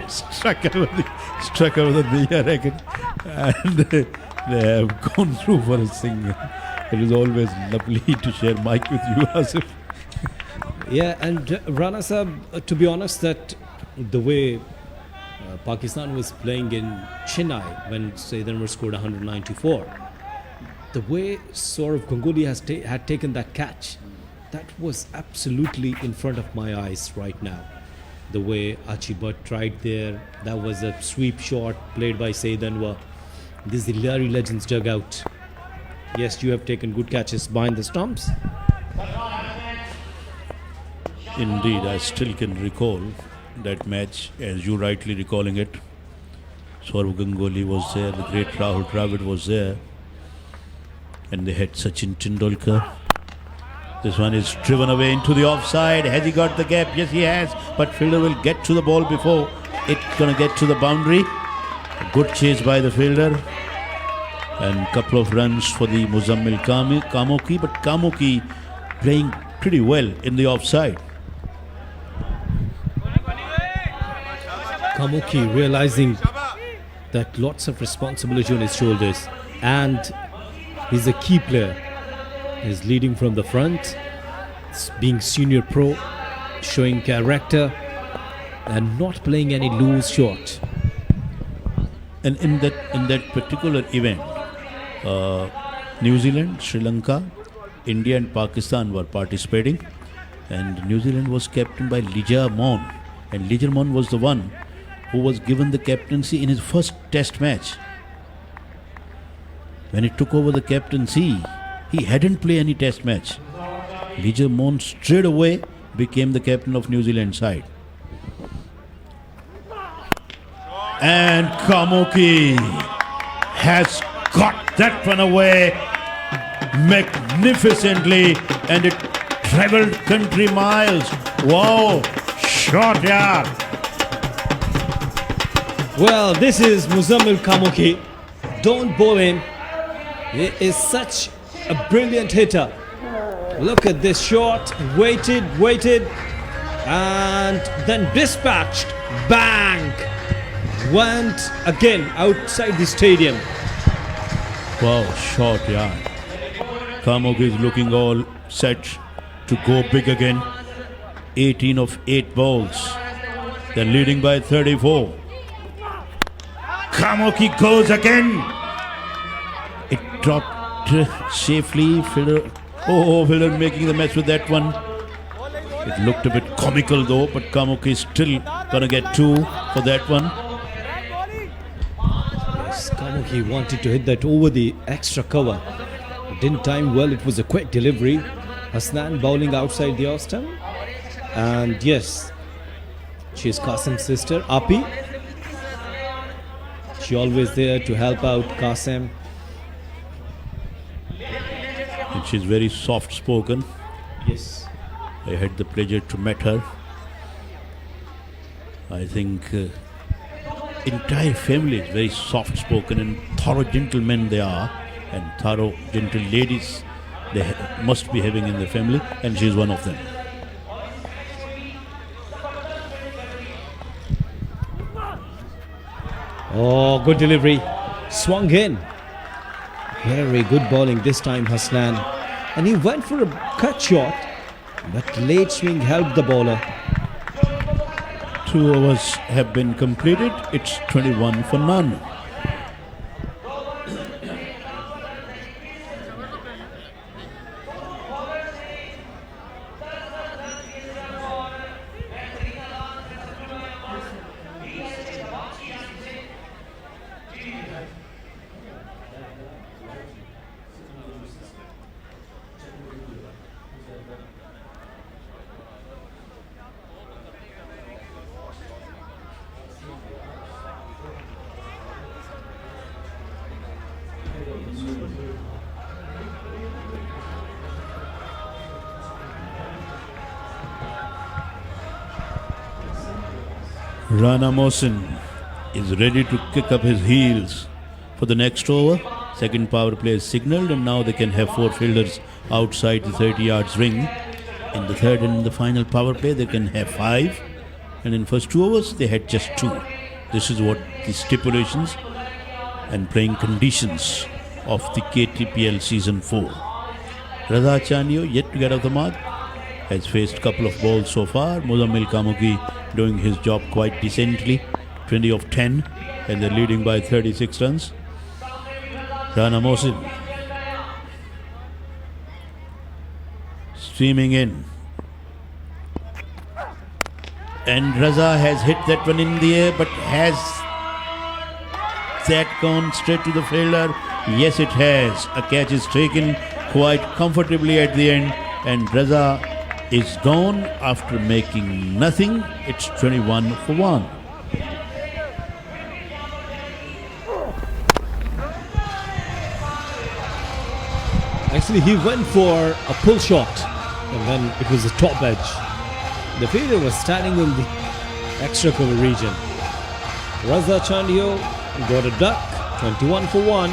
struck over the knee, I reckon. And they have gone through for a single. It is always lovely to share mic with you, Asif. Yeah, and Rana Sahib, to be honest, that the way Pakistan was playing in Chennai when Saeed Anwar scored 194, the way Saurav Ganguly had taken that catch, that was absolutely in front of my eyes right now. The way Archie Butt tried there, that was a sweep shot played by Saeed Anwar. This is the Larry Legends dugout. Yes, you have taken good catches behind the stumps. Indeed, I still can recall that match as you rightly recalling it. Saurav Ganguly was there, the great Rahul Dravid was there, and they had Sachin Tendulkar. This one is driven away into the offside. Has he got the gap? Yes, he has. But fielder will get to the ball before it's going to get to the boundary. A good chase by the fielder. And couple of runs for the Muzammil Kamoki. But Kamoki playing pretty well in the offside. Kamoki realizing that lots of responsibility on his shoulders, and he's a key player. He's leading from the front, being senior pro, showing character and not playing any loose shot. And in that particular event, New Zealand, Sri Lanka, India and Pakistan were participating, and New Zealand was captained by Lijah Mon, and Lijah Mon was the one who was given the captaincy in his first test match. When he took over the captaincy, he hadn't played any test match. Lijah Mon straight away became the captain of New Zealand side. And Kamoki has got that one away magnificently, and it traveled country miles. Wow, shot, yaar. Well, this is Muzammil Kamoki. Don't bowl him. He is such a brilliant hitter. Look at this shot. Waited, and then dispatched. Bang! Went again outside the stadium. Wow, shot, yeah. Kamoki is looking all set to go big again. 18 of 8 balls. They're leading by 34. Kamoki goes again. It dropped safely. Fielder making the match with that one. It looked a bit comical though, but Kamoki is still gonna get 2 for that one. Yes, Kamoki wanted to hit that over the extra cover. It didn't time well. It was a quick delivery. Hasnan bowling outside the off stump. And yes, she's Qasim's sister, Api. She always there to help out Qasim. And she's very soft spoken. Yes. I had the pleasure to meet her. I think entire family is very soft spoken and thorough gentlemen they are, and thorough gentle ladies they must be having in the family, and she's one of them. Oh, good delivery. Swung in. Very good bowling this time, Hasnan. And he went for a cut shot, but late swing helped the bowler. 2 overs have been completed. It's 21 for none. Rana Mohsin is ready to kick up his heels for the next over. Second power play is signalled, and now they can have 4 fielders outside the 30 yards ring. In the third and in the final power play they can have 5, and in first 2 overs they had just 2. This is what the stipulations and playing conditions of the KTPL season 4. Raza Chandio yet to get off the mark, has faced a couple of balls so far. Muzammil Kamoki doing his job quite decently, 20 of 10, and they're leading by 36 runs. Rana Mohsin streaming in. And Raza has hit that one in the air, but has that gone straight to the fielder? Yes, it has. A catch is taken quite comfortably at the end, and Raza is gone after making nothing. It's 21 for 1. Actually, he went for a pull shot, and then it was the top edge. The fielder was standing in the extra cover region. Raza Chandio got a duck, 21 for 1.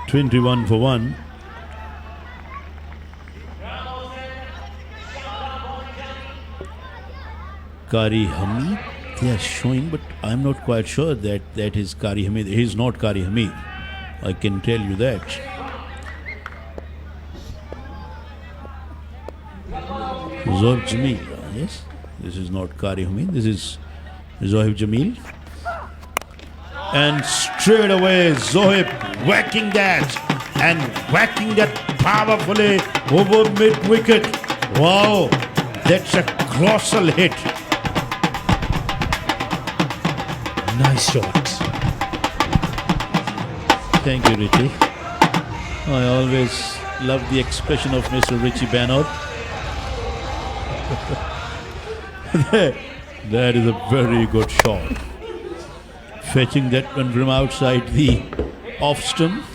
Twenty-one for 1. Kari Hamid, they are showing, but I'm not quite sure that that is Kari Hamid. He is not Kari Hamid. I can tell you that. Zohib Jamil. Yes, this is not Kari Hamid. This is Zohib Jamil. And straight away, Zohib whacking that and whacking that powerfully over mid-wicket. Wow, that's a colossal hit. Nice shot. Thank you, Richie. I always love the expression of Mr. Richie Bannard. That is a very good shot. Fetching that one from outside the off stump.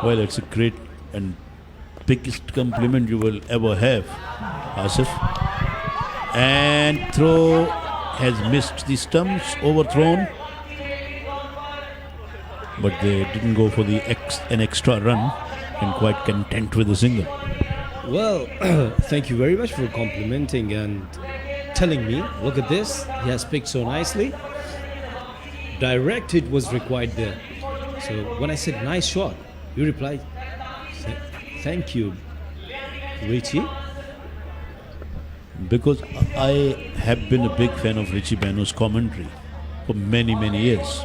Well, it's a great and biggest compliment you will ever have, Asif. And throw has missed the stumps, overthrown. But they didn't go for an extra run, and quite content with the single. Well, thank you very much for complimenting and telling me, look at this, he has picked so nicely. Direct hit was required there. So when I said nice shot, you replied, thank you, Richie. Because I have been a big fan of Richie Bannard's commentary for many, many years.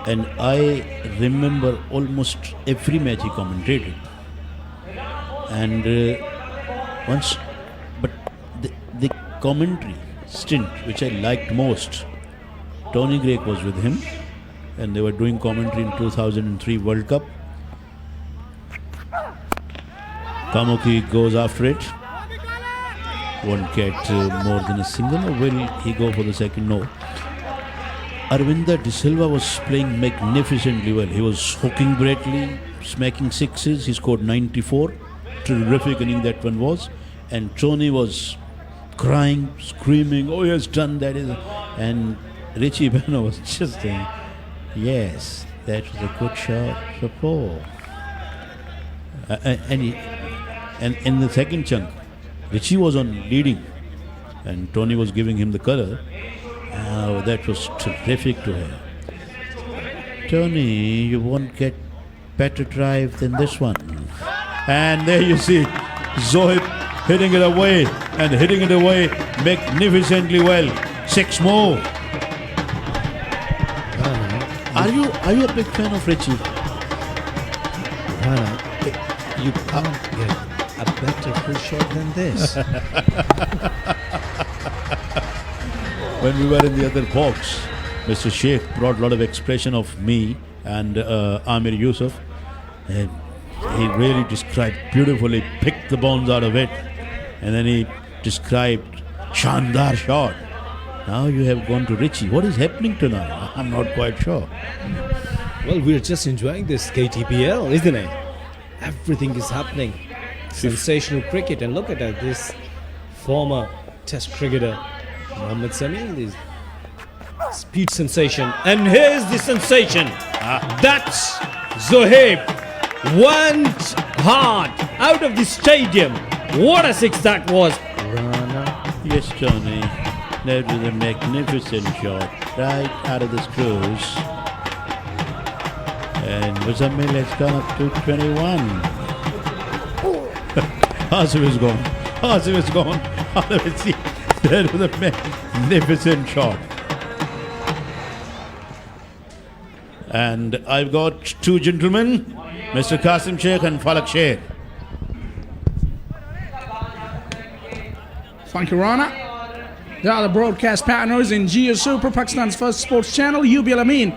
And I remember almost every match he commentated. And but the commentary stint which I liked most, Tony Greig was with him, and they were doing commentary in 2003 World Cup. Kamuki goes after it. Won't get more than a single, or will he go for the second? No. Arvinder De Silva was playing magnificently well. He was hooking Bradley, smacking sixes. He scored 94. Terrific inning that one was. And Tony was crying, screaming, oh, he has done that. And Richie Bannard was just saying, yes, that was a good shot for Paul. And in the second chunk, Richie was on leading and Tony was giving him the colour. Oh, that was terrific to hear. Tony, you won't get better drive than this one. And there you see Zohib hitting it away and hitting it away magnificently well. 6 more. Are you a big fan of Richie? You can't get a better full shot than this. When we were in the other box, Mr. Sheikh brought a lot of expression of me and Amir Yusuf, and he really described beautifully, picked the bounce out of it, and then he described Shandar shot. Now you have gone to Richie. What is happening tonight? I'm not quite sure. Well, we're just enjoying this KTPL, isn't it? Everything is happening. Sensational cricket, and look at that, this former Test cricketer Mohammad Sami, this speed sensation, and here's the sensation. That's Zohaib went hard out of the stadium. What a six that was! Rana. Yes, Johnny. That was a magnificent shot, right out of the screws. And Muzammil has gone up to 21. Asif is gone. Asif is gone. That was a magnificent shot. And I've got two gentlemen, Mr. Qasim Sheikh and Falak Sheikh. Thank you, Rana. They are the broadcast partners in Jio Super, Pakistan's first sports channel, UBL Amin,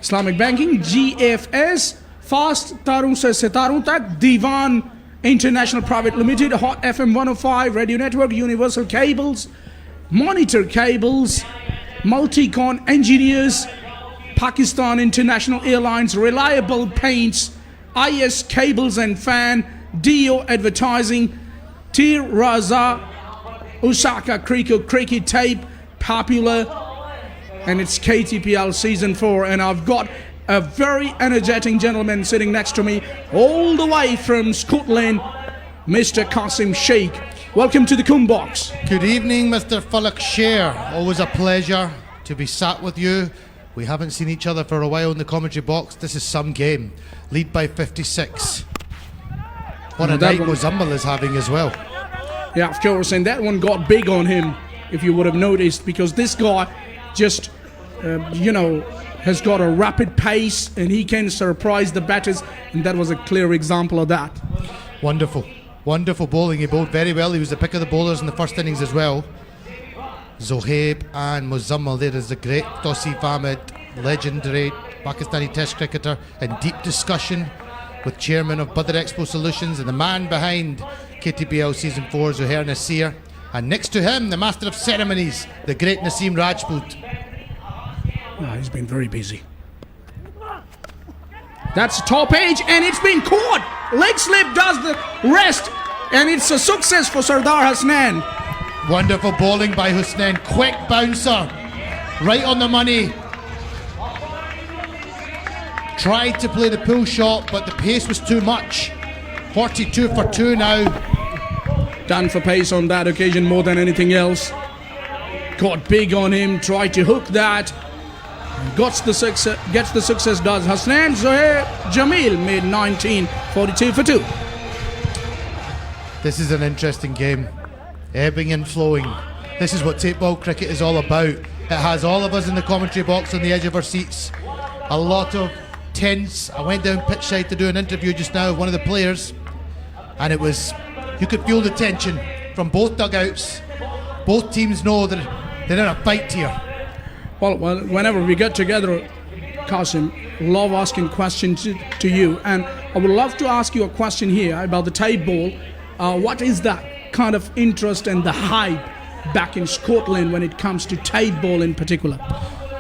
Islamic Banking, GFS, Fast Tarun Se Sitarun Tak, Divan International Private Limited, Hot FM 105, Radio Network, Universal Cables, Monitor Cables, Multicon Engineers, Pakistan International Airlines, Reliable Paints, IS Cables and Fan, Dio Advertising, Tir Raza, Osaka Cricket Tape, Popular, and it's KTPL Season 4. And I've got a very energetic gentleman sitting next to me, all the way from Scotland, Mr. Qasim Sheikh. Welcome to the Coom Box. Good evening, Mr. Falak Sheikh. Always a pleasure to be sat with you. We haven't seen each other for a while in the commentary box. This is some game. Lead by 56. What a night Muzammil is having as well. Yeah, of course, and that one got big on him, if you would have noticed, because this guy just, has got a rapid pace and he can surprise the batters, and that was a clear example of that. Wonderful. Wonderful bowling. He bowled very well. He was the pick of the bowlers in the first innings as well. Zohaib and Muzammil, there is the great Tawseef Ahmed, legendary Pakistani Test cricketer, in deep discussion with chairman of Badr Expo Solutions and the man behind KTPL Season 4, Zuhair Nasir, and next to him, the master of ceremonies, the great Naseem Rajput. He's been very busy. That's top edge, and it's been caught. Leg slip does the rest, and it's a success for Sardar Hasnan. Wonderful bowling by Husnain. Quick bouncer, right on the money. Tried to play the pull shot, but the pace was too much. 42 for 2 now. Done for pace on that occasion more than anything else. Got big on him, tried to hook that. Gets the success, does Hasnan. Zohair Jamil made 19, 42 for 2. This is an interesting game. Ebbing and flowing. This is what tape ball cricket is all about. It has all of us in the commentary box on the edge of our seats. A lot of tense. I went down pitch side to do an interview just now with one of the players, and it was, you could feel the tension from both dugouts. Both teams know that they're in a fight here. Well, whenever we get together, Qasim, love asking questions to you, and I would love to ask you a question here about the tape ball. What is that kind of interest and the hype back in Scotland when it comes to tape ball in particular?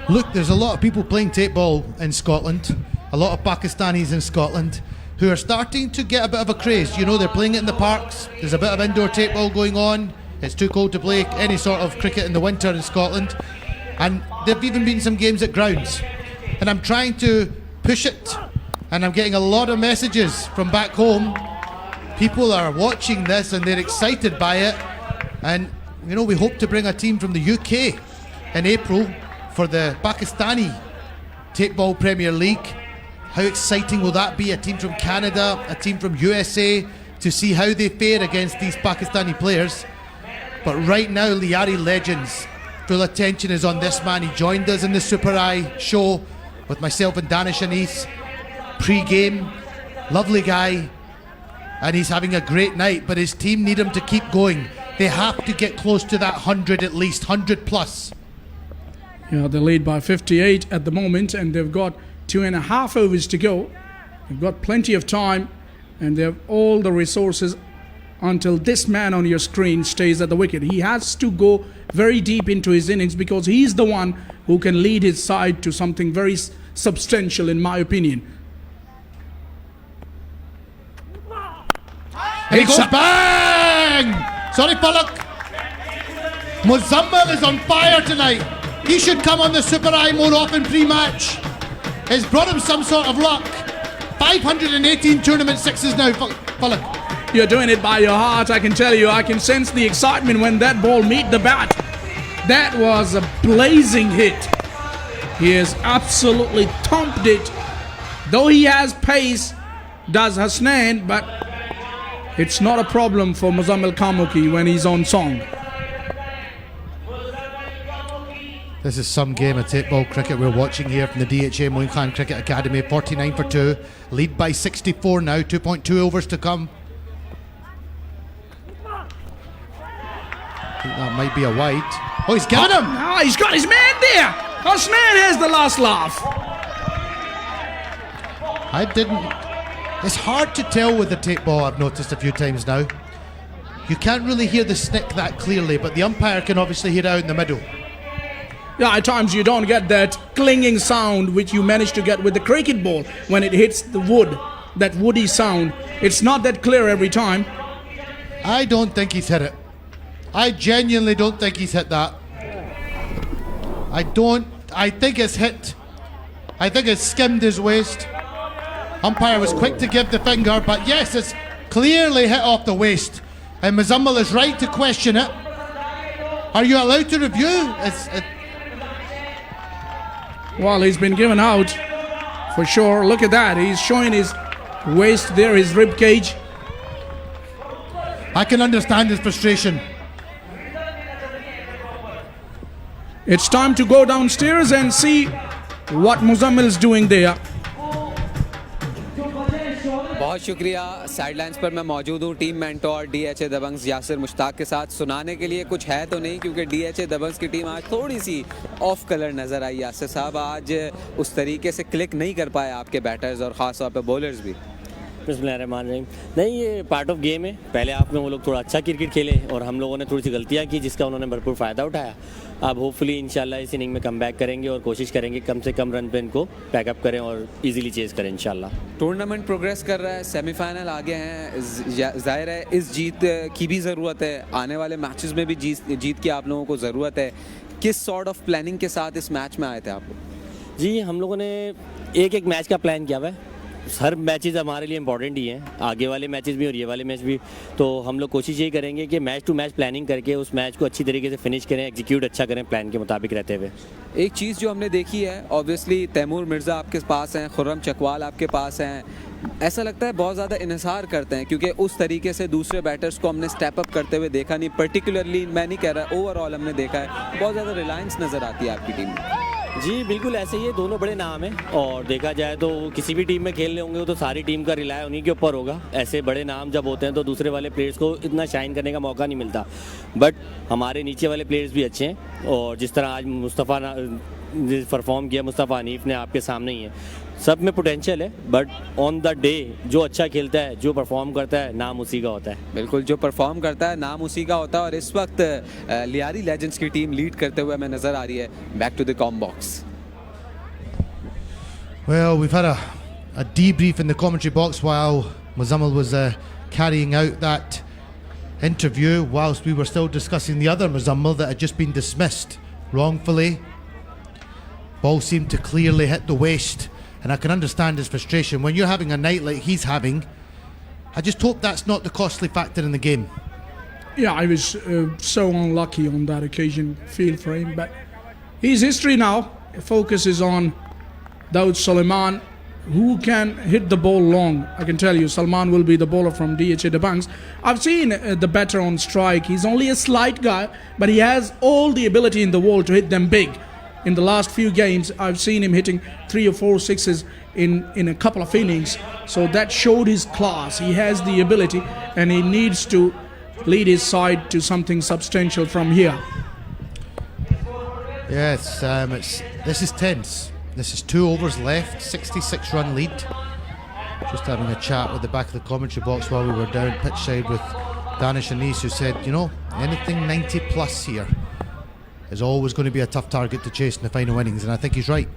Look, there's a lot of people playing tape ball in Scotland, a lot of Pakistanis in Scotland, who are starting to get a bit of a craze. You know, they're playing it in the parks. There's a bit of indoor tape ball going on. It's too cold to play any sort of cricket in the winter in Scotland. And there've even been some games at grounds. And I'm trying to push it, and I'm getting a lot of messages from back home. People are watching this and they're excited by it. And, you know, we hope to bring a team from the UK in April for the Pakistani Tape Ball Premier League. How exciting will that be? A team from Canada, a team from USA, to see how they fare against these Pakistani players. But right now, Liari Legends, full attention is on this man. He joined us in the Super Eye show with myself and Danish Anise pre-game. Lovely guy, and he's having a great night, but his team need him to keep going. They have to get close to that 100 at least, 100 plus. Yeah, they lead by 58 at the moment, and they've got 2.5 overs to go. They've got plenty of time, and they have all the resources until this man on your screen stays at the wicket. He has to go very deep into his innings because he's the one who can lead his side to something very substantial, in my opinion. And he goes bang! Sorry, Palak. Muzammil is on fire tonight. He should come on the Super Eye more often pre-match. It's brought him some sort of luck. 518 tournament sixes now, Palak. You're doing it by your heart, I can tell you. I can sense the excitement when that ball meet the bat. That was a blazing hit. He has absolutely thumped it. Though he has pace, does Hasnain, but it's not a problem for Muzammil Kamuki when he's on song. This is some game of tape ball cricket we're watching here from the DHA Moin Khan Cricket Academy. 49 for 2. Lead by 64 now. 2.2 overs to come. I think that might be a wide. Oh, he's given him! Oh, he's got his man there! Hasnain has the last laugh. It's hard to tell with the tape ball, I've noticed a few times now. You can't really hear the snick that clearly, but the umpire can obviously hear it out in the middle. Yeah, at times you don't get that clinging sound which you manage to get with the cricket ball when it hits the wood. That woody sound. It's not that clear every time. I don't think he's hit it. I genuinely don't think he's hit that. I think it's hit. I think it's skimmed his waist. Umpire was quick to give the finger, but yes, it's clearly hit off the waist. And Muzammil is right to question it. Are you allowed to review? Well, he's been given out for sure. Look at that. He's showing his waist there, his rib cage. I can understand his frustration. It's time to go downstairs and see what Muzammil is doing there. बहुत शुक्रिया। Sidelines पर मैं मौजूद हूँ team mentor DHA Dabangs Yasir Mushtaq के साथ। सुनाने के लिए कुछ है तो नहीं, क्योंकि डीएचए दबंग्स की टीम आज थोड़ी सी ऑफ कलर नज़र आई। यासिर साहब, आज उस तरीके से क्लिक नहीं कर पाए आपके बैटर्स और ख़ास तौर पे बॉलर्स भी। बिस्मिल्लाहिर्रहमानिर्रहीम। नहीं, ये पार्ट ऑफ गेम है। पहले हाफ में वो लोग थोड़ा अच्छा क्रिकेट खेले और हम लोगों ने थोड़ी सी गलतियाँ की, जिसका उन्होंने भरपूर फ़ायदा उठाया। अब होपफुली इंशाल्लाह इस इनिंग में कम बैक करेंगे और कोशिश करेंगे कम से कम रन पे इनको पैकअप करें और इजीली चेज़ करें इंशाल्लाह। टूर्नामेंट प्रोग्रेस कर रहा है, सेमीफाइनल आगे हैं। जाहिर है इस जीत की भी ज़रूरत है, आने वाले मैचेस में भी जीत की आप लोगों को ज़रूरत है। किस सॉर्ट ऑफ प्लानिंग के साथ इस मैच में आए थे आप लोग? जी, हम लोगों ने एक मैच का प्लान किया हुआ है। हर मैचेस हमारे लिए इंपॉर्टेंट ही हैं, आगे वाले मैचेस भी और ये वाले मैच भी। तो हम लोग कोशिश यही करेंगे कि मैच टू मैच प्लानिंग करके उस मैच को अच्छी तरीके से फिनिश करें, एग्जीक्यूट अच्छा करें प्लान के मुताबिक रहते हुए। एक चीज़ जो हमने देखी है, ऑब्वियसली तैमूर मिर्ज़ा आपके पास हैं, खुर्रम चकवाल आपके पास हैं। ऐसा लगता है बहुत ज़्यादा इन्हिसार करते हैं, क्योंकि उस तरीके से दूसरे बैटर्स को हमने स्टेप अप करते हुए देखा नहीं। पर्टिकुलरली मैं नहीं कह रहा, ओवरऑल हमने देखा है बहुत ज़्यादा रिलायंस नज़र आती है आपकी टीम में। जी बिल्कुल ऐसे ही है, दोनों बड़े नाम हैं और देखा जाए तो किसी भी टीम में खेल रहे होंगे तो सारी टीम का रिलाय उन्हीं के ऊपर होगा। ऐसे बड़े नाम जब होते हैं तो दूसरे वाले प्लेयर्स को इतना शाइन करने का मौका नहीं मिलता। बट हमारे नीचे वाले प्लेयर्स भी अच्छे हैं और जिस तरह आज मुस्तफ़ा परफॉर्म किया, मुस्तफ़ा हनीफ ने आपके सामने ही है। सब में पोटेंशियल है, बट ऑन द डे जो अच्छा खेलता है, जो परफॉर्म करता है, नाम उसी का होता है। बिल्कुल, जो परफॉर्म करता है नाम उसी का होता है। और इस वक्त लियारी लेजेंड्स की टीम लीड करते हुए हमें नज़र आ रही है। Back to the comm box. Well, we've had a debrief in the commentary box while Muzammil was carrying out that interview, whilst we were still discussing the other Muzammil that had just been dismissed wrongfully. Ball seemed to clearly hit the waist, and I can understand his frustration. When you're having a night like he's having, I just hope that's not the costly factor in the game. Yeah, I was so unlucky on that occasion, feel for him, but he's history now. Focus is on Dawood Suleiman, who can hit the ball long. I can tell you, Salman will be the bowler from DHA Dabangs. I've seen the batter on strike. He's only a slight guy, but he has all the ability in the world to hit them big. In the last few games, I've seen him hitting 3 or 4 sixes in a couple of innings. So that showed his class. He has the ability, and he needs to lead his side to something substantial from here. Yes, this is tense. This is 2 overs left, 66 run lead. Just having a chat with the back of the commentary box while we were down pitch side with Danish Anise, who said, you know, anything 90 plus here is always going to be a tough target to chase in the final innings, and I think he's right.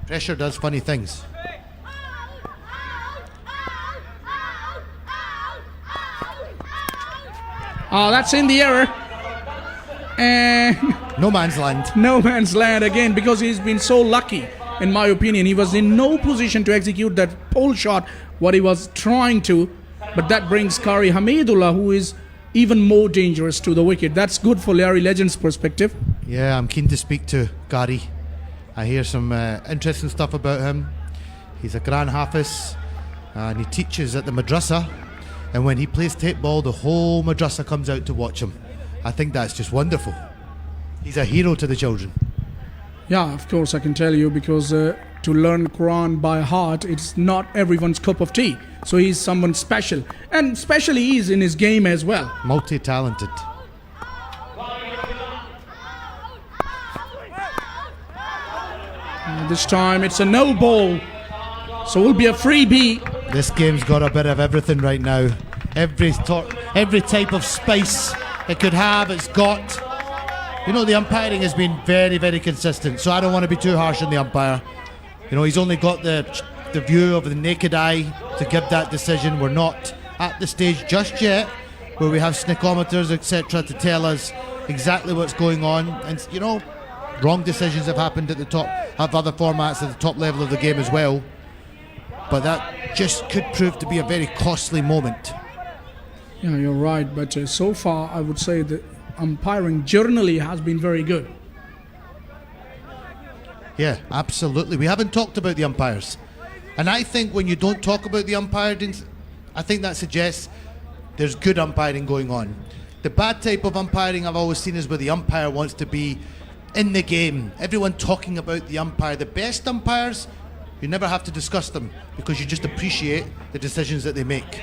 Pressure does funny things. Oh, that's in the air. And No man's land. no man's land again, because he's been so lucky, in my opinion. He was in no position to execute that pole shot, what he was trying to. But that brings Kari Hamidullah, who is even more dangerous to the wicket. That's good for Larry Legend's perspective. Yeah, I'm keen to speak to Gary. I hear some interesting stuff about him. He's a Quran Hafiz and he teaches at the madrasa. And when he plays tape ball, the whole madrasa comes out to watch him. I think that's just wonderful. He's a hero to the children. Yeah, of course, I can tell you, because to learn Quran by heart, it's not everyone's cup of tea. So he's someone special. And especially he's in his game as well. Multi-talented. This time it's a no ball. So it will be a freebie. This game's got a bit of everything right now. Every type of spice it could have, it's got. You know, the umpiring has been very, very consistent, so I don't want to be too harsh on the umpire. You know, he's only got the view of the naked eye to give that decision. We're not at the stage just yet where we have snickometers, etc., to tell us exactly what's going on. And, you know, wrong decisions have happened at the top, have other formats at the top level of the game as well. But that just could prove to be a very costly moment. Yeah, you're right. But so far, I would say that umpiring generally has been very good. Yeah, absolutely. We haven't talked about the umpires. And I think when you don't talk about the umpiring, I think that suggests there's good umpiring going on. The bad type of umpiring I've always seen is where the umpire wants to be in the game. Everyone talking about the umpire. The best umpires, you never have to discuss them because you just appreciate the decisions that they make.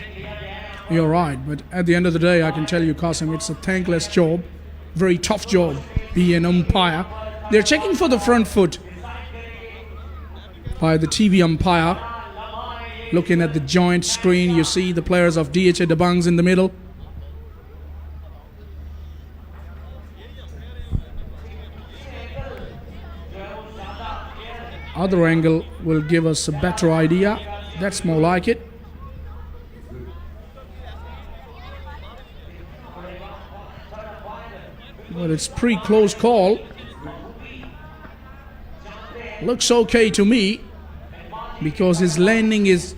You're right, but at the end of the day, I can tell you, Qasim, it's a thankless job, very tough job, being an umpire. They're checking for the front foot by the TV umpire. Looking at the giant screen, you see the players of DHA Dabangs in the middle. Other angle will give us a better idea. That's more like it. But it's pretty close call. Looks okay to me because his landing is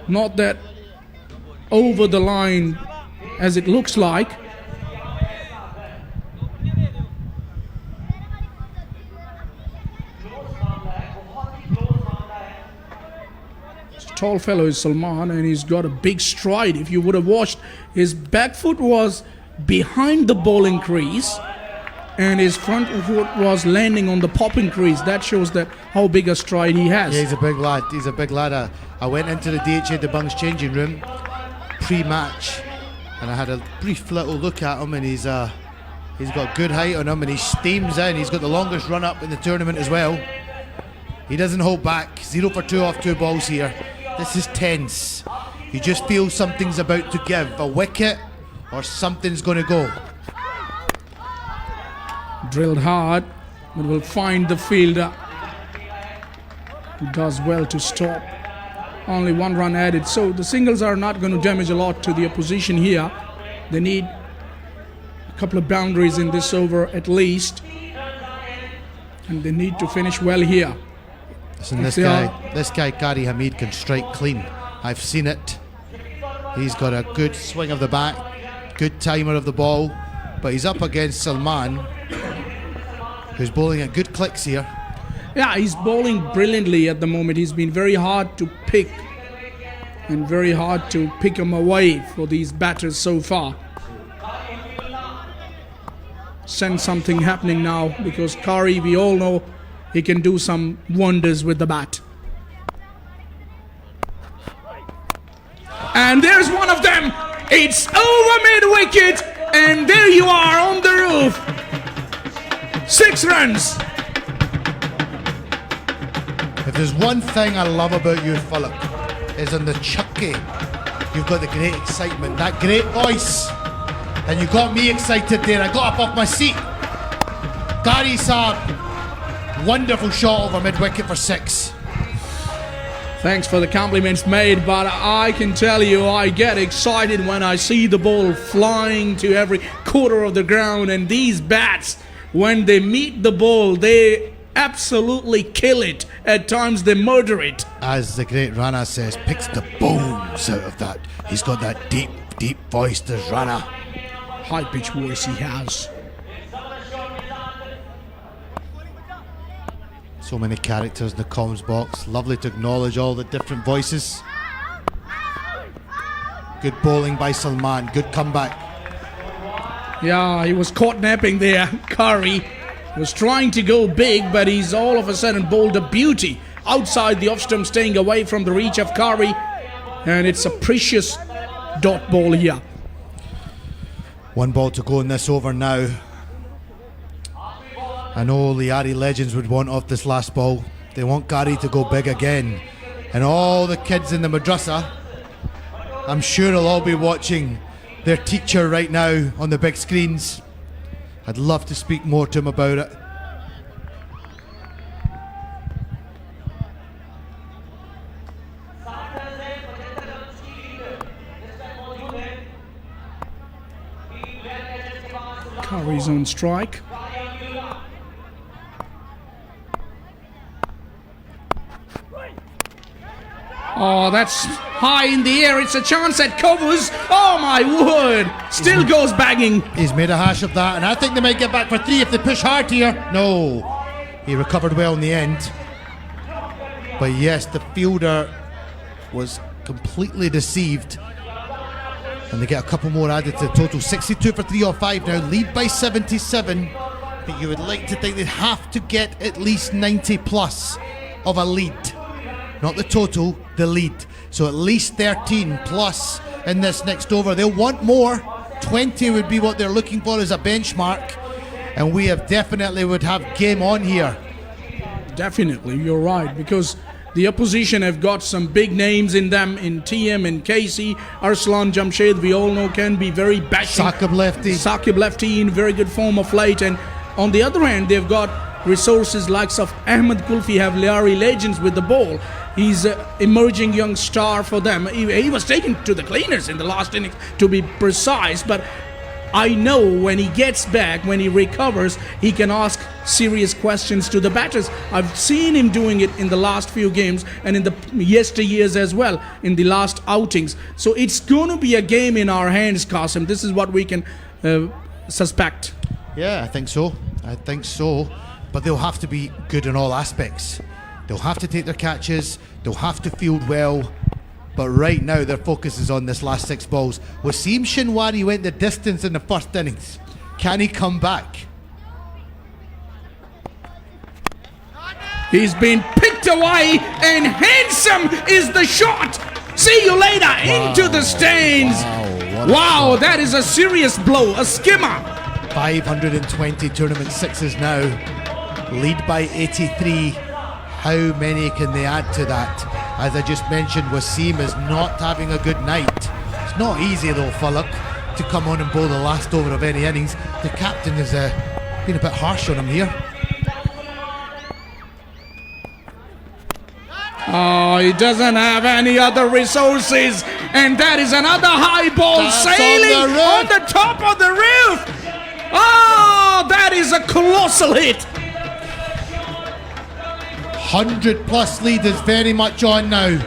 not that over the line as it looks like. Tall fellow is Salman, and he's got a big stride. If you would have watched, his back foot was behind the bowling crease and his front foot was landing on the popping crease. That shows that how big a stride he has. Yeah, he's a big lad. He's a big lad. I went into the DHA Dabangs changing room pre-match and I had a brief little look at him, and he's got good height on him and he steams in. He's got the longest run up in the tournament as well. He doesn't hold back. 0 for 2 off 2 balls here. This is tense. You just feel something's about to give. A wicket or something's going to go. Drilled hard, but will find the fielder. He does well to stop. Only 1 run added. So the singles are not going to damage a lot to the opposition here. They need a couple of boundaries in this over at least. And they need to finish well here. Listen, this guy Kari Hamid can strike clean. I've seen it. He's got a good swing of the bat, good timer of the ball, but he's up against Salman, who's bowling at good clicks here. Yeah, he's bowling brilliantly at the moment. He's been very hard to pick and very hard to pick him away for these batters so far. Sense something happening now because Kari, we all know, he can do some wonders with the bat. And there's one of them. It's over mid-wicket. And there you are on the roof. 6 runs. If there's one thing I love about you, Philip, is on the chucky you've got the great excitement, that great voice. And you got me excited there. I got up off my seat. Gary Saab, wonderful shot over mid-wicket for 6. Thanks for the compliments made, but I can tell you I get excited when I see the ball flying to every quarter of the ground, and these bats, when they meet the ball, they absolutely kill it. At times they murder it. As the great Rana says, picks the bones out of that. He's got that deep, deep voice, there's Rana. High-pitched voice he has. So many characters in the comms box. Lovely to acknowledge all the different voices. Good bowling by Salman. Good comeback. Yeah, he was caught napping there. Curry was trying to go big, but he's all of a sudden bowled a beauty outside the off-stump, staying away from the reach of Curry. And it's a precious dot ball here. 1 ball to go in this over now. I know Liari Legends would want off this last ball. They want Gary to go big again. And all the kids in the madrasa, I'm sure will all be watching their teacher right now on the big screens. I'd love to speak more to him about it. Curry's on strike. Oh, that's high in the air. It's a chance at covers. Oh my word. Still goes banging. He's made a hash of that, and I think they might get back for 3 if they push hard here. No. He recovered well in the end. But yes, the fielder was completely deceived. And they get a couple more added to the total. 62 for 3 or 5 now. Lead by 77. But you would like to think they'd have to get at least 90 plus of a lead. Not the total, the lead. So at least 13 plus in this next over. They'll want more. 20 would be what they're looking for as a benchmark. And we have definitely would have game on here. Definitely, you're right. Because the opposition have got some big names in them, in TM and KC. Arslan Jamshed, we all know, can be very bashing. Saqib lefty in very good form of late. And on the other hand, they've got resources likes of Ahmed Kulfi, have Liari Legends with the ball. He's an emerging young star for them. He was taken to the cleaners in the last innings, to be precise, but I know when he gets back, when he recovers, he can ask serious questions to the batters. I've seen him doing it in the last few games and in the yesteryears as well, in the last outings. So it's going to be a game in our hands, Qasim. This is what we can suspect. Yeah, I think so. But they'll have to be good in all aspects. They'll have to take their catches. They'll have to field well. But right now, their focus is on this last 6 balls. Wasim Shinwari went the distance in the first innings. Can he come back? He's been picked away, and handsome is the shot. See you later, into the stands. Wow, that is a serious blow, a skimmer. 520 tournament 6s now. Lead by 83. How many can they add to that? As I just mentioned, Wasim is not having a good night. It's not easy though, Falak, to come on and bowl the last over of any innings. The captain has been a bit harsh on him here. Oh, he doesn't have any other resources. And that is another high ball. That's sailing on the top of the roof. Oh, that is a colossal hit. 100 plus lead is very much on now.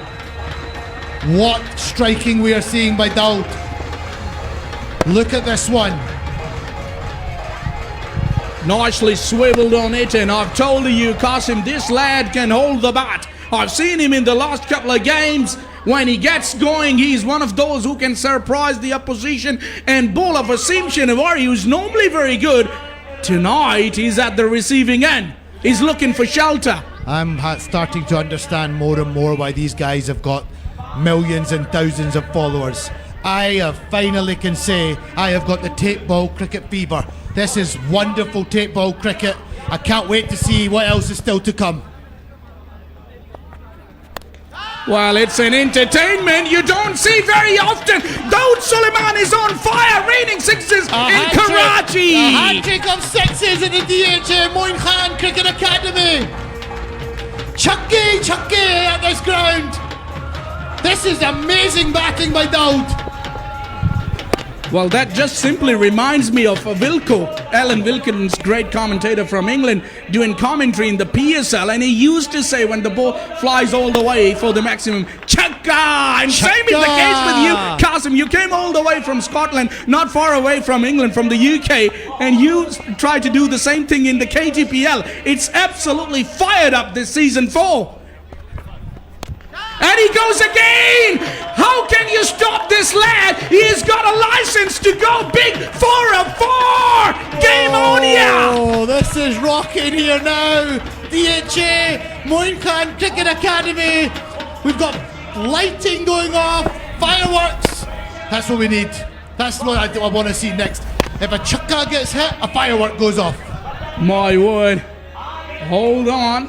What striking we are seeing by Daud. Look at this one. Nicely swiveled on it, and I've told you, Qasim, this lad can hold the bat. I've seen him in the last couple of games. When he gets going, he's one of those who can surprise the opposition and bowl of Wasim Shinwari, who's normally very good. Tonight, he's at the receiving end. He's looking for shelter. I'm starting to understand more and more why these guys have got millions and thousands of followers. I finally can say I have got the tape ball cricket fever. This is wonderful tape ball cricket. I can't wait to see what else is still to come. Well, it's an entertainment you don't see very often. Dawood Suleiman is on fire, raining sixes in Karachi. A hat-trick of sixes in the DHA Moin Khan Cricket Academy. Chucky at this ground. This is amazing batting by Dawood. Well, that just simply reminds me of Wilco, Alan Wilkins, great commentator from England, doing commentary in the PSL, and he used to say when the ball flies all the way for the maximum, Chakka! And same is the case with you, Qasim. You came all the way from Scotland, not far away from England, from the UK, and you tried to do the same thing in the KTPL. It's absolutely fired up this season 4. And he goes again! How can you stop this lad? He has got a license to go big for a 4! Game on ya! Oh, this is rocking here now. DHA Moin Khan Cricket Academy. We've got lighting going off, fireworks. That's what we need. That's what I want to see next. If a chukka gets hit, a firework goes off. My word. Hold on.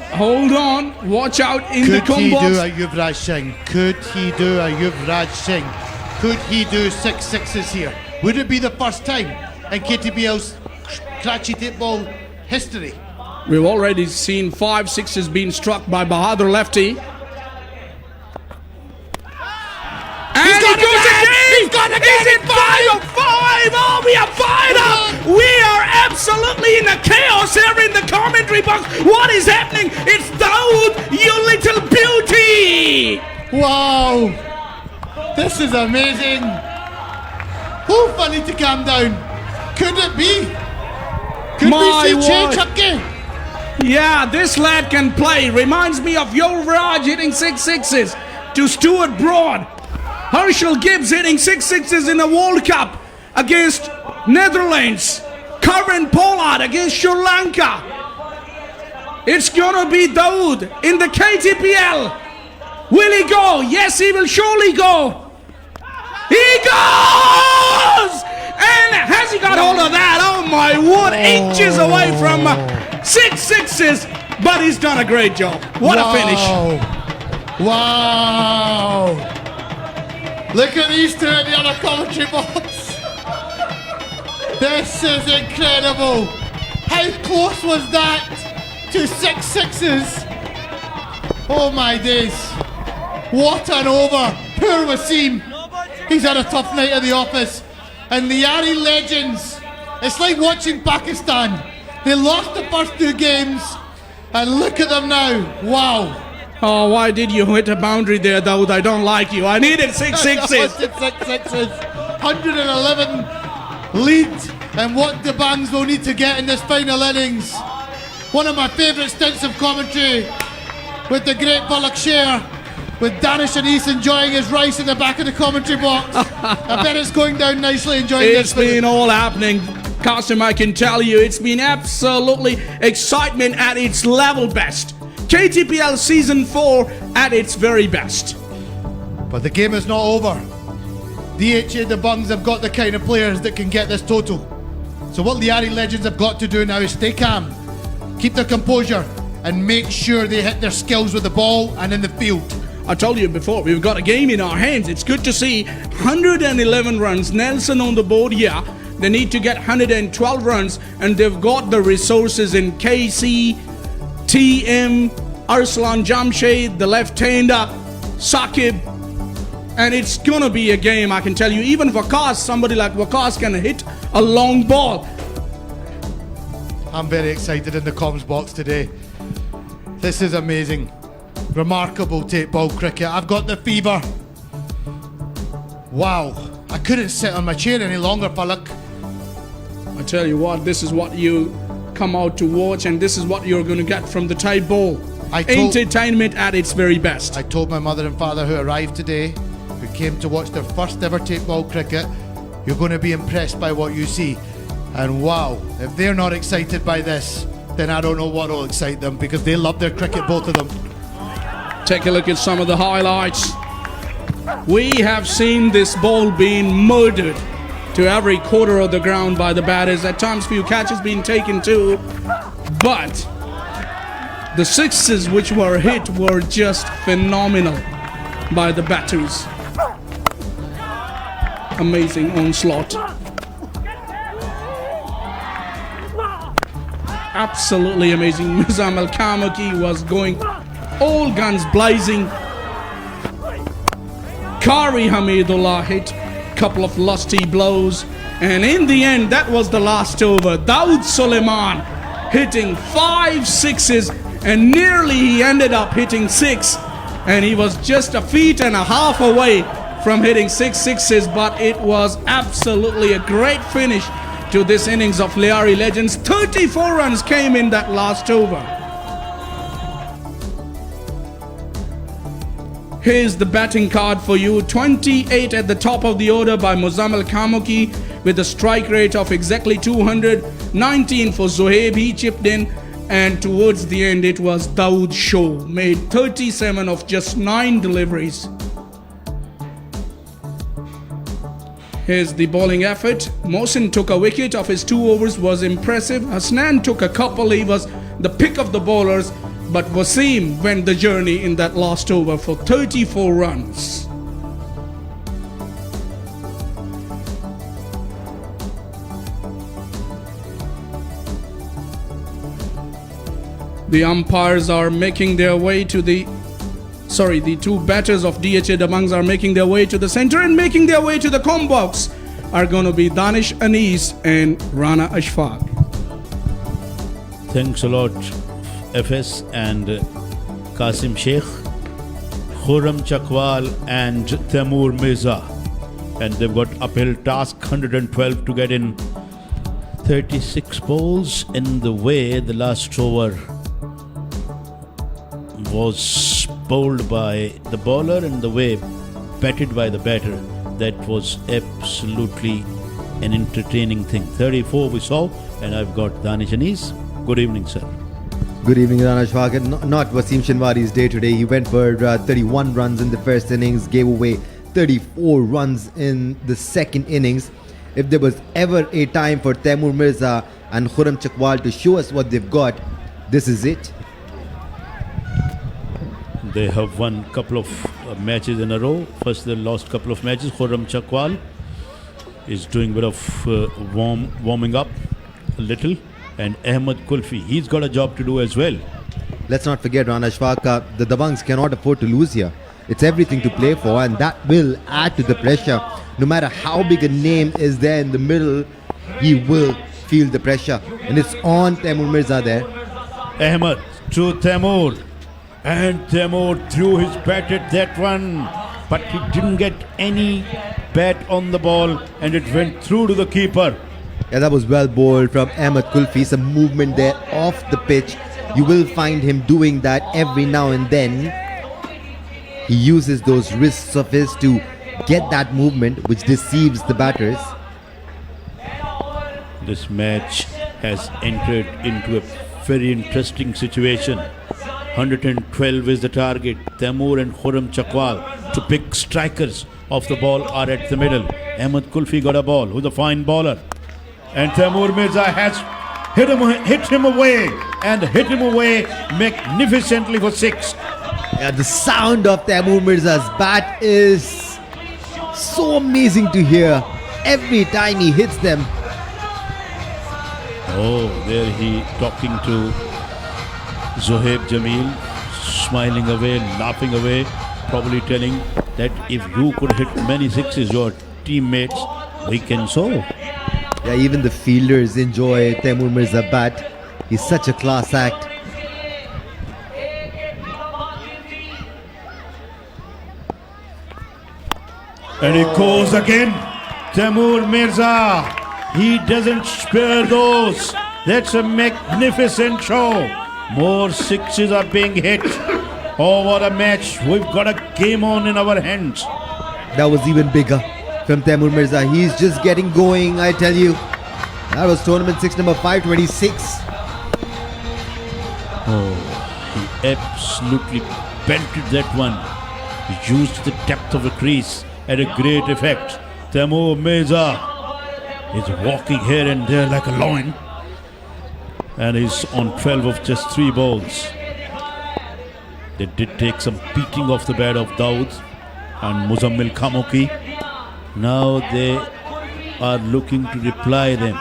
Watch out in the Could he combo. do a Yuvraj Singh? Could he do a Yuvraj Singh? Could he do 6 sixes here? Would it be the first time in KTBL's Karachi tape ball history? We've already seen 5 sixes being struck by Bahadur lefty. And he goes again! He's got again! Is it 5 of 5? Oh, we are fired up! We are absolutely in a chaos here in the commentary box. What is happening? It's Dawood, you little beauty! Wow! This is amazing! Oh, I need to calm down. Could it be? Could My we see word. Chucky? Yeah, this lad can play. Reminds me of Yuvraj hitting 6 sixes to Stuart Broad. Herschel Gibbs hitting 6 sixes in the World Cup against Netherlands. Karen Pollard against Sri Lanka. It's gonna be Dawood in the KTPL. Will he go? Yes, he will surely go. He goes! And has he got hold of that? Oh my word, inches away from 6 sixes, but he's done a great job. What a finish. Wow! Look at these two in the other commentary box. This is incredible. How close was that to 6 sixes? Oh my days. What an over. Poor Wasim. He's had a tough night at the office. And the Ari Legends, it's like watching Pakistan. They lost the first 2 games, and look at them now. Wow. Oh, why did you hit a boundary there, Dawood? I don't like you. I needed 6 sixes. 6 sixes. 111 lead, and what the Bangs will need to get in this final innings. One of my favourite stints of commentary with the great Bullock Share, with Danish Anise enjoying his rice in the back of the commentary box. I bet it's going down nicely enjoying this. It's been all happening. Qasim, I can tell you, it's been absolutely excitement at its level best. KTPL Season 4 at its very best. But the game is not over. DHA, the Bungs, have got the kind of players that can get this total. So what the Ari Legends have got to do now is stay calm, keep their composure, and make sure they hit their skills with the ball and in the field. I told you before, we've got a game in our hands. It's good to see 111 runs. Nelson on the board here. They need to get 112 runs, and they've got the resources in KC, TM, Arslan Jamshed, the left-hander, Saqib. And it's gonna be a game, I can tell you. Even Waqas, somebody like Waqas can hit a long ball. I'm very excited in the comms box today. This is amazing. Remarkable tape ball cricket. I've got the fever. Wow. I couldn't sit on my chair any longer, Palak. I tell you what, this is what you come out to watch, and this is what you're going to get from the tape ball. Entertainment at its very best. I told my mother and father who arrived today, who came to watch their first ever tape ball cricket, you're going to be impressed by what you see. And wow, if they're not excited by this, then I don't know what will excite them, because they love their cricket, both of them. Take a look at some of the highlights. We have seen this ball being murdered to every quarter of the ground by the batters. At times few catches being taken too, but the sixes which were hit were just phenomenal. by the batters. Amazing onslaught. Absolutely amazing. Nizam Al-Kamaki was going all guns blazing. Kari Hamidullah hit a couple of lusty blows. And in the end, that was the last over. Dawood Suleiman hitting 5 sixes, and nearly he ended up hitting 6. And he was just a feet and a half away from hitting 6 sixes, but it was absolutely a great finish to this innings of Lyari Legends. 34 runs came in that last over. Here's the batting card for you. 28 at the top of the order by Muzammil Kamuki with a strike rate of exactly 200. 19 for Zohaib, he chipped in. And towards the end it was Dawood Show, made 37 of just 9 deliveries. Here's the bowling effort. Mohsin took a wicket of his 2 overs, was impressive. Hasnan took a couple, he was the pick of the bowlers. But Wasim went the journey in that last over for 34 runs. The umpires are making their way to the two batters of DHA Dabangs are making their way to the center, and making their way to the comb box are going to be Danish Anis and Rana Ashfaq. Thanks a lot, FS and Qasim Sheikh, Khurram Chakwal and Taimur Mirza. And they've got uphill task 112 to get in 36 balls. In the way the last over was bowled by the bowler and the way batted by the batter, that was absolutely an entertaining thing. 34 we saw, and I've got Danish Anis. Good evening, sir. Good evening, Rana Ashfaq. Not Wasim Shinwari's day today. He went for 31 runs in the first innings, gave away 34 runs in the second innings. If there was ever a time for Taimur Mirza and Khurram Chakwal to show us what they've got, this is it. They have won a couple of matches in a row. First, they lost a couple of matches. Khurram Chakwal is doing a bit of warming up a little. And Ahmed Kulfi, he's got a job to do as well. Let's not forget, Rana Ashfaq, the Dabangs cannot afford to lose here. It's everything to play for, and that will add to the pressure. No matter how big a name is there in the middle, he will feel the pressure. And it's on Taimur Mirza there. Ahmed to Taimur. And Taimur threw his bat at that one, but he didn't get any bat on the ball, and it went through to the keeper. Yeah, that was well bowled from Ahmed Kulfi. Some movement there off the pitch. You will find him doing that every now and then. He uses those wrists of his to get that movement, which deceives the batters. This match has entered into a very interesting situation. 112 is the target. Taimur and Khurram Chakwal to pick strikers of the ball are at the middle. Ahmed Kulfi got a ball, who's a fine bowler. And Taimur Mirza has hit him away magnificently for 6. Yeah, the sound of Taimur Mirza's bat is so amazing to hear every time he hits them. Oh, there he talking to Zohaib Jamil, smiling away, laughing away, probably telling that if you could hit many 6s, your teammates, we can so. Yeah, even the fielders enjoy Taimur Mirza's bat. He's such a class act. And he goes again. Taimur Mirza, he doesn't spare those. That's a magnificent show. More 6s are being hit. Oh, what a match. We've got a game on in our hands. That was even bigger from Taimur Mirza. He's just getting going, I tell you. That was tournament 6 number 526. Oh, he absolutely belted that one. He used the depth of the crease at a great effect. Taimur Mirza is walking here and there like a lion. And he's on 12 of just 3 balls. They did take some beating off the bat of Dawood. and Muzammil Khamoki. Now they are looking to reply them.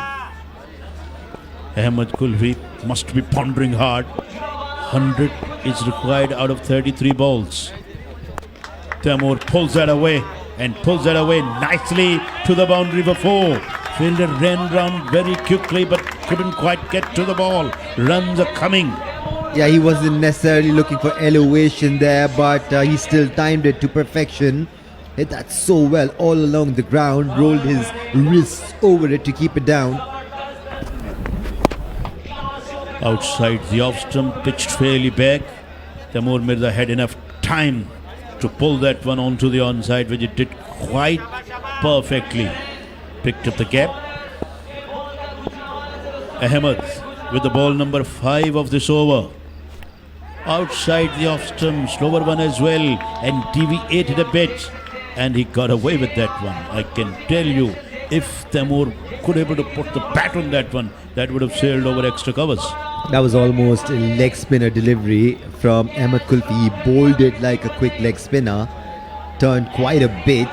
Ahmed Kulfi must be pondering hard. 100 is required out of 33 balls. Taimur pulls that away and pulls that away nicely to the boundary for 4. Fielder ran round very quickly but couldn't quite get to the ball. Runs are coming. Yeah, he wasn't necessarily looking for elevation there, but he still timed it to perfection. Hit that so well all along the ground, rolled his wrists over it to keep it down. Outside the off stump, pitched fairly back. Taimur Mirza had enough time to pull that one onto the onside, which it did quite perfectly. Picked up the gap. Ahmed with the ball number 5 of this over. Outside the off stump, slower one as well, and deviated a bit, and he got away with that one. I can tell you, if Taimur could able to put the bat on that one, that would have sailed over extra covers. That was almost a leg spinner delivery from Ahmed Kulfi. He bowled it like a quick leg spinner, turned quite a bit.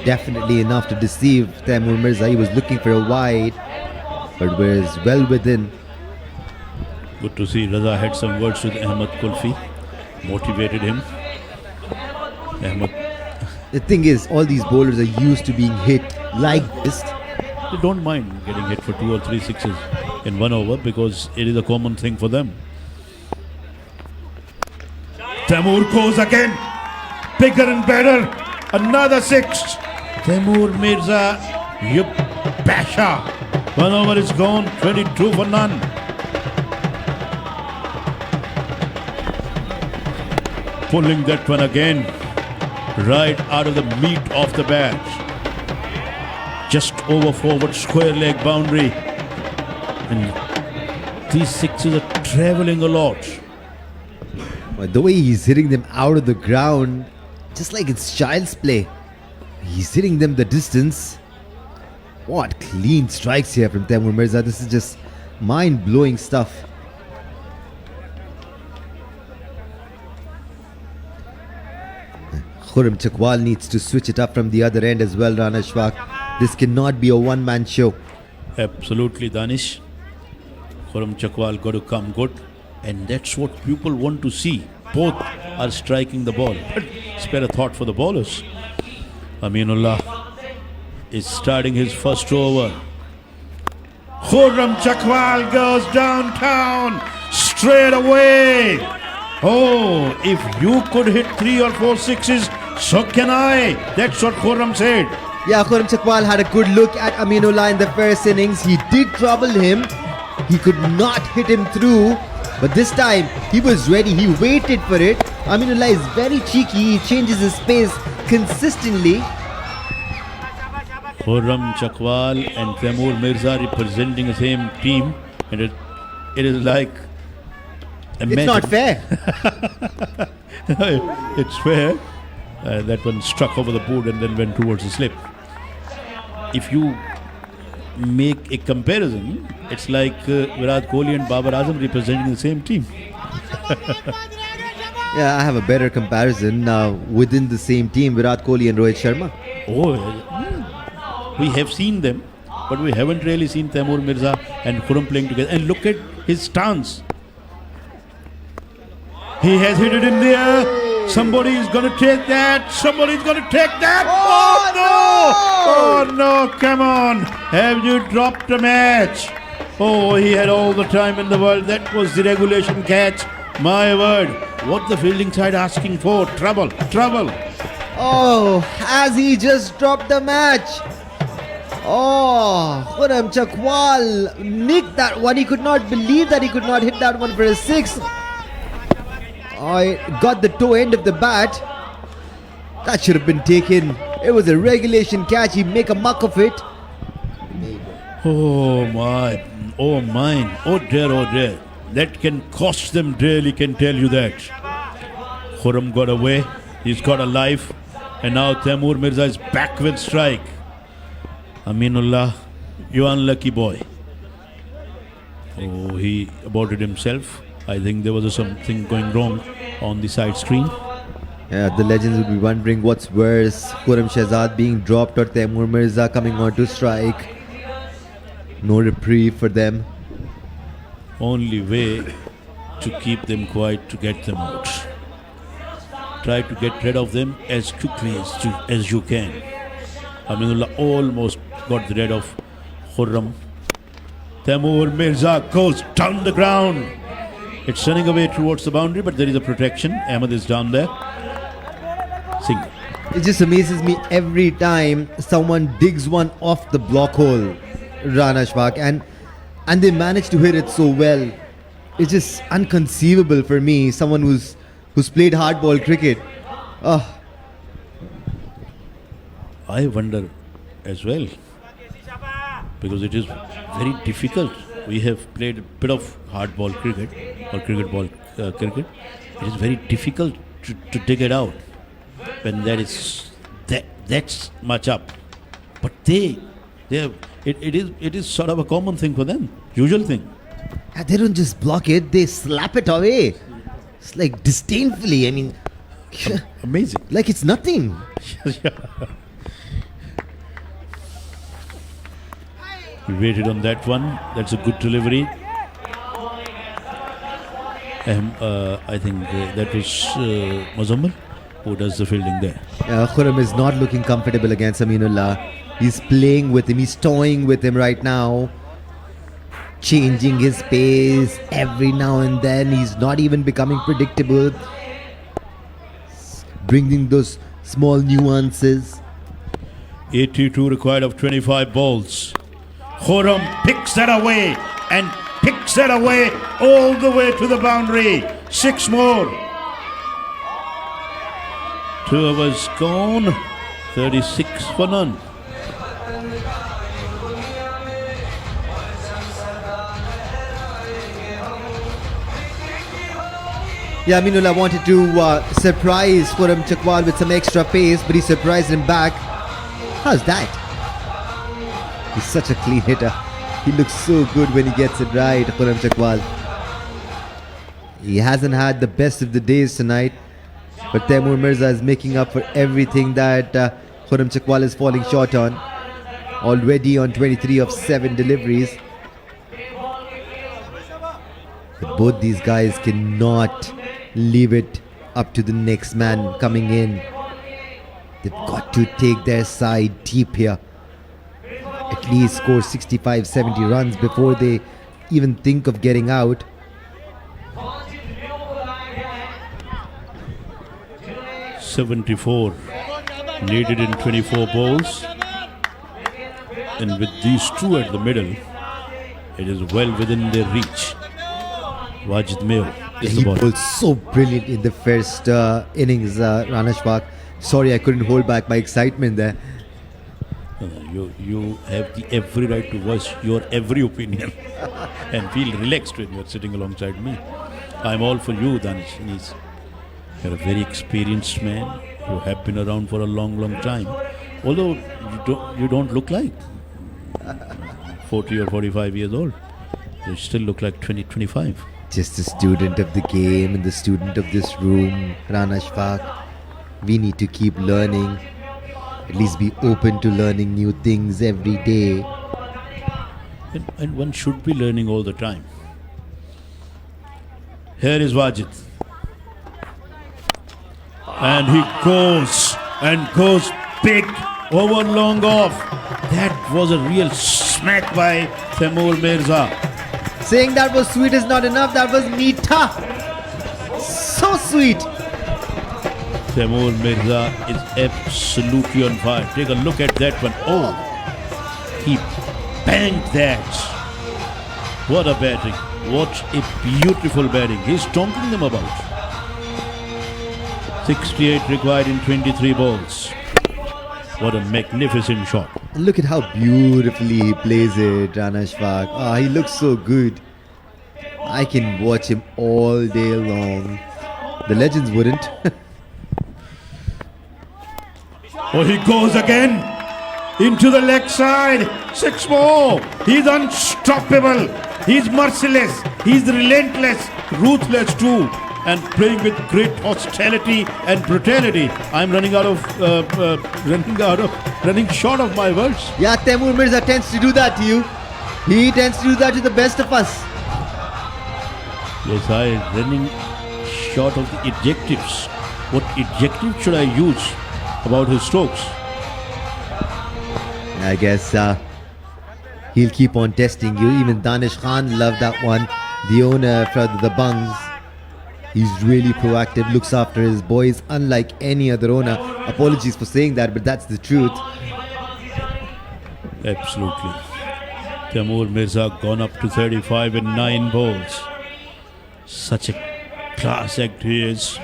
Definitely enough to deceive Taimur Mirza. He was looking for a wide, but was well within. Good to see Raza had some words with Ahmed Kulfi, motivated him. Ahmed, The thing is, all these bowlers are used to being hit like this. they don't mind getting hit for 2 or 3 sixes in one over because it is a common thing for them. Taimur goes again, bigger and better, another 6. Taimur Mirza, you basha. 1 over is gone, 22 for none. Pulling that one again, right out of the meat of the bat. Just over forward square leg boundary. And these 6s are travelling a lot. But the way he's hitting them out of the ground, just like it's child's play. He's hitting them the distance. What clean strikes here from Taimur Mirza. This is just mind-blowing stuff. Khurram Chakwal needs to switch it up from the other end as well, Rana Ashfaq. This cannot be a one-man show. Absolutely, Danish. Khurram Chakwal got to come good, and that's what people want to see. Both are striking the ball. But spare a thought for the bowlers. Aminullah is starting his first over. Khurram Chakwal goes downtown straight away. Oh, if you could hit 3 or 4 sixes, so can I. That's what Khurram said. Yeah, Khurram Chakwal had a good look at Aminullah in the first innings. He did trouble him. He could not hit him through. But this time, he was ready. He waited for it. Aminullah is very cheeky. He changes his pace consistently. Khurram Chakwal and Taimur Mirza representing the same team. And it is like a It's match. not fair. It's fair. That one struck over the board and then went towards the slip. If you make a comparison, it's like Virat Kohli and Babar Azam representing the same team. Yeah, I have a better comparison now within the same team, Virat Kohli and Rohit Sharma. We have seen them, but we haven't really seen Taimur Mirza and Khurram playing together. And look at his stance. He has hit it in the air. Somebody is going to take that. Somebody's going to take that. Oh, no! Oh, no, come on. Have you dropped a match? Oh, he had all the time in the world. That was the regulation catch. My word. What the fielding side asking for? Trouble, trouble. Oh, has he just dropped the match? Oh, Khurram Chakwal nicked that one. He could not believe that he could not hit that one for a 6. I got the toe end of the bat. That should have been taken. It was a regulation catch. He make a muck of it. Oh my, oh mine, oh dear, that can cost them dearly, can tell you that. Khurram got away, he's got a life, and now Taimur Mirza is back with strike. Aminullah, you unlucky boy. Oh, he aborted himself. I think there was something going wrong on the side screen. The legends would be wondering what's worse, Khurram Shahzad being dropped or Taimur Mirza coming on to strike. No reprieve for them. Only way to keep them quiet, to get them out. Try to get rid of them as quickly as you can. Aminullah almost got rid of Khurram. Taimur Mirza goes down the ground. It's running away towards the boundary, but there is a protection. Ahmed is down there. Single. It just amazes me every time someone digs one off the block hole, Rana Ashfaq, and they manage to hit it so well. It's just inconceivable for me, someone who's played hardball cricket. I wonder as well, because it is very difficult. We have played a bit of hardball cricket or cricket. It is very difficult to dig it out when that's much up. But it is sort of a common thing for them, usual thing. They don't just block it; they slap it away. It's like disdainfully. I mean, amazing. Like it's nothing. We waited on that one. That's a good delivery. I think that was Muzammil who does the fielding there. Khurram is not looking comfortable against Aminullah. He's playing with him. He's toying with him right now. Changing his pace every now and then. He's not even becoming predictable. Bringing those small nuances. 82 required of 25 balls. Khurram picks that away and picks that away all the way to the boundary. 6 more. 2 overs gone. 36 for none. Yeah, Aminullah wanted to surprise Khurram Chakwal with some extra pace, but he surprised him back. How's that? He's such a clean hitter. He looks so good when he gets it right, Khurram Chakwal. He hasn't had the best of the days tonight, but Taimur Mirza is making up for everything that Khurram Chakwal is falling short on. Already on 23 of 7 deliveries. But both these guys cannot leave it up to the next man coming in. They've got to take their side deep here. At least score 65-70 runs before they even think of getting out. .74 needed in 24 balls, and with these 2 at the middle, it is well within their reach. Wajid Mayo is the ball. He was so brilliant in the first innings, Rana Ashfaq. Sorry, I couldn't hold back my excitement there. You have the every right to voice your every opinion and feel relaxed when you're sitting alongside me. I'm all for you, Danish. You're a very experienced man. You have been around for a long, long time. Although you don't look like 40 or 45 years old. You still look like 20, 25. Just a student of the game and the student of this room, Rana Ashfaq. We need to keep learning. At least be open to learning new things every day. And one should be learning all the time. Here is Wajid. And he goes big over long off. That was a real smack by Taimur Mirza. Saying that was sweet is not enough. That was meetha. So sweet. Taimur Mirza is absolutely on fire. Take a look at that one. Oh, he banged that. What a batting. What a beautiful batting. He's stomping them about. 68 required in 23 balls. What a magnificent shot. Look at how beautifully he plays it, Rana Ashfaq. He looks so good. I can watch him all day long. The legends wouldn't. Oh, he goes again into the leg side. 6 more. He's unstoppable. He's merciless. He's relentless. Ruthless too. and playing with great hostility and brutality. I'm running short of my words. Yeah, Taimur Mirza tends to do that to you. He tends to do that to the best of us. Yes, I'm running short of the adjectives. What adjective should I use about his strokes? I guess he'll keep on testing you. Even Danish Khan loved that one. The owner for the Bungs. He's really proactive, looks after his boys unlike any other owner. Apologies for saying that, but that's the truth. Absolutely. Taimur Mirza gone up to 35 in 9 balls. Such a class act he is.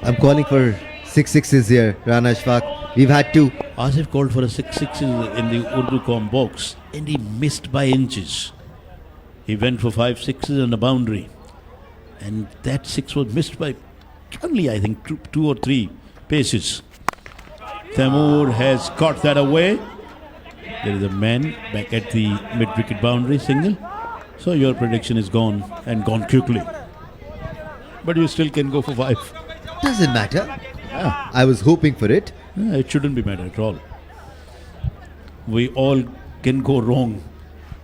I'm calling for 6 sixes here, Rana Ashfaq. We've had 2. Asif called for a 6 sixes in the Urducom box and he missed by inches. He went for 5 sixes and a boundary. And that 6 was missed by only, I think, 2 or 3 paces. Taimur has caught that away. There is a man back at the mid-wicket boundary single. So your prediction is gone and gone quickly. But you still can go for 5. Doesn't matter. I was hoping for it. It shouldn't be matter at all. We all can go wrong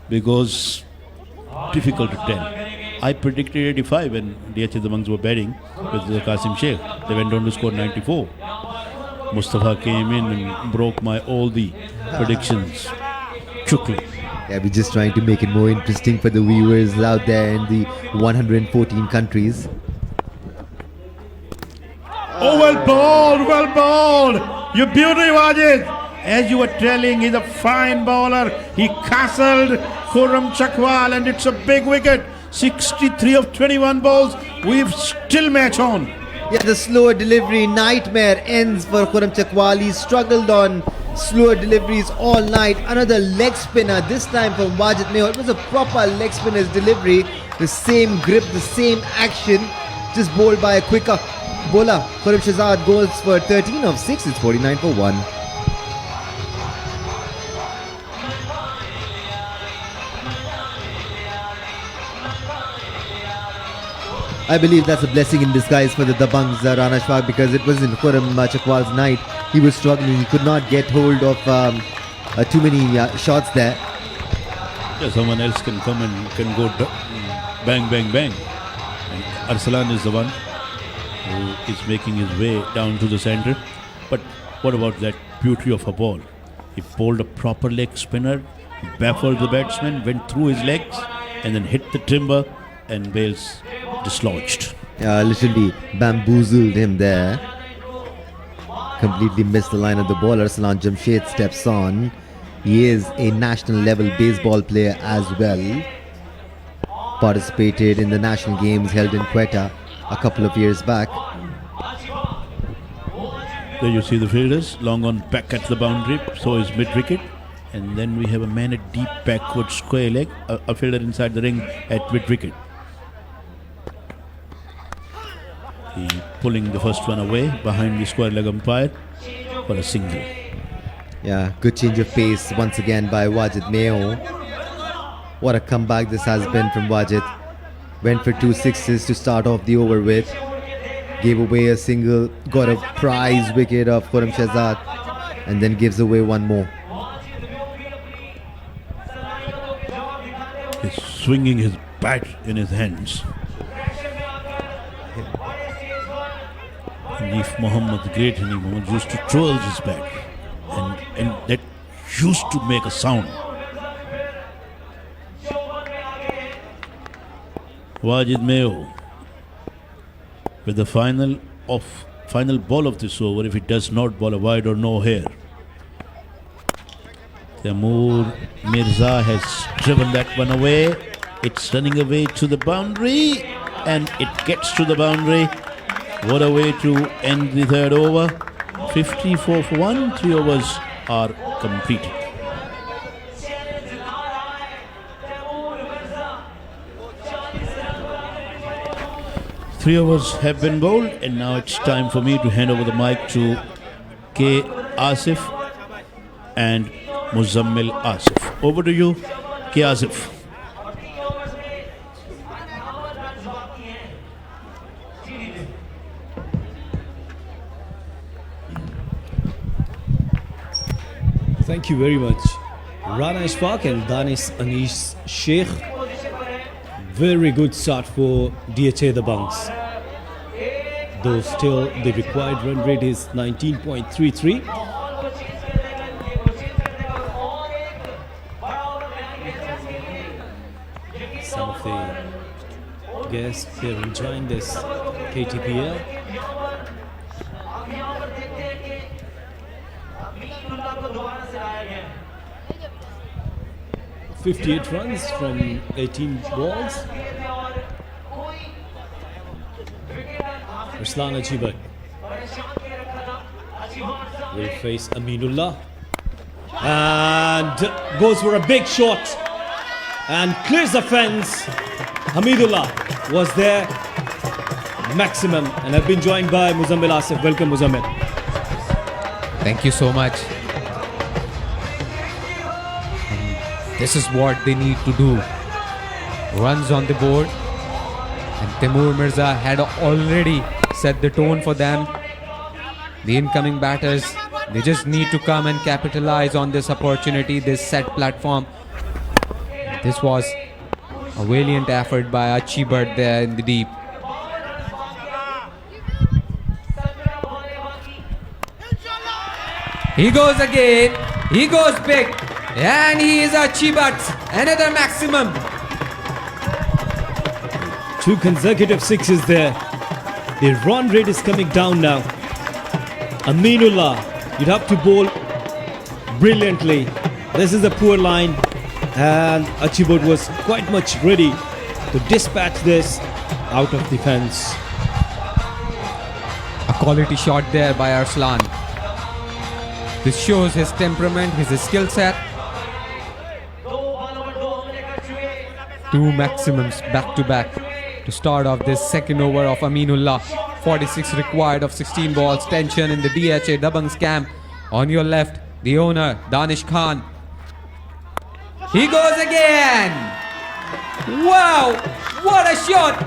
because difficult to tell. I predicted 85 when DH the Bungs were batting with the Qasim Sheikh. They went on to score 94. Mustafa came in and broke my all the predictions quickly. Yeah, we're just trying to make it more interesting for the viewers out there in the 114 countries. Oh, well bowled, well bowled. You beauty, Wajid. As you were telling, he's a fine bowler. He castled Khurram Chakwal and it's a big wicket. 63 of 21 balls. We've still match on. Yeah, the slower delivery nightmare ends for Khurram Chakwal. He struggled on slower deliveries all night. Another leg spinner, this time from Wajid Mayo. It was a proper leg spinner's delivery. The same grip, the same action. Just bowled by a quicker bowler. Khurram Shahzad goes for 13 of 6. It's 49 for 1. I believe that's a blessing in disguise for the Dabangs, Rana Ashfaq, because it wasn't Khurram Chakwal's night. He was struggling. He could not get hold of too many shots there. Yeah, someone else can come and can go bang, bang, bang. And Arsalan is the one who is making his way down to the center. But what about that beauty of a ball? He bowled a proper leg spinner, he baffled the batsman, went through his legs and then hit the timber and Bales dislodged. Literally bamboozled him there. Completely missed the line of the ball. Arsalan Jamshed steps on. He is a national level baseball player as well. Participated in the national games held in Quetta a couple of years back. There you see the fielders, long on back at the boundary, so is mid-wicket. And then we have a man at deep backward square leg, a fielder inside the ring at mid-wicket. He pulling the first one away behind the square leg umpire for a single. Yeah, good change of pace once again by Wajid Mayo. What a comeback this has been from Wajid. Went for 2 sixes to start off the over with. Gave away a single, got a prize wicket of Khurram Shahzad, and then gives away one more. He's swinging his bat in his hands. Hanif Muhammad, the great Hanif Muhammad, used to twirl his bat, and that used to make a sound. Wajid Mayo with the final ball of this over, if he does not bowl a wide or no hair. Taimur Mirza has driven that one away. It's running away to the boundary and it gets to the boundary. What a way to end the third over. 54 for 1. 3 overs are completed. Three overs have been bowled, and now it's time for me to hand over the mic to K. Asif and Muzammil Asif. Over to you, K. Asif. Thank you very much. Rana Ishfaq and Danis Anish Sheikh. Very good start for DHA the Bunks. Though still the required run rate is 19.33. Some of the guests, they're enjoying this KTPL. .58 runs from 18 balls. Ruslan Achibat will face Aminullah and goes for a big shot and clears the fence. Hamidullah was there maximum and have been joined by Muzammil Asif. Welcome, Muzammil. Thank you so much. This is what they need to do. Runs on the board. And Timur Mirza had already set the tone for them. The incoming batters, they just need to come and capitalize on this opportunity, this set platform. This was a valiant effort by Achibert there in the deep. He goes again. He goes big. And he is Achibert. Another maximum. 2 consecutive sixes there. The run rate is coming down now. Aminullah, you'd have to bowl brilliantly. This is a poor line and Achibut was quite much ready to dispatch this out of the fence. A quality shot there by Arslan. This shows his temperament, his skill set. 2 maximums back to back to start off this second over of Aminullah. 46 required of 16 balls. Tension in the DHA Dabang's camp. On your left, the owner, Danish Khan. He goes again. Wow, what a shot.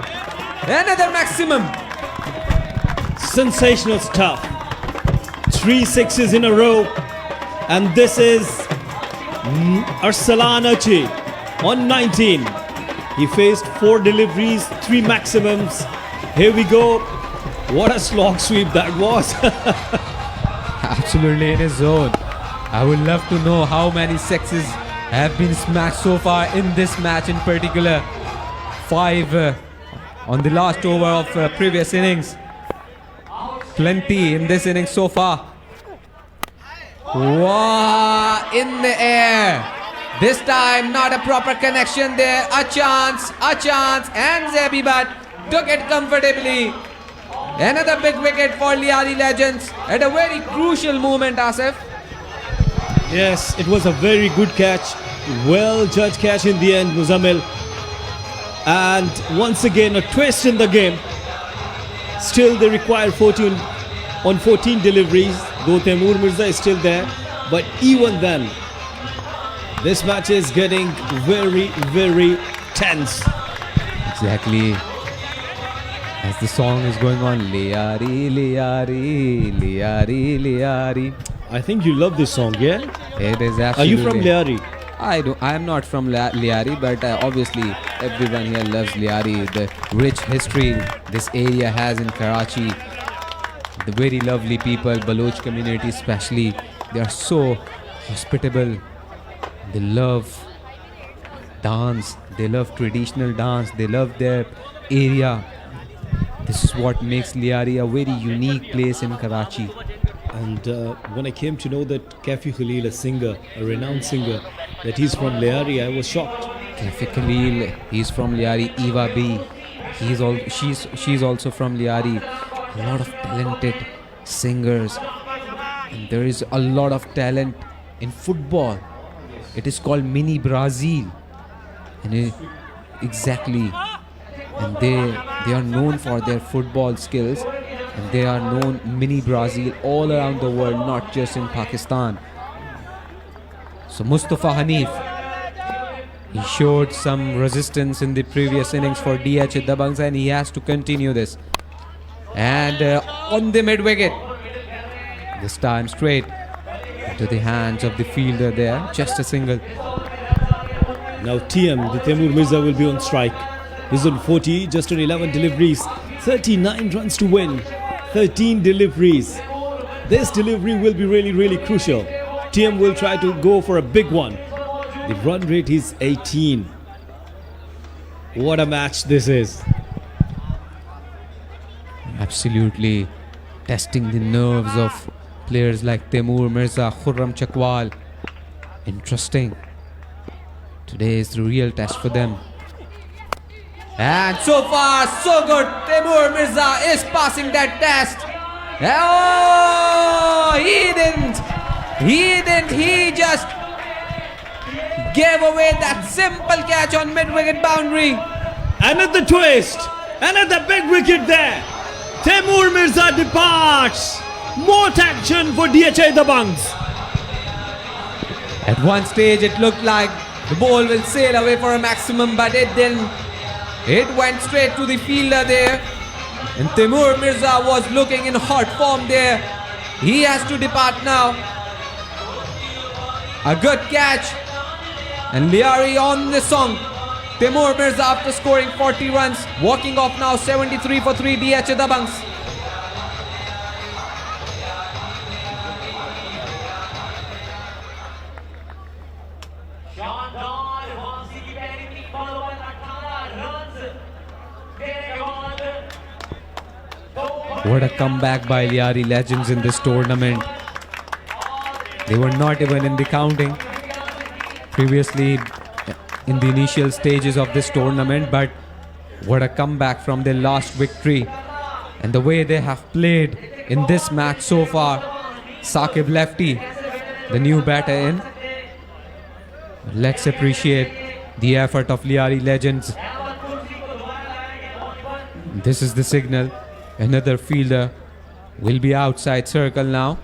Another maximum. Sensational stuff. 3 sixes in a row. And this is Arsalan Achi on 19. He faced 4 deliveries, 3 maximums. Here we go. What a slog sweep that was. Absolutely in his zone. I would love to know how many sixes have been smashed so far in this match in particular. 5 on the last over of previous innings. 20 in this innings so far. Wow, in the air. This time not a proper connection there. A chance, and Zabibat took it comfortably. Another big wicket for Liari Legends at a very crucial moment, Asif. Yes, it was a very good catch. Well judged catch in the end, Muzammil. And once again, a twist in the game. Still they require 14 deliveries, though Timur Mirza is still there. But even then, this match is getting very, very tense. Exactly. As the song is going on, Liari, Liari, Liari, Liari. I think you love this song, yeah? It is absolutely. Are you from Liari? I am not from Liari, but obviously everyone here loves Liari. The rich history this area has in Karachi. The very lovely people, Baloch community especially, they are so hospitable. They love dance, they love traditional dance, they love their area. This is what makes Liari a very unique place in Karachi. And when I came to know that Kafi Khalil, a singer, a renowned singer, that he's from Liari, I was shocked. Kafi Khalil, he's from Liari. Eva B, she's also from Liari. A lot of talented singers. And there is a lot of talent in football. It is called Mini Brazil. And exactly. And they are known for their football skills. And they are known Mini Brazil all around the world, not just in Pakistan. So Mustafa Hanif, he showed some resistance in the previous innings for DHA Dabangs, and he has to continue this. And on the mid wicket, this time straight, into the hands of the fielder there. Just a single. Now TM, the Temur Mirza, will be on strike. He's on 40, just on 11 deliveries. 39 runs to win. 13 deliveries. This delivery will be really, really crucial. TM will try to go for a big one. The run rate is 18. What a match this is. Absolutely testing the nerves of players like Temur Mirza, Khurram Chakwal. Interesting. Today is the real test for them. And so far, so good. Temur Mirza is passing that test. Oh, he didn't. He just gave away that simple catch on mid-wicket boundary. Another twist. Another big wicket there. Temur Mirza departs. More action for DHA Dabangs. At one stage, it looked like the ball will sail away for a maximum, but it didn't. It went straight to the fielder there. And Temur Mirza was looking in hot form there. He has to depart now. A good catch. And Liari on the song. Temur Mirza, after scoring 40 runs, walking off now 73 for 3 DH Dabangs. What a comeback by Liari Legends in this tournament. They were not even in the counting previously in the initial stages of this tournament, but what a comeback from their last victory. And the way they have played in this match so far. Saqib Lefty, the new batter in. Let's appreciate the effort of Liari Legends. This is the signal. Another fielder will be outside circle now.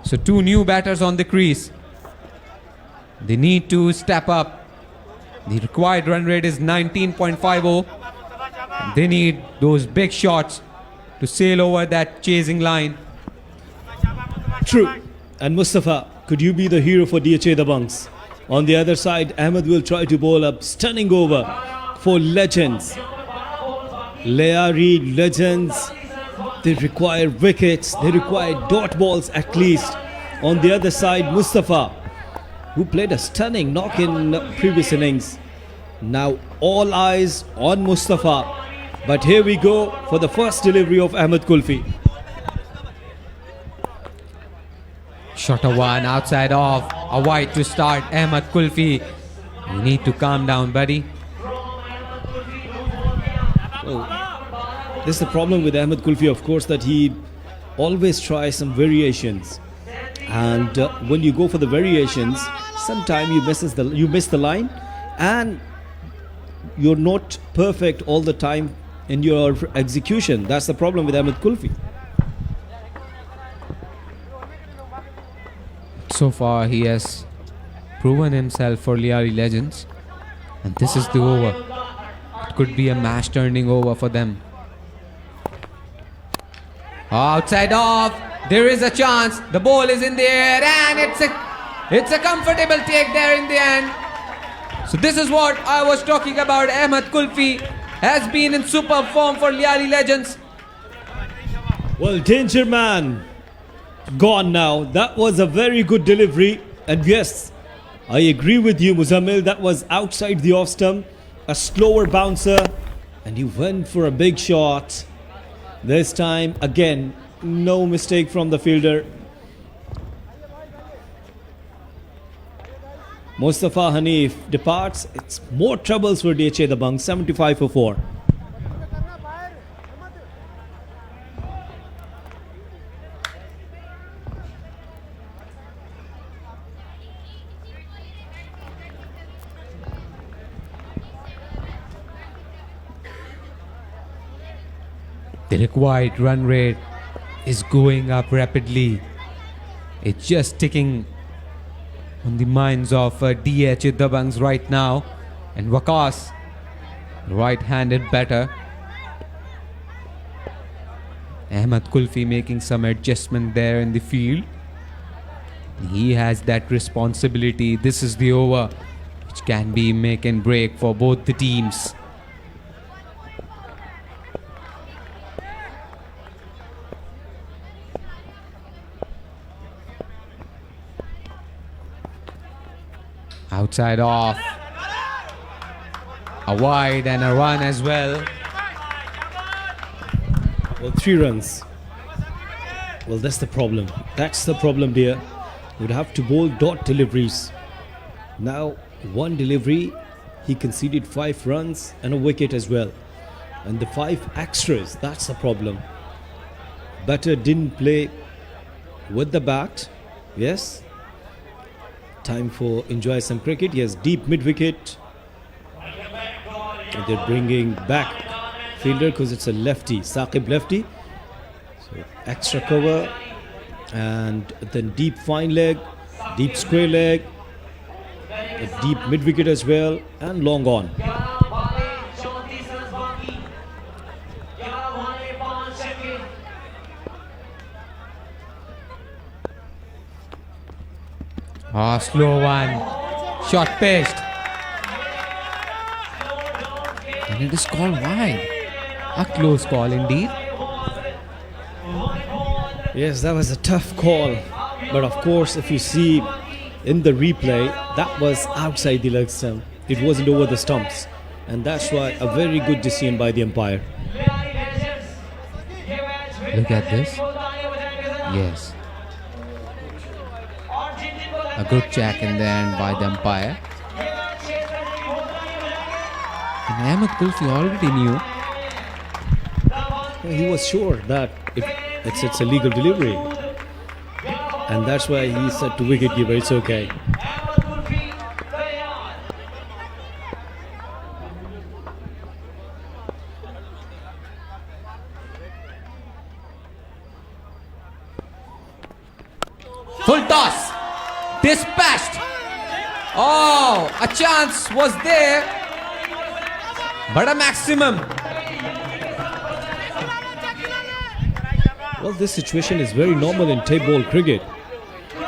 So 2 new batters on the crease. They need to step up. The required run rate is 19.50. They need those big shots to sail over that chasing line. True. And Mustafa, could you be the hero for DHA Dabangs? On the other side, Ahmed will try to bowl up stunning over for Legends. Liari Legends, they require wickets, they require dot balls at least. On the other side, Mustafa, who played a stunning knock in previous innings. Now all eyes on Mustafa. But here we go for the first delivery of Ahmed Kulfi. Shot a one outside off. A wide to start. Ahmed Kulfi. You need to calm down, buddy. This is the problem with Ahmed Kulfi, of course, that he always tries some variations. And when you go for the variations, sometimes you miss the line and you're not perfect all the time in your execution. That's the problem with Ahmed Kulfi. So far, he has proven himself for Liari Legends. And this is the over. It could be a match-turning over for them. Outside off. There is a chance. The ball is in the air and it's a comfortable take there in the end. So this is what I was talking about. Ahmed Kulfi has been in superb form for Liari Legends. Well, Danger Man gone now. That was a very good delivery. And yes, I agree with you, Muzammil. That was outside the off stump. A slower bouncer. And he went for a big shot. This time, again, no mistake from the fielder. Mustafa Hanif departs. It's more troubles for DHA Dabangs. 75 for 4. The required run rate is going up rapidly. It's just ticking on the minds of DH Dabangs right now. And Waqas, right-handed batter. Ahmed Kulfi making some adjustment there in the field. He has that responsibility. This is the over which can be make and break for both the teams. Outside off. A wide and a run as well. Well, 3 runs. Well, that's the problem. That's the problem there. Would have to bowl dot deliveries. Now, 1 delivery, he conceded 5 runs and a wicket as well. And the 5 extras, that's the problem. Batter didn't play with the bat. Yes. Time for enjoy some cricket. Yes, deep mid-wicket. And they're bringing back fielder because it's a lefty, Saqib lefty. So extra cover and then deep fine leg, deep square leg, a deep mid-wicket as well, and long on. Ah, slow one. Shot pitched. And it is called wide. A close call indeed. Yes, that was a tough call. But of course, if you see in the replay, that was outside the leg stump. It wasn't over the stumps. And that's why a very good decision by the umpire. Look at this. Yes. A good check in the end by the umpire. And Ahmed Kulfi already knew. He was sure that it's a legal delivery. And that's why he said to wicketkeeper, it's okay. Full toss. Dispatched. Oh, a chance was there. But a maximum. Well, this situation is very normal in tape ball cricket.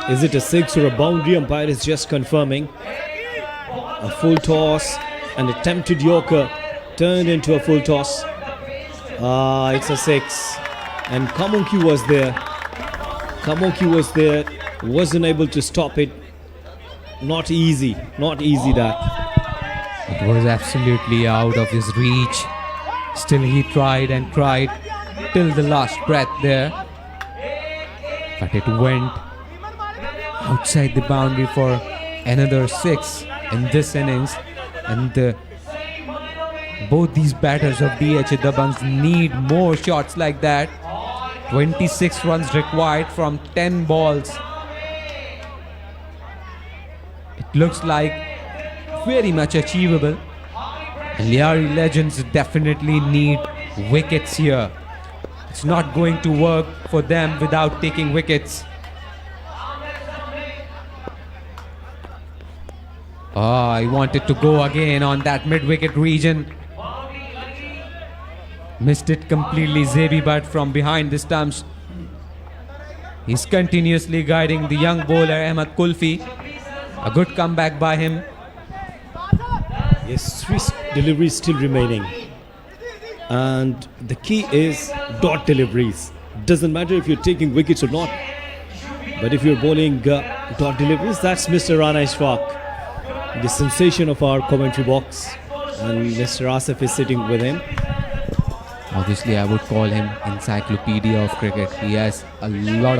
Is it a 6 or a boundary? Umpire is just confirming. A full toss, an attempted yorker turned into a full toss. It's a 6. And Kamunki was there. Kamunki was there. Wasn't able to stop it. Not easy that. It was absolutely out of his reach. Still he tried and tried till the last breath there. But it went outside the boundary for another 6 in this innings. And both these batters of DH Dabangs need more shots like that. 26 runs required from 10 balls. It looks like very much achievable. And Liari Legends definitely need wickets here. It's not going to work for them without taking wickets. I wanted to go again on that mid-wicket region. Missed it completely, Zebi Butt from behind the stumps. He's continuously guiding the young bowler Ahmed Kulfi. A good comeback by him. Yes, 3 deliveries still remaining. And the key is dot deliveries. Doesn't matter if you're taking wickets or not. But if you're bowling dot deliveries, that's Mr. Rana Ishfaq, the sensation of our commentary box. And Mr. Asif is sitting with him. Obviously, I would call him encyclopedia of cricket. He has a lot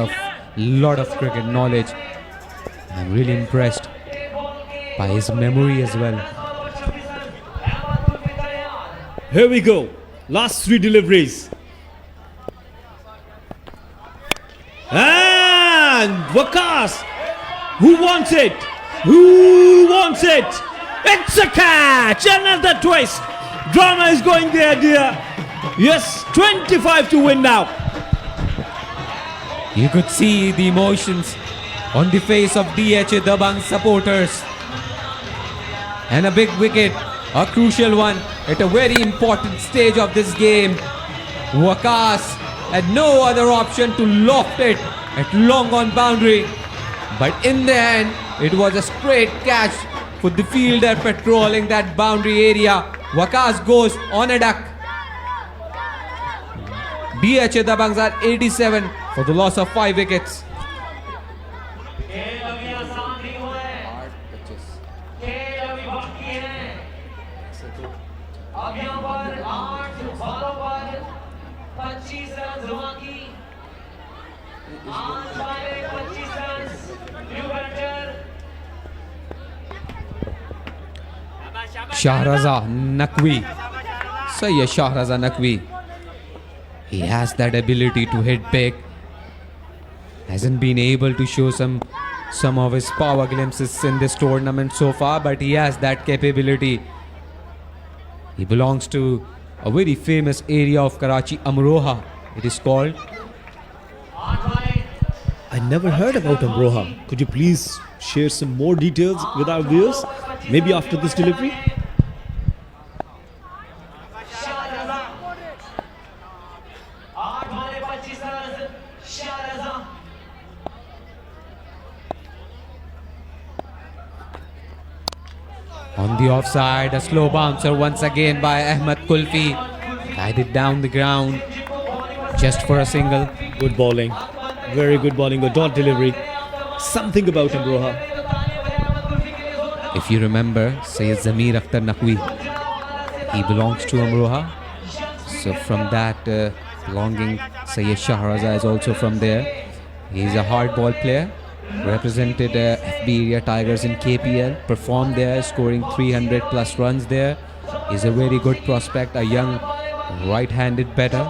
of cricket knowledge. I'm really impressed by his memory as well. Here we go. Last 3 deliveries. And Waqas. Who wants it? Who wants it? It's a catch. Another twist. Drama is going there, dear. Yes, 25 to win now. You could see the emotions on the face of DH Dabang supporters. And a big wicket, a crucial one at a very important stage of this game. Waqas had no other option to loft it at long on boundary. But in the end, it was a straight catch for the fielder patrolling that boundary area. Waqas goes on a duck. DH Dabangs are 87 for the loss of 5 wickets. Shahraza Naqvi. Sayyid Shahraza Naqvi. He has that ability to hit big. Hasn't been able to show some of his power glimpses in this tournament so far, but he has that capability. He belongs to a very famous area of Karachi, Amroha, it is called. I never heard about Amroha. Could you please share some more details with our viewers? Maybe after this delivery? On the offside, a slow bouncer once again by Ahmed Kulfi. Guided down the ground just for a single. Good bowling. Very good bowling. A dot delivery. Something about Amroha. If you remember, Sayyid Zamir Akhtar Naqvi, he belongs to Amroha. So from that belonging, Sayyid Shahraza is also from there. He is a hard ball player. Represented FB Area Tigers in KPL, performed there, scoring 300 plus runs there. Is a very good prospect, a young right-handed batter,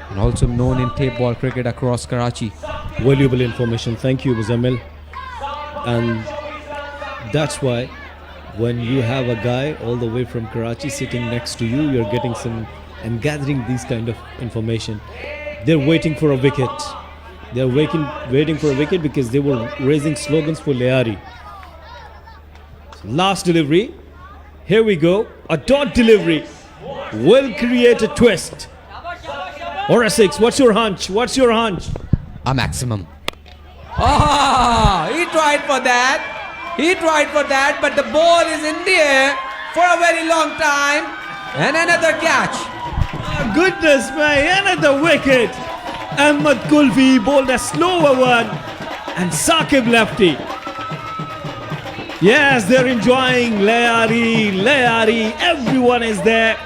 and also known in tape ball cricket across Karachi. Valuable information. Thank you, Muzammil. And that's why when you have a guy all the way from Karachi sitting next to you, you're getting some and gathering these kind of information. They're waiting for a wicket. They're waiting for a wicket because they were raising slogans for Lyari. Last delivery. Here we go. A dot delivery will create a twist. Or a 6. What's your hunch? What's your hunch? A maximum. Ah, he tried for that. He tried for that, but the ball is in the air for a very long time. And another catch. Oh, goodness me, another wicket. Ahmed Kulfi bowled a slower one. And Saqib lefty. Yes, they're enjoying Lyari. Everyone is there.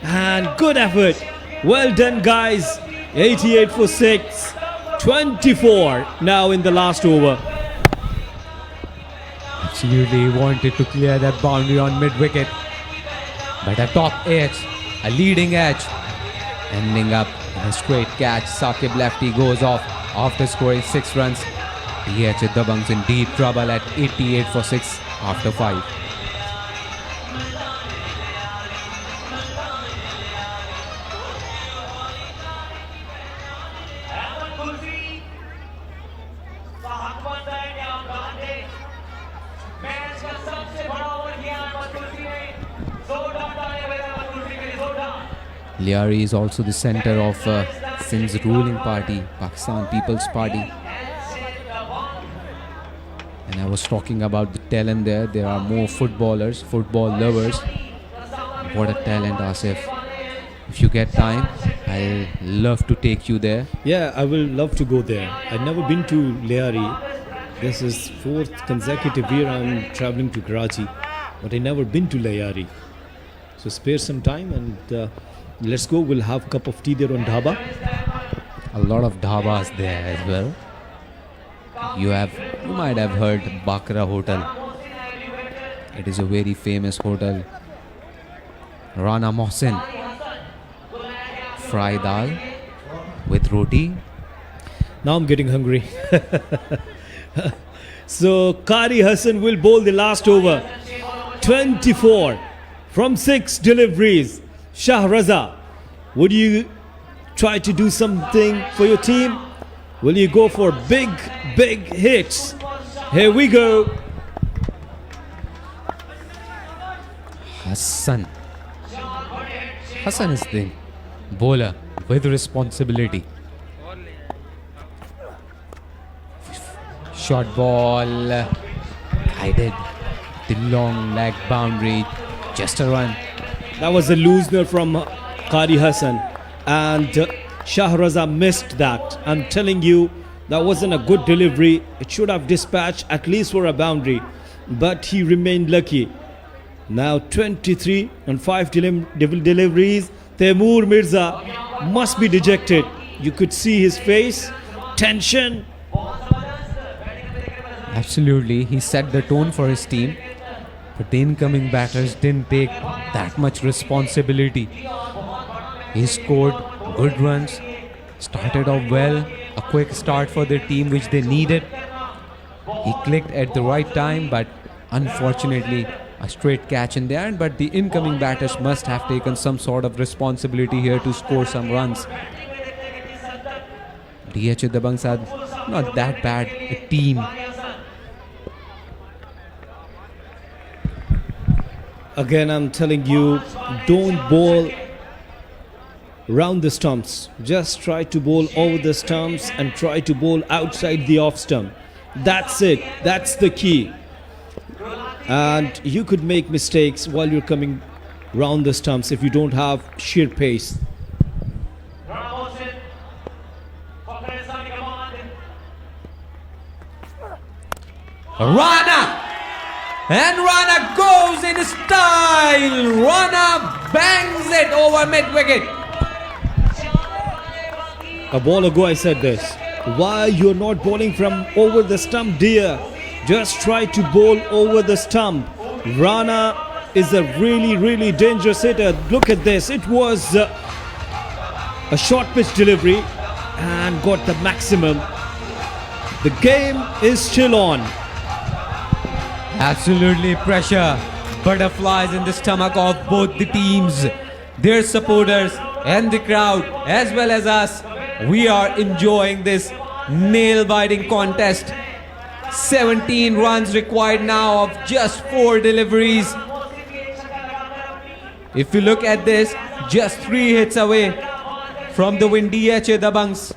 And good effort. Well done, guys. 88 for 6. 24 now in the last over. Absolutely wanted to clear that boundary on mid-wicket. But a top edge, a leading edge, ending up in a straight catch. Saqib lefty goes off after scoring 6 runs. DH Dabangs in deep trouble at 88 for 6 after 5. Lyari is also the center of Sindh's ruling party, Pakistan People's Party. And I was talking about the talent there. There are more footballers, football lovers. What a talent, Asif. If you get time, I'll love to take you there. Yeah, I will love to go there. I've never been to Lyari. This is 4th consecutive year I'm traveling to Karachi, but I've never been to Lyari. So spare some time and let's go. We'll have a cup of tea there on dhaba. A lot of dhabas there as well. You might have heard Bakra Hotel. It is a very famous hotel. Rana Mohsin. Fry dal with roti. Now I'm getting hungry. So Qari Hassan will bowl the last over. 24 from 6 deliveries. Shahraza, would you try to do something for your team? Will you go for big hits? Here we go. Hassan is the bowler with responsibility. Short ball guided the long leg boundary. Just a run. That was a loosener from Qari Hassan, and Shahraza missed that. I'm telling you, that wasn't a good delivery. It should have dispatched at least for a boundary, but he remained lucky. Now 23 and 5 deliveries. Taimur Mirza must be dejected. You could see his face, tension. Absolutely, he set the tone for his team, but the incoming batters didn't take that much responsibility. He scored good runs, started off well, a quick start for their team which they needed. He clicked at the right time, but unfortunately a straight catch in the end. But the incoming batters must have taken some sort of responsibility here to score some runs. DH Dabangs are not that bad a team. Again, I'm telling you, don't bowl round the stumps. Just try to bowl over the stumps and try to bowl outside the off stump. That's it. That's the key. And you could make mistakes while you're coming round the stumps if you don't have sheer pace. Rana! And Rana goes in style! Rana bangs it over mid-wicket. A ball ago I said this. Why you're not bowling from over the stump, dear? Just try to bowl over the stump. Rana is a really dangerous hitter. Look at this. It was a short pitch delivery and got the maximum. The game is still on. Absolutely pressure. Butterflies in the stomach of both the teams. Their supporters and the crowd as well as us. We are enjoying this nail-biting contest. 17 runs required now of just 4 deliveries. If you look at this, just 3 hits away from the win. DH Dabangs.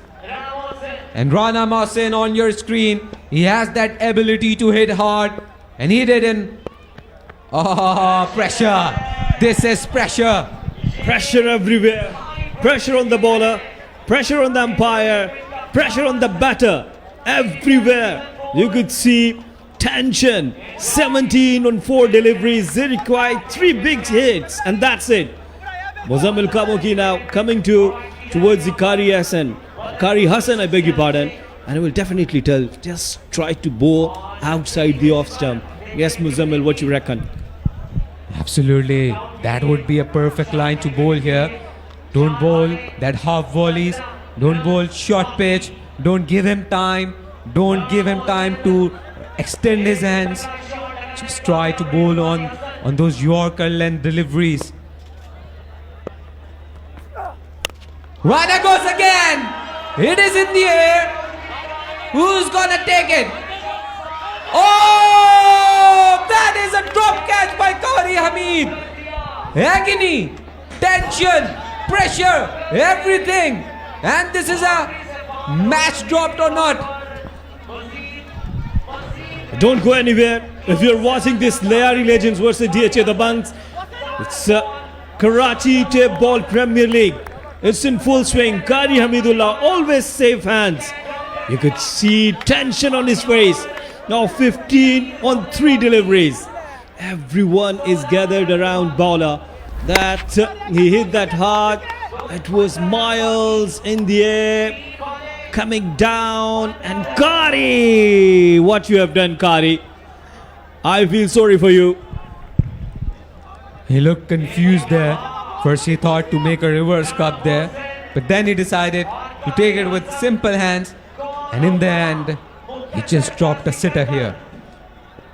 And Rana Mohsin on your screen. He has that ability to hit hard. And he didn't. Oh, pressure. This is pressure. Pressure everywhere. Pressure on the bowler. Pressure on the umpire. Pressure on the batter. Everywhere. You could see tension. 17 on 4 deliveries. They require 3 big hits. And that's it. Muzammil Kamoki now coming towards the Qari Hassan, I beg your pardon. And I will definitely tell, just try to bowl outside the off stump. Yes, Muzammil, what you reckon? Absolutely. That would be a perfect line to bowl here. Don't bowl that half volleys. Don't bowl short pitch. Don't give him time. Don't give him time to extend his hands. Just try to bowl on those Yorker length deliveries. Rana goes again. It is in the air. Who's gonna take it? Oh! That is a drop catch by Qari Hamid. Agony, tension, pressure, everything. And this is a match dropped or not. Don't go anywhere. If you're watching this Lyari Legends versus DH Dabangs, it's Karachi Tape Ball Premier League. It's in full swing. Qari Hamidullah, always safe hands. You could see tension on his face. Now 15 on 3 deliveries. Everyone is gathered around bowler. That he hit that hard. It was miles in the air. Coming down. And Qari! What you have done, Qari. I feel sorry for you. He looked confused there. First he thought to make a reverse cut there. But then he decided to take it with simple hands. And in the end, he just dropped a sitter here.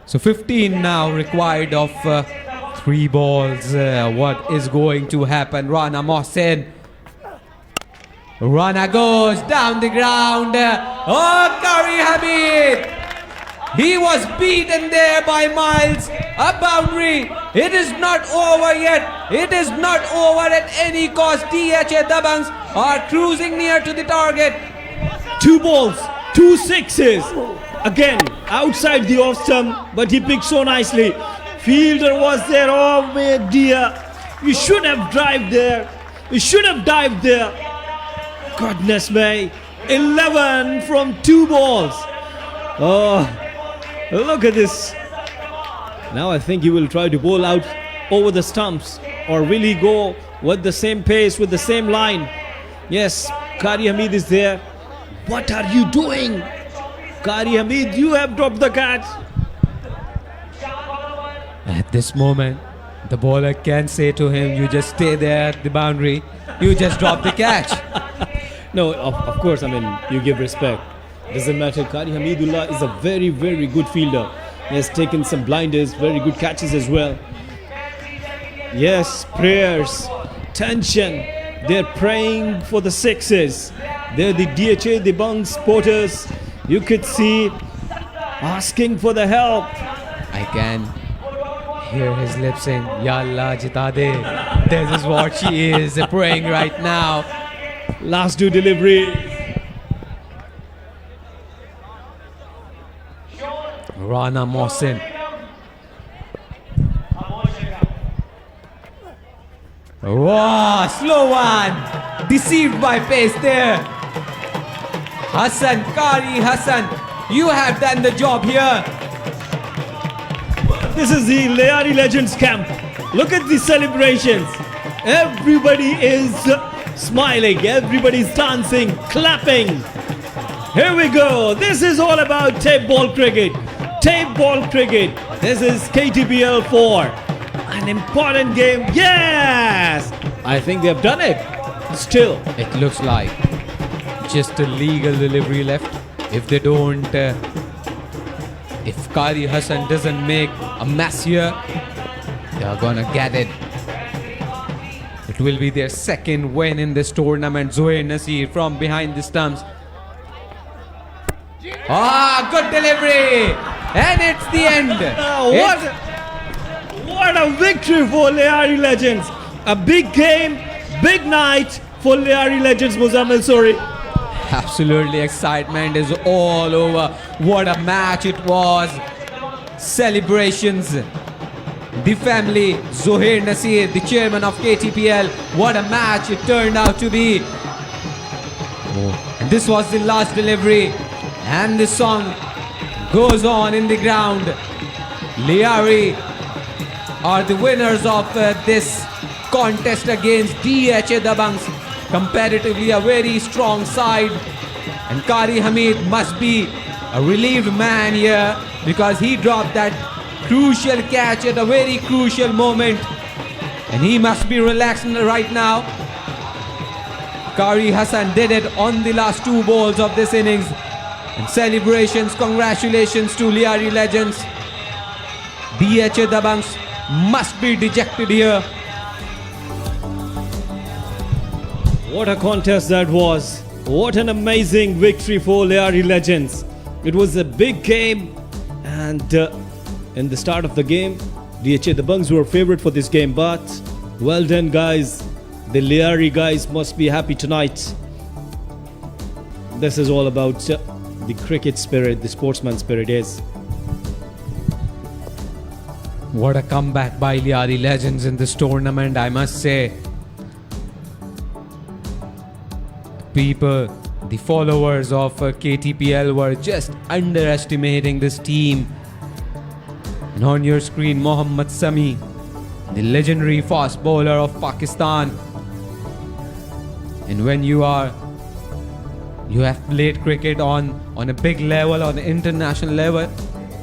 So 15 now required of 3 balls. What is going to happen? Rana Mohsin. Rana goes down the ground. Oh, Qari Hamid. He was beaten there by Miles. A boundary. It is not over yet. It is not over at any cost. DH Dabangs are cruising near to the target. 2 balls, 2 sixes. again outside the off stump, but he picked so nicely. Fielder was there. Oh my dear, you should have dived there. You should have dived there. Goodness me, 11 from 2 balls. Oh, look at this. Now I think he will try to bowl out over the stumps, or will he go with the same pace, with the same line? Yes, Qari Hamid is there. What are you doing? Qari Hamid, you have dropped the catch. At this moment, the bowler can say to him, you just stay there at the boundary, you just drop the catch. No, of course, I mean, you give respect. Doesn't matter. Qari Hamidullah is a very, very good fielder. He has taken some blinders, very good catches as well. Yes, prayers, tension. They're praying for the sixes. They're the DHA, the Dabang supporters. You could see asking for the help. I can hear his lips saying, Ya Allah jita de. This is what she is praying right now. Last 2 delivery. Rana Mohsin. Wow, slow one. Deceived by pace there. Hassan, Qari Hassan, you have done the job here. This is the Lyari Legends camp. Look at the celebrations. Everybody is smiling. Everybody's dancing, clapping. Here we go. This is all about tape ball cricket. Tape ball cricket. This is KTPL 4. An important game. Yes! I think they've done it. Still. It looks like just a legal delivery left. If they don't, if Qari Hassan doesn't make a mess here, they are gonna get it. It will be their second win in this tournament. Zohair Nasir from behind the stumps. Ah, good delivery! And it's the end. What a victory for Lyari Legends. A big game, big night for Lyari Legends, Muzammil Sori. Absolutely, excitement is all over. What a match it was. Celebrations. The family, Zohair Nasir, the chairman of KTPL. What a match it turned out to be. And this was the last delivery. And the song goes on in the ground. Lyari are the winners of this contest against DHA Dabangs. Comparatively a very strong side, and Qari Hamid must be a relieved man here because he dropped that crucial catch at a very crucial moment, and he must be relaxed right now. Qari Hassan did it on the last 2 balls of this innings, and celebrations, congratulations to Lyari Legends. DHA Dabangs must be dejected here. What a contest that was. What an amazing victory for Lyari Legends. It was a big game, and in the start of the game, DHA Dabangs were favourite for this game, but well done guys. The Lyari guys must be happy tonight. This is all about the cricket spirit, the sportsman spirit is. What a comeback by Lyari Legends in this tournament, I must say. People, the followers of KTPL were just underestimating this team. And on your screen, Mohammad Sami, the legendary fast bowler of Pakistan. And when you have played cricket on a big level, on an international level,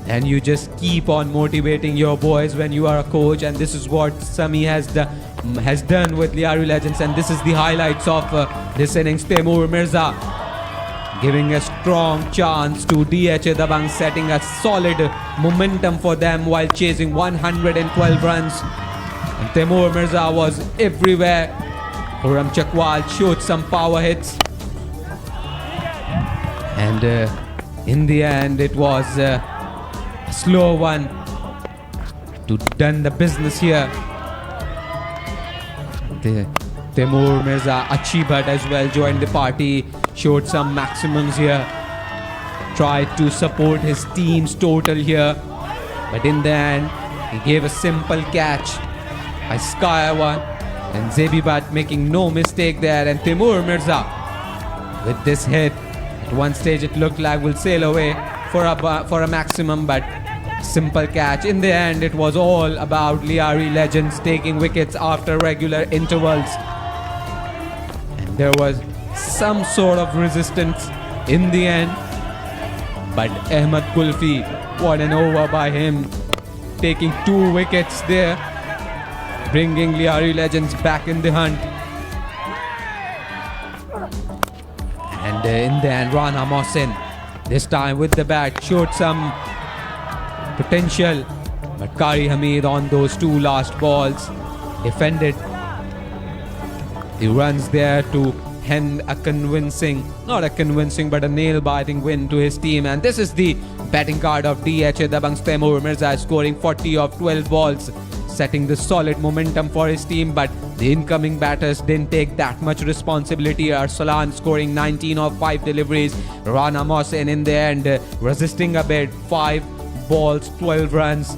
and you just keep on motivating your boys when you are a coach, and this is what Sami has done with Lyari Legends, and this is the highlights of this innings. Taimur Mirza giving a strong chance to DHA Dabang, setting a solid momentum for them while chasing 112 runs. And Taimur Mirza was everywhere. Khurram Chakwal showed some power hits, and in the end it was a slow one to done the business here. Taimur Mirza, Achi Bhatt as well joined the party, showed some maximums here, tried to support his team's total here, but in the end, he gave a simple catch by Skyawan, and Zebibat making no mistake there, and Timur Mirza with this hit. At one stage, it looked like we'll sail away for a maximum, but simple catch. In the end, it was all about Liari Legends taking wickets after regular intervals. And there was some sort of resistance in the end, but Ahmed Kulfi, what an over by him, taking 2 wickets there, bringing Liari Legends back in the hunt. And in the end, Rana Mohsin, this time with the bat, showed some potential, but Kari Hamid on those 2 last balls defended the runs there to hand a convincing, not a convincing, but a nail-biting win to his team. And this is the batting card of DHA Dabang's Taimur Mirza, scoring 40 of 12 balls, setting the solid momentum for his team, but the incoming batters didn't take that much responsibility. Arsalan scoring 19 of 5 deliveries. Rana Mohsin in the end resisting a bit, 5 balls, 12 runs.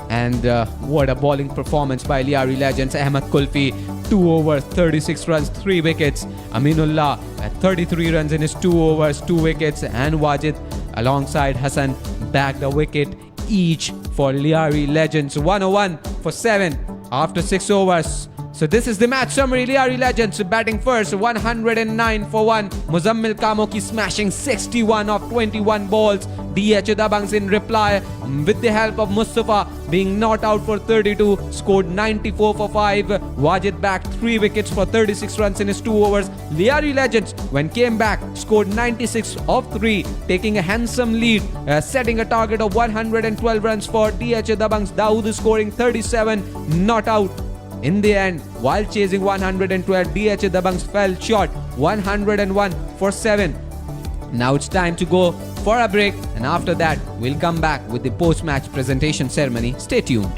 And what a bowling performance by Liari Legends. Ahmed Kulfi, 2 overs, 36 runs, 3 wickets. Aminullah at 33 runs in his 2 overs, 2 wickets. And Wajid alongside Hassan bagged a wicket each for Liari Legends. 101 for 7 after 6 overs. So this is the match summary. Liari Legends batting first, 109 for 1. Muzammil Kamoki smashing 61 of 21 balls. DH Dabangs in reply with the help of Mustafa being not out for 32, scored 94 for 5. Wajid back 3 wickets for 36 runs in his 2 overs. Liari Legends, when came back, scored 96 of 3, taking a handsome lead, setting a target of 112 runs for DH Dabangs. Dawood scoring 37, not out. In the end, while chasing 112, DH Dabangs fell short, 101 for 7. Now it's time to go for a break, and after that, we'll come back with the post-match presentation ceremony. Stay tuned.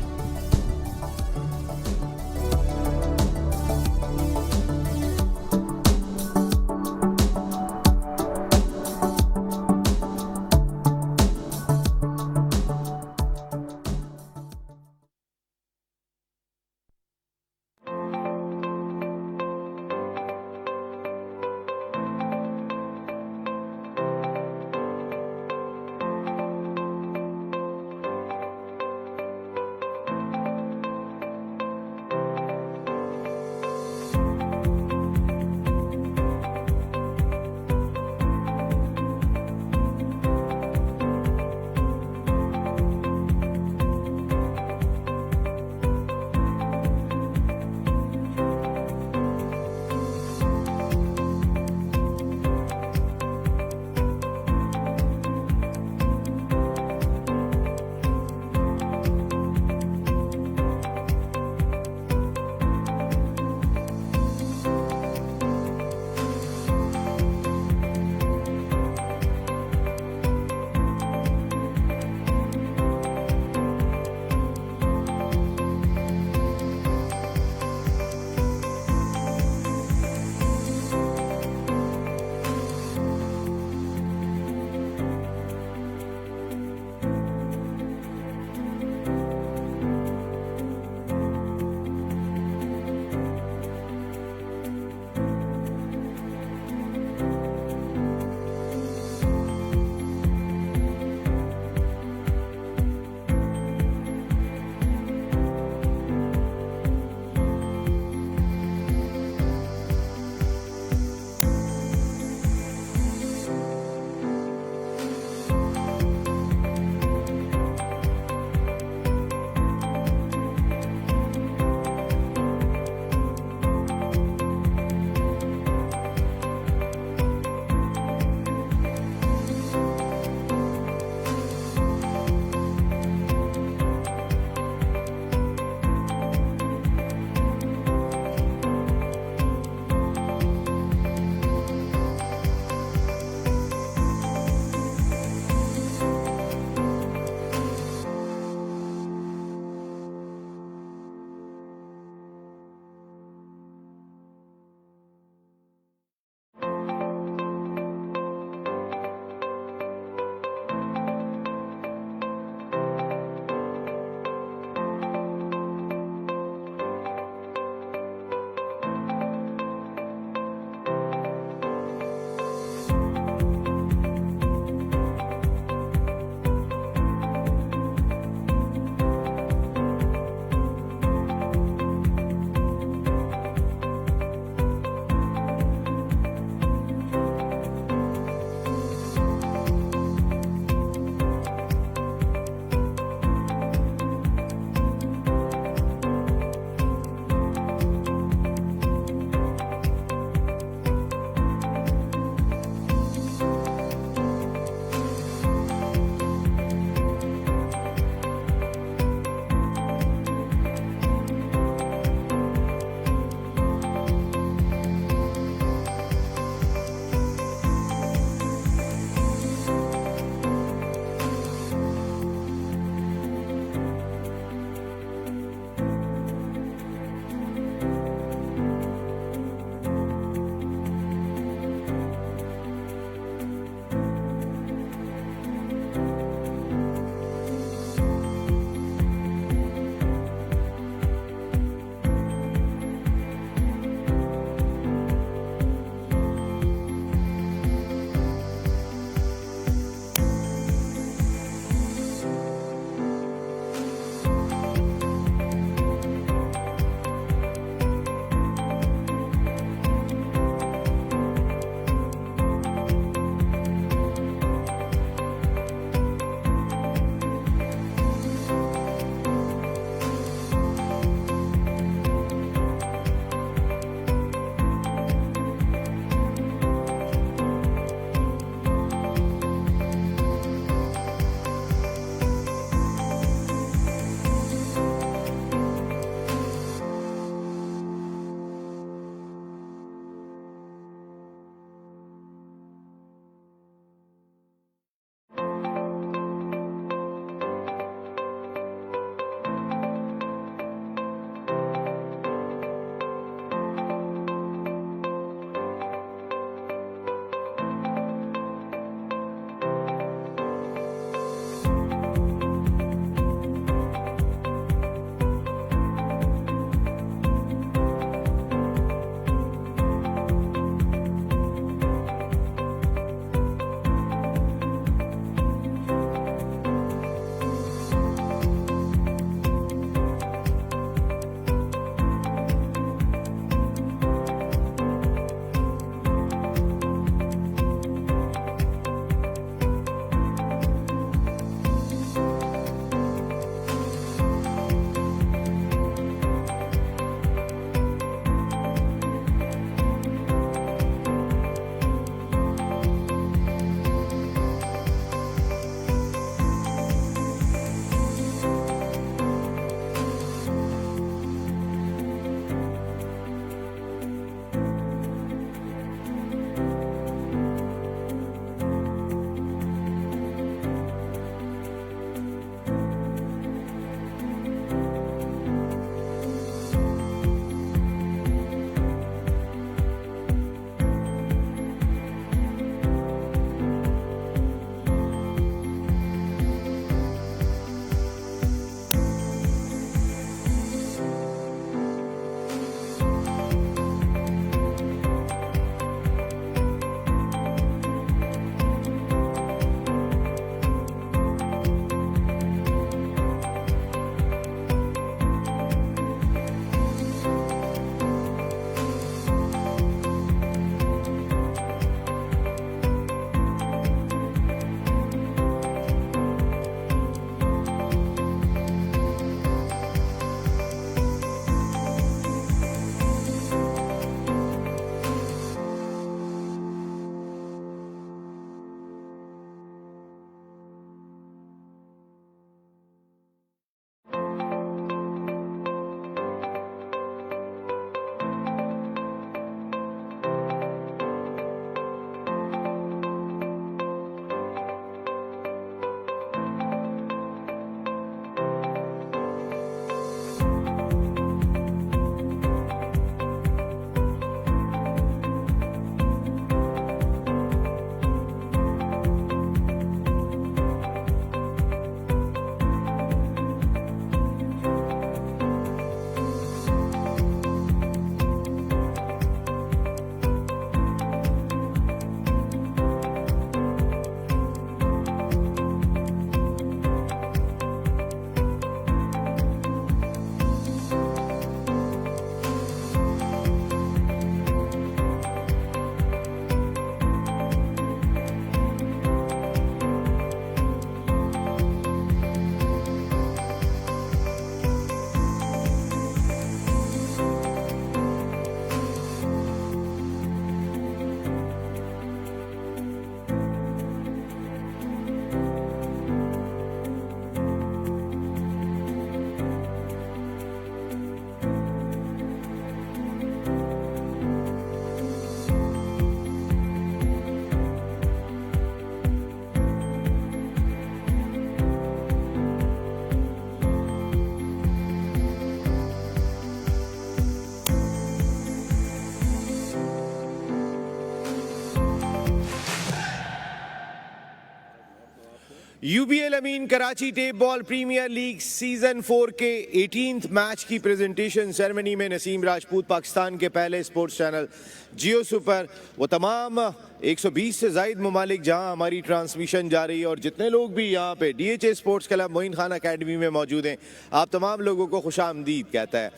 UBL Ameen Karachi tape ball premier league season 4 के 18th match की presentation ceremony में नसीम राजपूत पाकिस्तान के पहले sports channel जियो super वो तमाम 120 से ज़ायद ममालिक जहां हमारी ट्रांसमिशन जा रही है और जितने लोग भी यहाँ पे DHA sports club Moin Khan academy में मौजूद हैं, आप तमाम लोगों को खुशामदीद कहता है।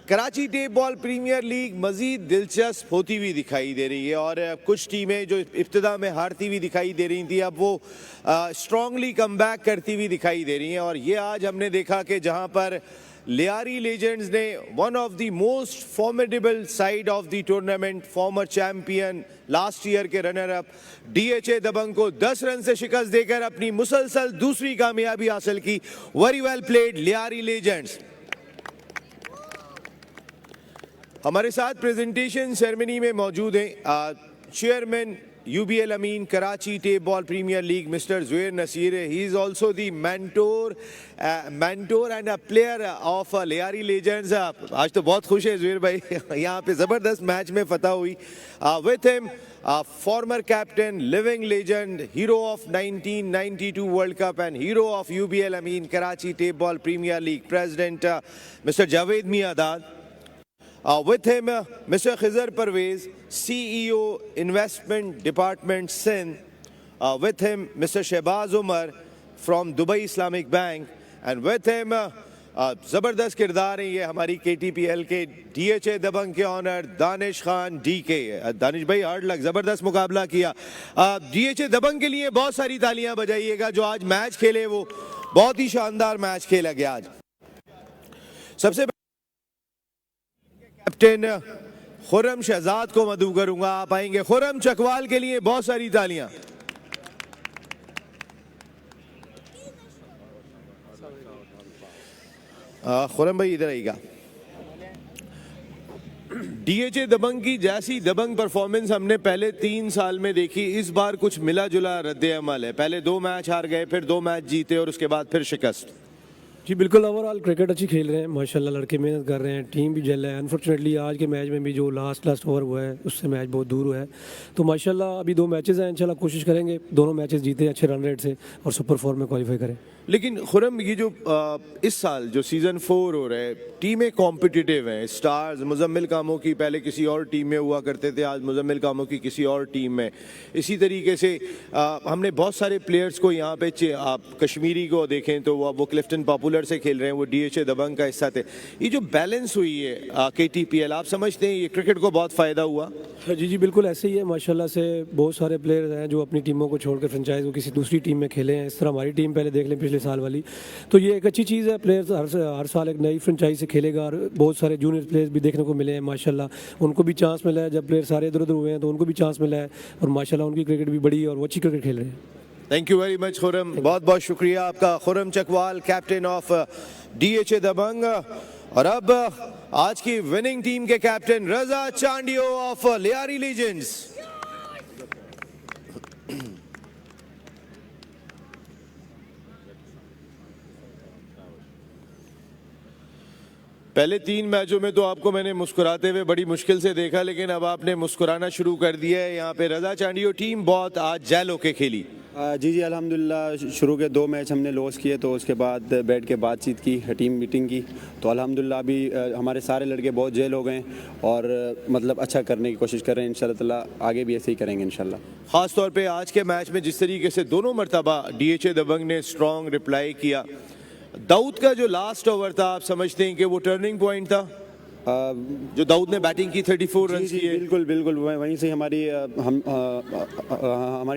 Karachi tape ball premier league मज़ीद दिलचस्प होती हुई दिखाई दे रही है और कुछ टीमें जो इब्तिदा में हारती हुई दिखाई दे रही थी अब वो स्ट्रांगली कम बैक करती हुई दिखाई दे रही हैं। और ये आज हमने देखा कि जहां पर लियारी लेजेंड्स ने one of the most formidable side of the tournament, farmer champion, last year के रनर अप डीएचए दबंग को 10 रन से शिकस्त देकर अपनी मुसलसल दूसरी कामयाबी हासिल की। Very well played Lyari legends. हमारे साथ प्रेजेंटेशन सेरेमनी में मौजूद हैं chairman UBL Ameen Karachi tape ball premier league mister Zuhair Naseer. He is also the mentor and a player of Lyari legends. आज तो बहुत खुश है जुएर भाई, यहाँ पे ज़बरदस्त मैच में फतह हुई। With him former captain, living legend, hero of 1992 World Cup and hero of UBL Amin Karachi Tape Ball Premier League President Mr. Javed Miadad. With him, Mr. Khizar Parvez, CEO, Investment Department, Sindh. With him, Mr. Shehbaz Umar from Dubai Islamic Bank. And with him, ज़बरदस्त किरदार है ये हमारी KTPL के DHA दबंग के honour Danish Khan DK. Danish भाई hard luck, ज़बरदस्त मुकाबला किया। डीएचए दबंग के लिए बहुत सारी तालियां बजाइएगा, जो आज मैच खेले वो बहुत ही शानदार मैच खेला गया आज। सबसे कैप्टन खुर्रम शहजाद को मदऊ करूंगा, आप आएंगे। खुर्रम चकवाल के लिए बहुत सारी तालियां। खुर्रम भाई इधर आइएगा। डीएचए दबंग की जैसी दबंग परफॉर्मेंस हमने पहले 3 साल में देखी, इस बार कुछ मिला जुला रद्द अमल है। पहले 2 मैच हार गए, फिर 2 मैच जीते और उसके बाद फिर शिकस्त। जी बिल्कुल, ओवरऑल क्रिकेट अच्छी खेल रहे हैं माशाल्लाह, लड़के मेहनत कर रहे हैं, टीम भी जल है। अनफॉर्चुनेटली आज के मैच में भी जो लास्ट ओवर हुआ है उससे मैच बहुत दूर हुआ है। तो माशाल्लाह अभी 2 मैचेस हैं, इंशाल्लाह कोशिश करेंगे दोनों मैचेस जीते, अच्छे रन रेट से और सुपर 4 में क्वालिफाई करें। लेकिन खुर्रम ये जो इस साल जो सीज़न 4 हो रहा है, टीमें कॉम्पिटिटिव हैं। स्टार्स मुजम्मिल कामों की पहले किसी और टीम में हुआ करते थे, आज मुजम्मिल कामों की किसी और टीम में। इसी तरीके से हमने बहुत सारे प्लेयर्स को यहाँ पे आप कश्मीरी को देखें तो वो क्लिफ्टन पॉपुलर से खेल रहे हैं, वो डीएचए दबंग का हिस्सा थे। ये जो बैलेंस हुई है KTPL, आप समझते हैं ये क्रिकेट को बहुत फ़ायदा हुआ? जी बिल्कुल ऐसे ही है माशाल्लाह से। बहुत सारे प्लेयर्स हैं जो अपनी टीमों को छोड़कर फ्रेंचाइज को किसी दूसरी टीम में खेले हैं। इस तरह हमारी टीम पहले देख लें पिछले साल वाली, तो ये एक अच्छी चीज़ है। प्लेयर्स हर साल एक नई फ्रेंचाइज से खेलेगा और बहुत सारे जूनियर प्लेयर्स भी देखने को मिले हैं माशाल्लाह, उनको भी चांस मिला है। जब प्लेयर सारे इधर उधर हुए हैं तो उनको भी चांस मिला है और माशाल्लाह उनकी क्रिकेट भी बड़ी और वो अच्छी क्रिकेट खेल रहे हैं। Thank you very much Khurram, बहुत बहुत शुक्रिया आपका। Khurram Chakwal, captain of DHA Dabang. और अब आज की विनिंग टीम के captain Raza Chandio of Lyari legends. पहले 3 मैचों में तो आपको मैंने मुस्कुराते हुए बड़ी मुश्किल से देखा, लेकिन अब आपने मुस्कुराना शुरू कर दिया है। यहाँ पे रजा चांडियो टीम बहुत आज जैल होके खेली। जी अल्हम्दुलिल्लाह, शुरू के 2 मैच हमने लॉस किए, तो उसके बाद बैठ के बातचीत की, टीम मीटिंग की, तो अल्हम्दुलिल्लाह अभी हमारे सारे लड़के बहुत जेल हो गए और मतलब अच्छा करने की कोशिश कर रहे हैं। इंशाल्लाह ताला आगे भी ऐसे ही करेंगे इंशाल्लाह। ख़ास तौर पे आज के मैच में जिस तरीके से दोनों मरतबा डीएचए दबंग ने स्ट्रॉन्ग रिप्लाई किया। दाऊद का जो लास्ट ओवर था, आप समझते हैं कि वो टर्निंग पॉइंट था? जो दाऊद ने बैटिंग की 34 रन की है। बिल्कुल वहीं से हमारी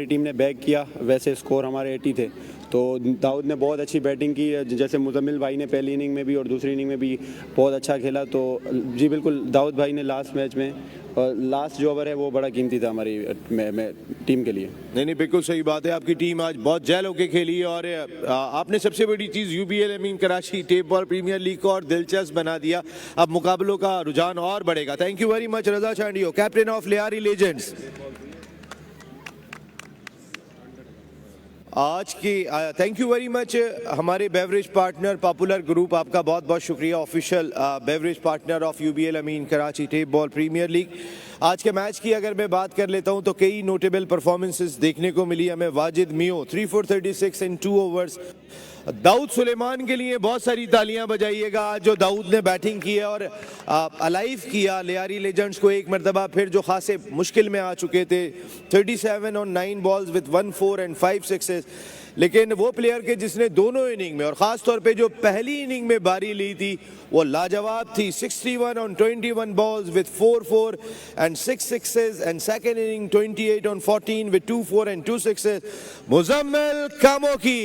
टीम ने बैक किया। वैसे स्कोर हमारे 80 थे, तो दाऊद ने बहुत अच्छी बैटिंग की। जैसे मुजम्मिल भाई ने पहली इनिंग में भी और दूसरी इनिंग में भी बहुत अच्छा खेला। तो जी बिल्कुल, दाऊद भाई ने लास्ट मैच में लास्ट जो ओवर है वो बड़ा कीमती था हमारी टीम के लिए। नहीं बिल्कुल सही बात है, आपकी टीम आज बहुत जैल होके खेली और आपने सबसे बड़ी चीज़ UBL Ameen Karachi tape ball premier league को और दिलचस्प बना दिया। अब मुकाबलों का रुझान और बढ़ेगा। Thank you very much Raza Chandio, captain of Lyari legends. आज की थैंक यू वेरी मच हमारे बेवरेज पार्टनर पॉपुलर ग्रुप, आपका बहुत बहुत शुक्रिया, official beverage partner of UBL Ameen Karachi tape ball premier league. आज के मैच की अगर मैं बात कर लेता हूं तो कई नोटेबल परफॉर्मेंसेस देखने को मिली हमें। Wajid मियो 3 for 36 in 2 overs। Dawood Suleman के लिए बहुत सारी तालियां बजाइएगा आज जो दाऊद ने बैटिंग की है और अलाइव किया लियारी लेजेंड्स को एक मरतबा फिर, जो खासे मुश्किल में आ चुके थे। 37 on 9 balls with 1 4 and 5 sixes। लेकिन वो प्लेयर के जिसने दोनों इनिंग में और ख़ास तौर पे जो पहली इनिंग में बारी ली थी वो लाजवाब थी। 61 on 21 balls with 4 4 and 6 sixes and second inning 28 on 14 with 2 4 and 2 sixes। Muzammil कामोकी,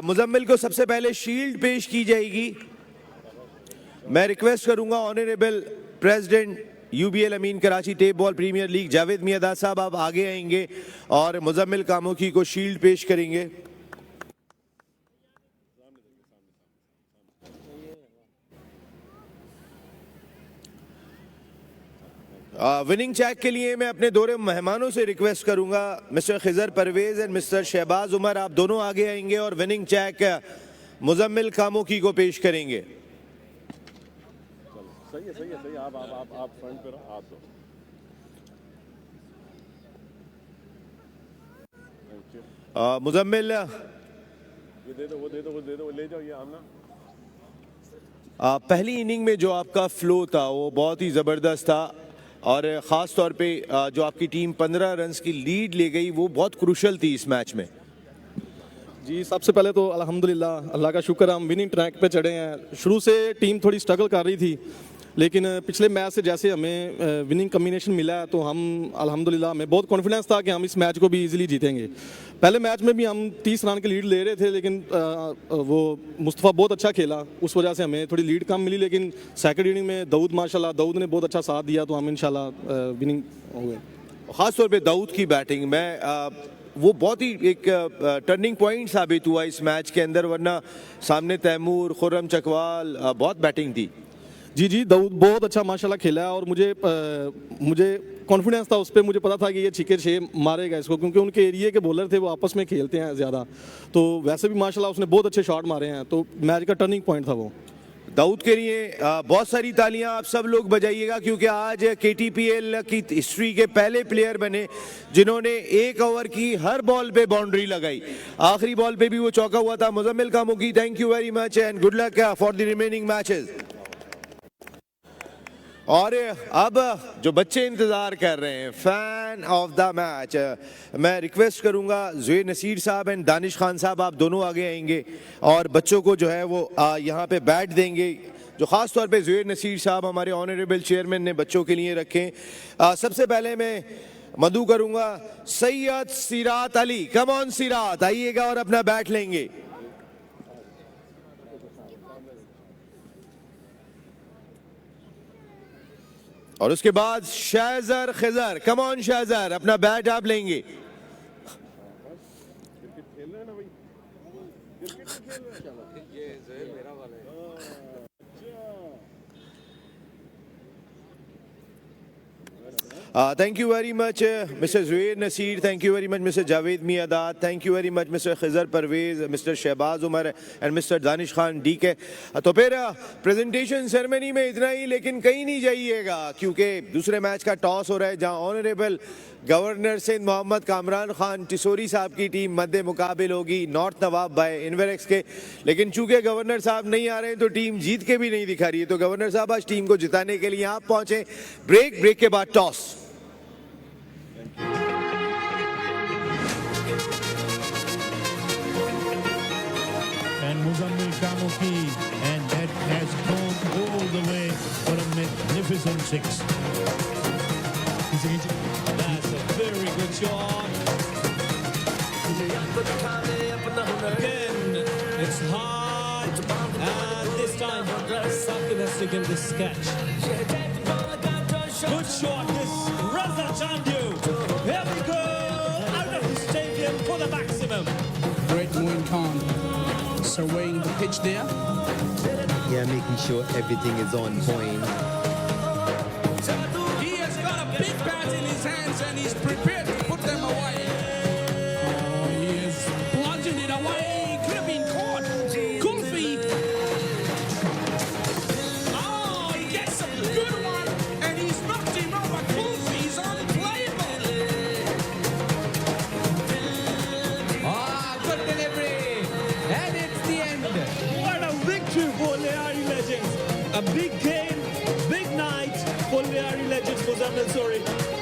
Muzammil को सबसे पहले शील्ड पेश की जाएगी। मैं रिक्वेस्ट करूंगा honourable president UBL Ameen Karachi tape ball premier league Javed Miandad साहब, आप आगे आएंगे और मुजम्मिल कामोकी को शील्ड पेश करेंगे। विनिंग चेक के लिए मैं अपने दो मेहमानों से रिक्वेस्ट करूंगा, mister Khizar Parvez and mister Shahbaz Umar, आप दोनों आगे आएंगे और विनिंग चेक मुजम्मिल कामोकी को पेश करेंगे। सही है, आप फ्रंट पे रहो, आप दो। मुजम्मिल ये दे दो, वो ले जाओ, ये आमना। पहली इनिंग में जो आपका फ्लो था वो बहुत ही ज़बरदस्त था और ख़ास तौर पे जो आपकी टीम 15 रन्स की लीड ले गई वो बहुत क्रूशल थी इस मैच में। जी, सबसे पहले तो अल्हम्दुलिल्लाह, अल्लाह का शुक्र, हम विनिंग ट्रैक पे चढ़े हैं। शुरू से टीम थोड़ी स्ट्रगल कर रही थी लेकिन पिछले मैच से जैसे हमें विनिंग कम्बिनेशन मिला है तो हम अल्हम्दुलिल्लाह, हमें बहुत कॉन्फिडेंस था कि हम इस मैच को भी इजीली जीतेंगे। पहले मैच में भी हम 30 रन की लीड ले रहे थे लेकिन वो मुस्तफ़ा बहुत अच्छा खेला, उस वजह से हमें थोड़ी लीड कम मिली। लेकिन सेकंड इनिंग में दाऊद ने बहुत अच्छा साथ दिया तो हम इंशाल्लाह विनिंग हो गए। ख़ास तौर पे दाऊद की बैटिंग में वो बहुत ही एक टर्निंग पॉइंट साबित हुआ इस मैच के अंदर, वरना सामने तैमूर, खुर्रम चकवाल बहुत बैटिंग थी। जी, दाऊद बहुत अच्छा माशाल्लाह खेला है और मुझे कॉन्फिडेंस था उस पर। मुझे पता था कि ये छक्के 6 मारेगा इसको, क्योंकि उनके एरिया के बॉलर थे वो आपस में खेलते हैं ज़्यादा, तो वैसे भी माशाल्लाह उसने बहुत अच्छे शॉट मारे हैं, तो मैच का टर्निंग पॉइंट था वो। दाऊद के लिए बहुत सारी तालियां आप सब लोग बजाइएगा क्योंकि आज केटीपीएल की हिस्ट्री के पहले प्लेयर बने जिन्होंने 1 ओवर की हर बॉल पे बाउंड्री लगाई। आखिरी बॉल पे भी वो चौका हुआ था। Muzammil Kamoki, thank you very much and good luck for the remaining matches. और अब जो बच्चे इंतजार कर रहे हैं, फैन ऑफ द मैच, मैं रिक्वेस्ट करूंगा ज़ुहैर नसीर साहब एंड दानिश खान साहब, आप दोनों आगे आएंगे और बच्चों को जो है वो यहाँ पे बैट देंगे, जो ख़ास तौर पे ज़ुहैर नसीर साहब हमारे ऑनरेबल चेयरमैन ने बच्चों के लिए रखे। सबसे पहले मैं मदू करूंगा सैयद सिरात अली, कम ऑन सिरात, आइएगा और अपना बैट लेंगे। और उसके बाद शहजर खिजर, कम ऑन शहजर, अपना बैट आप लेंगे। Thank you very much, Mr. Zuhair Nasir. Thank you very much, Mr. Javed Miadad. Thank you very much, Mr. Khizar Parvez, Mr. Shehbaz Umar and Mr. Danish Khan DK. तो फिर presentation ceremony में इतना ही, लेकिन कहीं नहीं जाइएगा क्योंकि दूसरे मैच का टॉस हो रहा है जहां ऑनरेबल गवर्नर सिंध मोहम्मद कामरान खान टिसोरी साहब की टीम मद्दे मुकाबिल होगी नॉर्थ नवाब बाय इन्वेरेक्स के। लेकिन चूंकि गवर्नर साहब नहीं आ रहे हैं तो टीम जीत के भी नहीं दिखा रही है, तो गवर्नर साहब आज टीम को जिताने के लिए आप पहुंचे। ब्रेक के बाद toss. And Muzammil Kamuki, and that has gone all the way for a magnificent 6. That's a very good shot. Again, it's hard, and this time Sakib has taken this catch. Good shot, this Raza Chandu. Here we go, out of the stadium for the maximum. Great Moin Khan surveying the pitch there. Yeah, making sure everything is on point. He has got a big bat in his hands and he's prepared to put them away. And it's the end. What a victory for Leari Legends. A big game, big night for Leari Legends, Muzammil Sori.